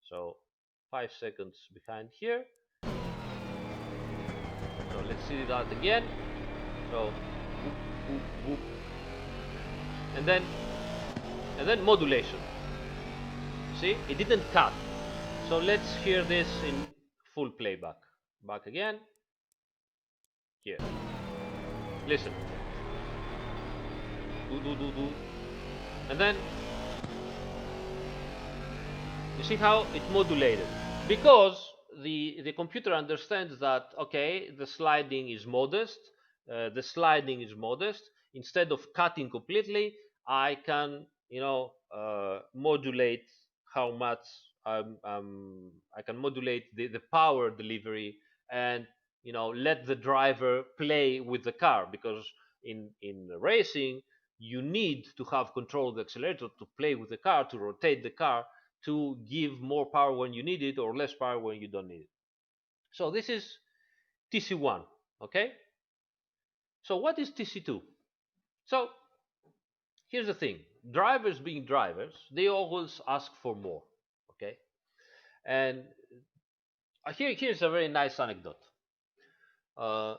So 5 seconds behind here. So let's see that again. So whoop, whoop, whoop. And then modulation. See, it didn't cut. So let's hear this in full playback. Back again. Here. Listen. Do do do do. And then you see how it modulated, because the computer understands that, okay, the sliding is modest. Instead of cutting completely, I can modulate how much I can modulate the power delivery, and let the driver play with the car, because in racing you need to have control of the accelerator to play with the car, to rotate the car, to give more power when you need it or less power when you don't need it. So this is TC1. Okay. So what is TC2? So here's the thing: drivers, being drivers, they always ask for more. Okay. And here's a very nice anecdote. Uh,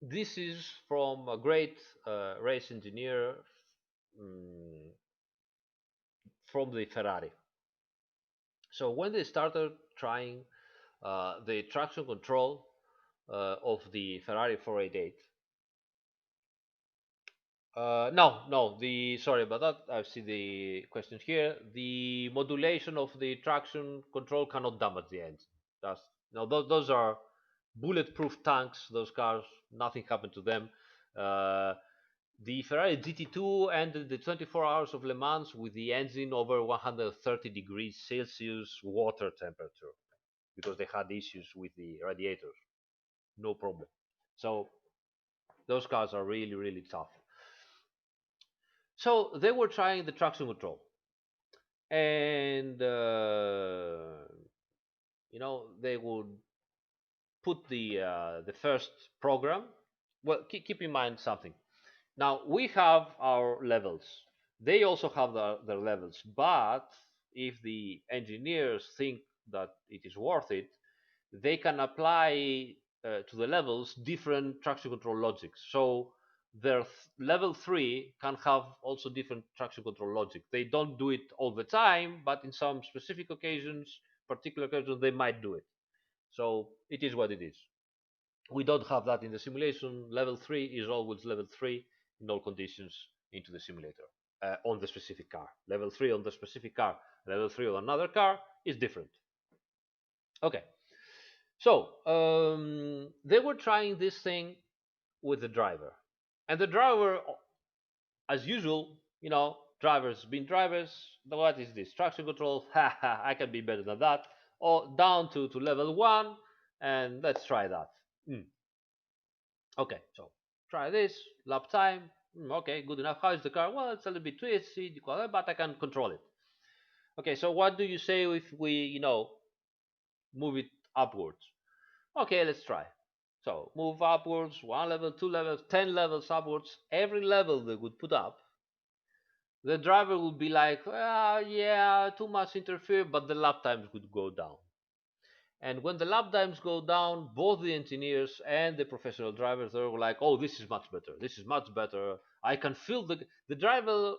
this is from a great race engineer um, from the Ferrari. So when they started trying the traction control of the Ferrari 488. No, no. The Sorry about that. I see the question here. The modulation of the traction control cannot damage the engine. That's no. Those are bulletproof tanks. Those cars, nothing happened to them. Uh, the Ferrari GT2 ended the 24 hours of Le Mans with the engine over 130 degrees Celsius water temperature, because they had issues with the radiators. No problem. So those cars are really, really tough. So they were trying the traction control, and they would put the first program. Well, keep in mind something. Now we have our levels. They also have their levels, but if the engineers think that it is worth it, they can apply to the levels different traction control logics. So their level 3 can have also different traction control logic. They don't do it all the time, but in some specific occasions, particular occasions, they might do it. So it is what it is. We don't have that in the simulation. Level 3 is always level 3 in all conditions, into the simulator on the specific car. Level 3 on the specific car, level 3 on another car is different. Okay, so they were trying this thing with the driver, and the driver, as usual, drivers being drivers. What is this traction control? Ha ha! I can be better than that. Or down to level 1, and let's try that. Mm. Okay, so try this lap time. Okay, good enough. How is the car? Well, it's a little bit twisty, but I can control it. Okay, so what do you say if we, move it upwards? Okay, let's try. So move upwards, 1 level, 2 levels, 10 levels upwards. Every level they would put up, the driver would be like, yeah, too much interfere, but the lap times would go down. And when the lap times go down, both the engineers and the professional drivers are like, oh, this is much better. This is much better. I can feel the driver.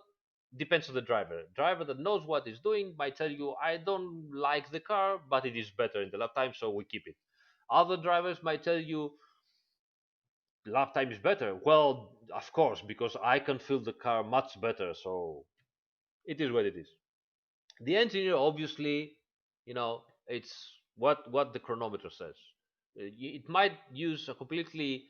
Depends on the driver. Driver that knows what he's doing might tell you, I don't like the car, but it is better in the lap time, so we keep it. Other drivers might tell you, lap time is better. Well, of course, because I can feel the car much better, so it is what it is. The engineer, obviously, it's what the chronometer says. It might use a completely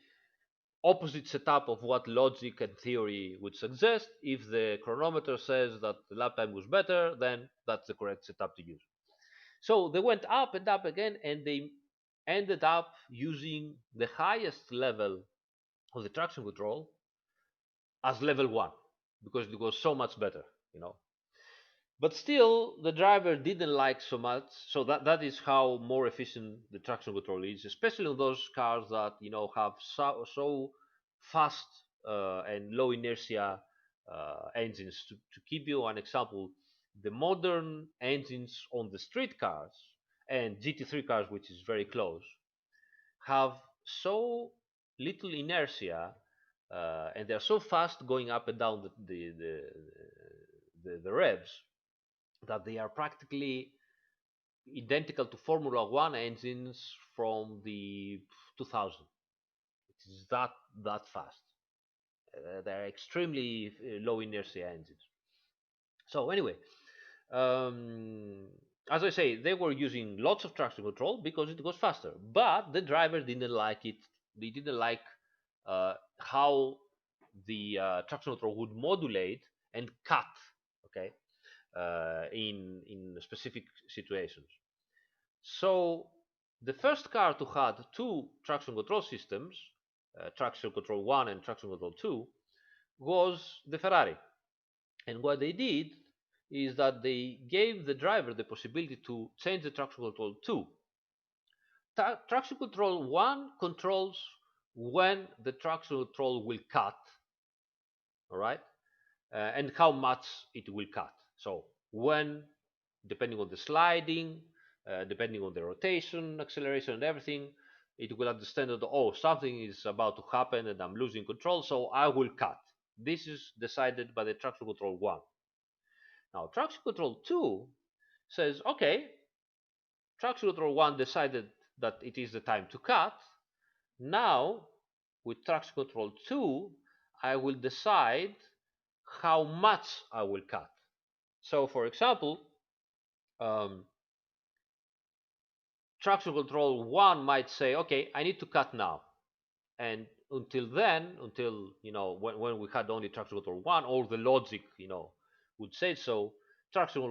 opposite setup of what logic and theory would suggest. If the chronometer says that the lap time was better, then that's the correct setup to use. So they went up and up again, and they ended up using the highest level of the traction control as level 1 because it was so much better. But still, the driver didn't like so much. So that is how more efficient the traction control is, especially on those cars that have so fast and low inertia engines. To give you an example, the modern engines on the street cars and GT3 cars, which is very close, have so little inertia, and they're so fast going up and down the revs, that they are practically identical to Formula One engines from the 2000. It is that fast. They're extremely low inertia engines. So anyway, um, as I say, they were using lots of traction control because it was faster. But the driver didn't like it. They didn't like how the traction control would modulate and cut. Okay, in specific situations. So the first car to have two traction control systems, traction control 1 and traction control 2, was the Ferrari. And what they did is that they gave the driver the possibility to change the traction control 2. Traction control 1 controls when the traction control will cut, all right, and how much it will cut. So when, depending on the sliding, depending on the rotation, acceleration, and everything, it will understand that, oh, something is about to happen and I'm losing control, so I will cut. This is decided by the traction control 1. Now, traction control 2 says, okay, traction control 1 decided that it is the time to cut. Now, with traction control 2, I will decide how much I will cut. So, for example, um, traction control 1 might say, okay, I need to cut now. And until then, until, when we had only traction control 1, all the logic, would say so, traction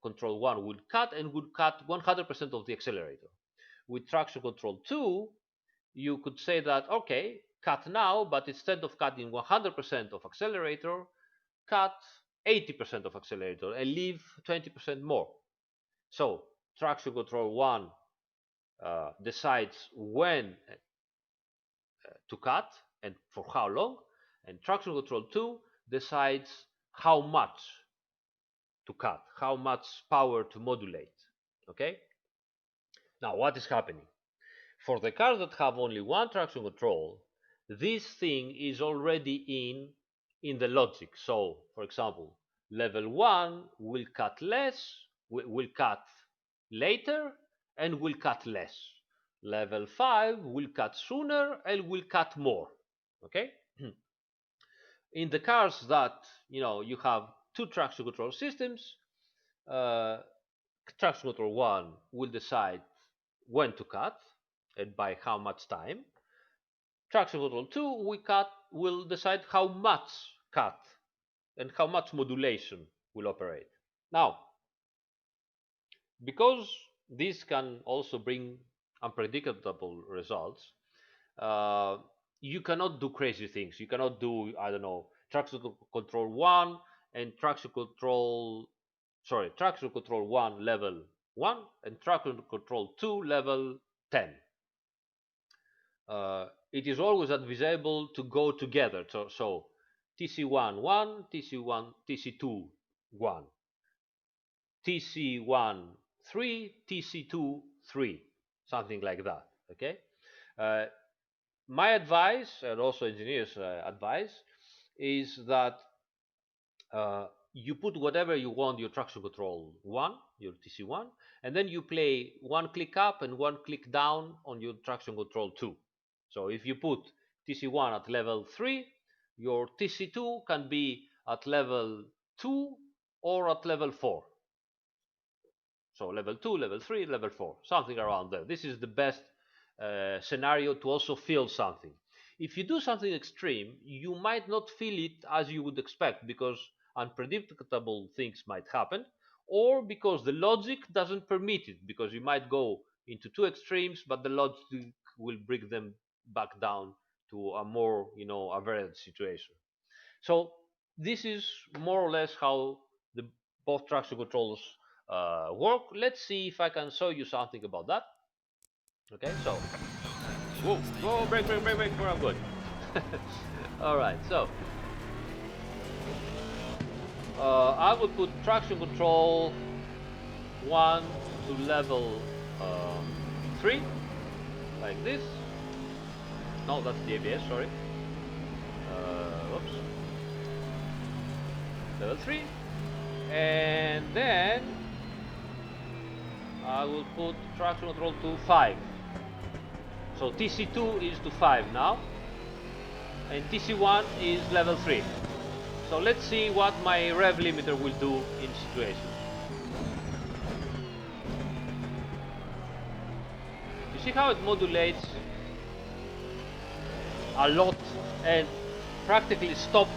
control 1 would cut and would cut 100% of the accelerator. With traction control 2, you could say that, okay, cut now, but instead of cutting 100% of accelerator, cut 80% of accelerator and leave 20% more. So traction control 1 decides when to cut and for how long, and traction control 2 decides how much to cut, how much power to modulate. Okay? Now, what is happening? For the cars that have only one traction control, this thing is already in the logic. So, for example, level 1 will cut less, will cut later, and will cut less. Level 5 will cut sooner and will cut more. Okay? in the cars that you have two traction control systems, uh, traction control one will decide when to cut and by how much time. Traction control two will decide how much cut and how much modulation will operate. Now, because this can also bring unpredictable results, uh, you cannot do crazy things. You cannot do, I don't know, traction control one and traction control one level 1 and traction control 2 level 10. It is always advisable to go together. So TC1 1, TC1, TC2 1, TC1 3, TC2 3, something like that. Okay. Uh, my advice, and also engineers' advice, is that you put whatever you want your traction control one, your TC1, and then you play one click up and one click down on your traction control two. So if you put TC1 at level 3, your TC2 can be at level 2 or at level 4. So level 2, level 3, level 4, something around there. This is the best scenario to also feel something. If you do something extreme, you might not feel it as you would expect because unpredictable things might happen, or because the logic doesn't permit it, because you might go into two extremes, but the logic will bring them back down to a more, average situation. So this is more or less how the both traction controls work. Let's see if I can show you something about that. Okay, so whoa, whoa, break, break, break, break. Where I'm going. All right, so I will put traction control 1 to level 3, like this. No, that's the ABS. Sorry. Oops. Level 3, and then I will put traction control to 5. So TC2 is to 5 now, and TC1 is level 3. So let's see what my rev limiter will do in situations. You see how it modulates a lot and practically stopped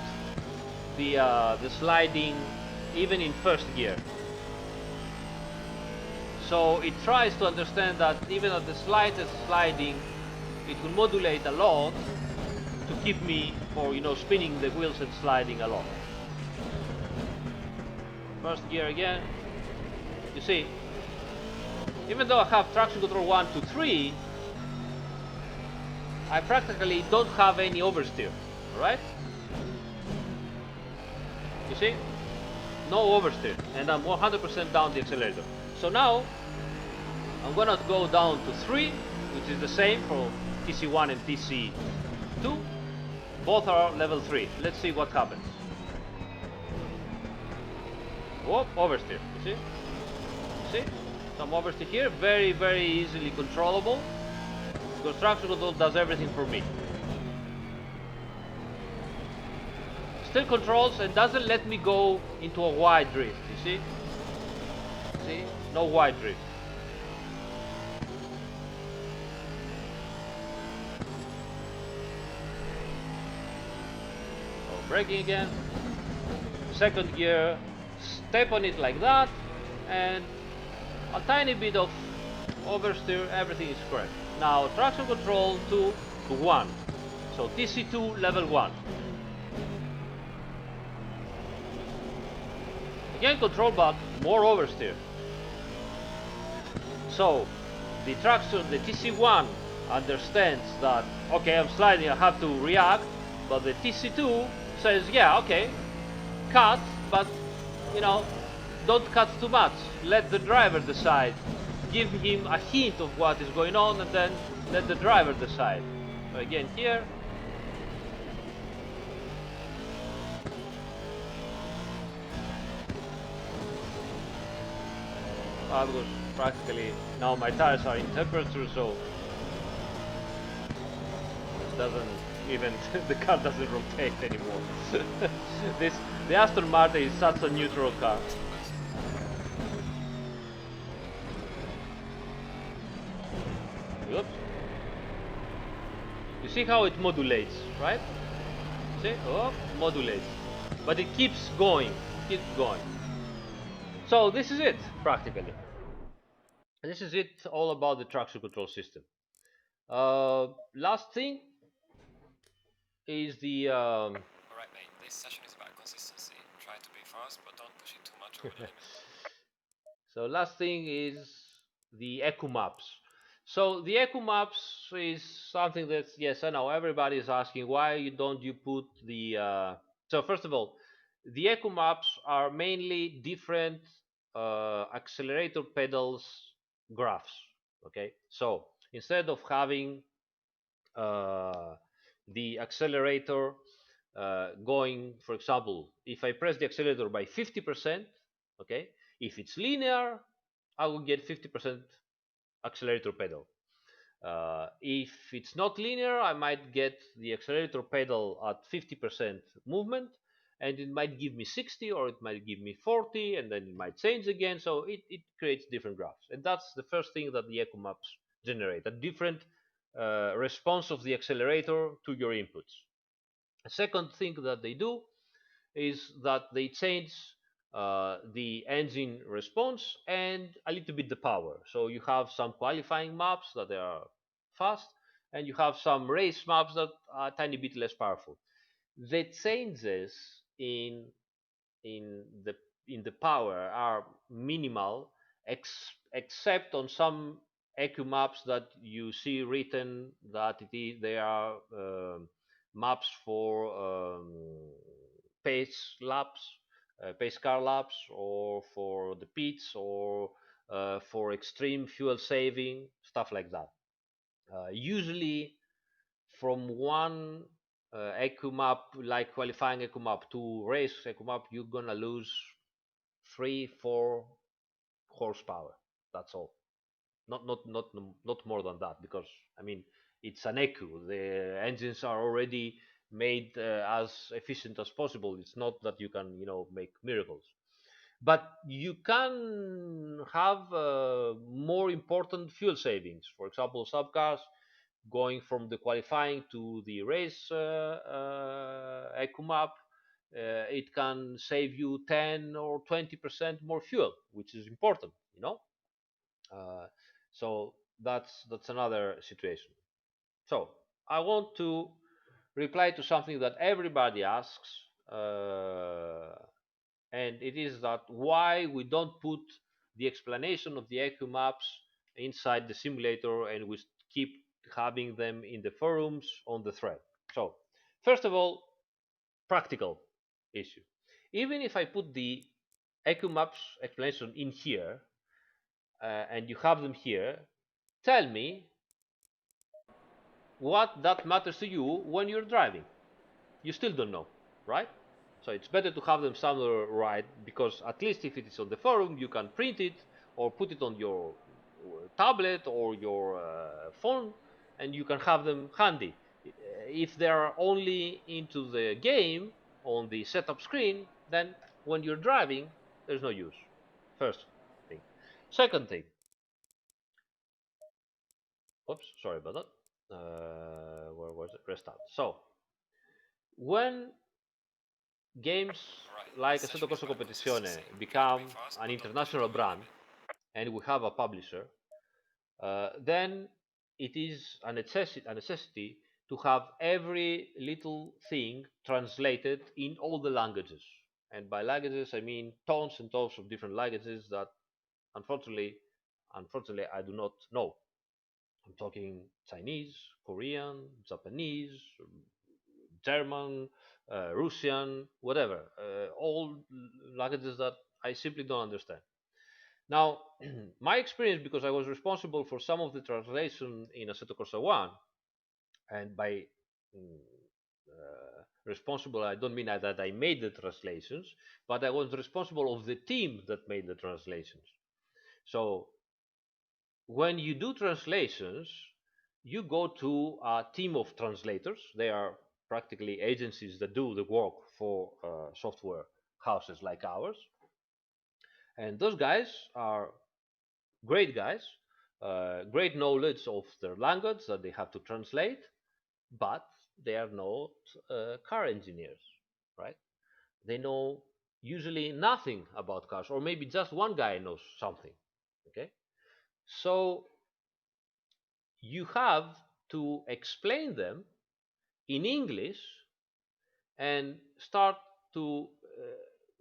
the sliding even in first gear. So it tries to understand that even at the slightest sliding, it will modulate a lot to keep me for spinning the wheels and sliding a lot. First gear again. You see, even though I have traction control 1 to 3, I practically don't have any oversteer. Alright? You see? No oversteer, and I'm 100% down the accelerator. So now I'm gonna go down to 3, which is the same for TC1 and TC2. Both are level 3. Let's see what happens. Whoop, oversteer. You see? See? Some oversteer here. Very, very easily controllable, because traction control does everything for me. Still controls and doesn't let me go into a wide drift. You see? See? No wide drift. So braking again. Second gear. Step on it like that, and a tiny bit of oversteer. Everything is correct. Now traction control 2 to 1. So TC2 level 1. Again control, but more oversteer. So the TC1 understands that, okay, I'm sliding, I have to react, but the TC2 says, yeah, okay, cut, but don't cut too much. Let the driver decide. Give him a hint of what is going on, and then let the driver decide. So again here. Because practically now my tires are in temperature, so it doesn't even the car doesn't rotate anymore. this the Aston Martin is such a neutral car. Oops. You see how it modulates, right? See? Oh, modulates. But it keeps going, keeps going. So this is it, practically. This is it all about the traction control system. Last thing is the Alright, mate, this session is about consistency. Try to be fast, but don't push it too much over the limit. so last thing is the echo maps. So the echo maps is something that, yes, I know everybody is asking why don't you put the so first of all, the echo maps are mainly different accelerator pedals graphs. Okay, so instead of having uh, the accelerator going, for example, if I press the accelerator by 50%, okay, if it's linear, I will get 50% accelerator pedal. If it's not linear, I might get the accelerator pedal at 50% movement, and it might give me 60 or it might give me 40, and then it might change again. So it creates different graphs. And that's the first thing that the echo maps generate, a different response of the accelerator to your inputs. A second thing that they do is that they change the engine response and a little bit the power. So you have some qualifying maps that are fast, and you have some race maps that are a tiny bit less powerful. The changes in the in the power are minimal, except on some EQ maps that you see written that they are maps for pace laps, pace car laps, or for the pits, or for extreme fuel saving, stuff like that. Usually, from one EQ map, like qualifying EQ map to race EQ map, you're gonna lose 3-4 horsepower. That's all. Not more than that, because I mean it's an EQ. The engines are already made as efficient as possible. It's not that you can make miracles, but you can have more important fuel savings. For example, subcars going from the qualifying to the race EQ map, it can save you 10 or 20% more fuel, which is important. Uh, so that's another situation. So I want to reply to something that everybody asks, and it is that why we don't put the explanation of the EQ maps inside the simulator, and we keep having them in the forums on the thread. So first of all, practical issue. Even if I put the EQ maps explanation in here, and you have them here, tell me what that matters to you when you're driving. You still don't know, right? So it's better to have them somewhere, right? Because at least if it is on the forum, you can print it or put it on your tablet or your phone, and you can have them handy. If they are only into the game on the setup screen, then when you're driving, there's no use. First thing. Second thing. Oops, sorry about that. Where was it? Restart. So when games Alright, like this Assetto session is Corsa about Competizione consistency. Try to be become fast, an but don't push it international over the brand, limit. and we have a publisher, then it is a necessity to have every little thing translated in all the languages. And by languages, I mean tons and tons of different languages that, unfortunately, I do not know. I'm talking Chinese, Korean, Japanese, German, Russian, whatever, all languages that I simply don't understand. Now, my experience, because I was responsible for some of the translation in Assetto Corsa 1, and by responsible, I don't mean that I made the translations, but I was responsible of the team that made the translations. So when you do translations, you go to a team of translators. They are practically agencies that do the work for software houses like ours. And those guys are great guys, great knowledge of their language that they have to translate, but they are not car engineers, right? They know usually nothing about cars, or maybe just one guy knows something. Okay, so you have to explain them in English and start to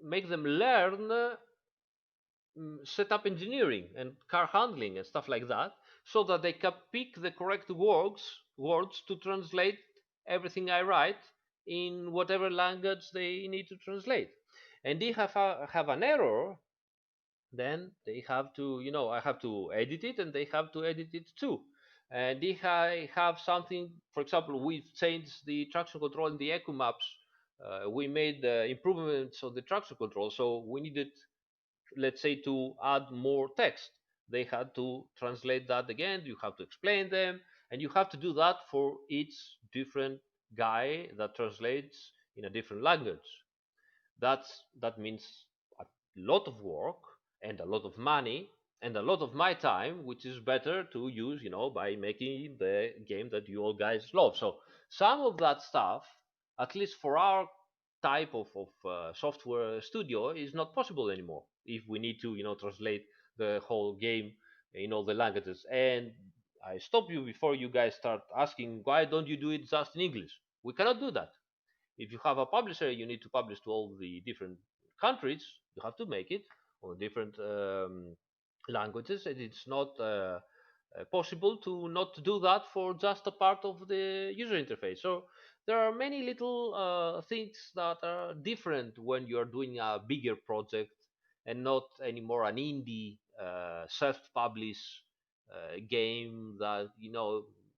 make them learn setup engineering and car handling and stuff like that, so that they can pick the correct words to translate everything I write in whatever language they need to translate. And if have an error, then they have to, I have to edit it, and they have to edit it too. And if I have something, for example, we've changed the traction control in the eco maps, we made improvements on the traction control, so we needed, let's say, to add more text. They had to translate that again. You have to explain them, and you have to do that for each different guy that translates in a different language. That means a lot of work and a lot of money and a lot of my time, which is better to use, by making the game that you all guys love. So some of that stuff, at least for our type of software studio, is not possible anymore if we need to, translate the whole game in all the languages. And I stop you before you guys start asking, why don't you do it just in English? We cannot do that. If you have a publisher, you need to publish to all the different countries. You have to make it on different languages, and it's not possible to not do that for just a part of the user interface. So there are many little things that are different when you are doing a bigger project and not anymore an indie self-published game that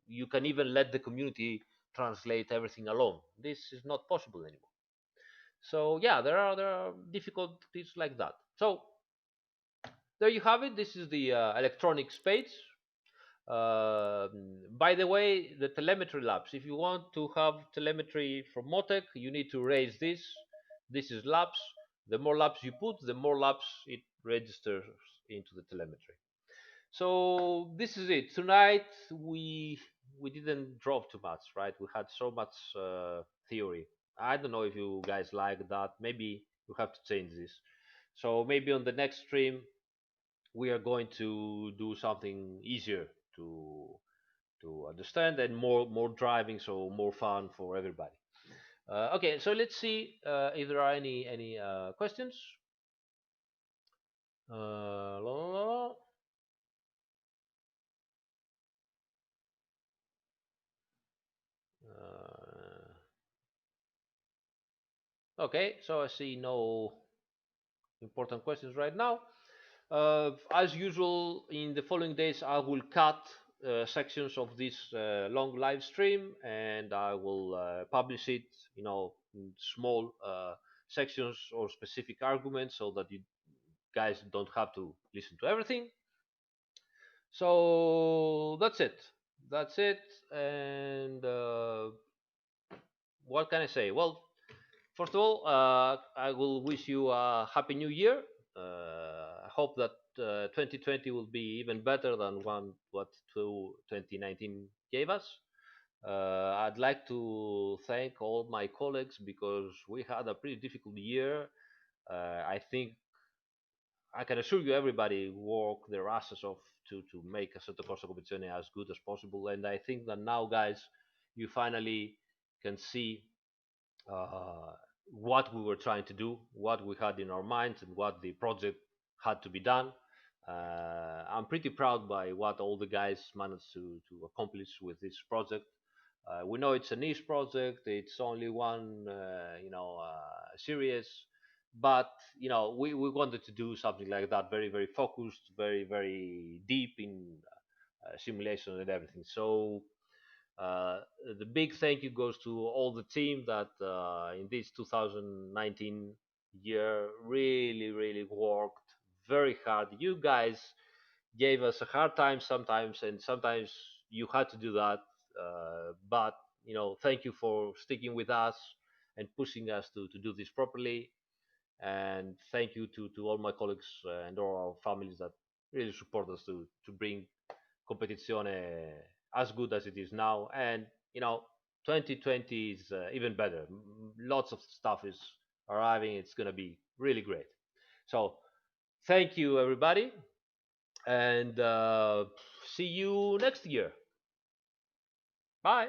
you can even let the community translate everything alone. This is not possible anymore. So yeah, there are difficulties like that. So there you have it. This is the electronics page. By the way, the telemetry labs. If you want to have telemetry from Motec, you need to raise this. This is labs. The more labs you put, the more labs it registers into the telemetry. So this is it. Tonight we didn't drop too much, right? We had so much theory. I don't know if you guys like that. Maybe we have to change this. So maybe on the next stream we are going to do something easier to to understand, and more driving, so more fun for everybody. Okay, so let's see if there are any questions. La, la, la. Uh, okay, so I see no important questions right now. As usual, in the following days, I will cut sections of this long live stream, and I will publish it, in small sections or specific arguments, so that you guys don't have to listen to everything. So that's it. That's it. And what can I say? Well, first of all, I will wish you a happy new year. I hope that 2020 will be even better than what 2019 gave us. I'd like to thank all my colleagues because we had a pretty difficult year. I think I can assure you everybody worked their asses off to make Assetto Corsa Competizione as good as possible. And I think that now, guys, you finally can see uh, what we were trying to do, what we had in our minds, and what the project had to be done. I'm pretty proud by what all the guys managed to accomplish with this project. We know it's a niche project; it's only one, series, but we wanted to do something like that, very very focused, very very deep in simulation and everything. So uh, the big thank you goes to all the team that in this 2019 year really, really worked very hard. You guys gave us a hard time sometimes, and sometimes you had to do that. But thank you for sticking with us and pushing us to do this properly. And thank you to all my colleagues and all our families that really support us to bring competizione as good as it is now. And 2020 is even better. Lots of stuff is arriving. It's going to be really great. So thank you, everybody, and see you next year. Bye.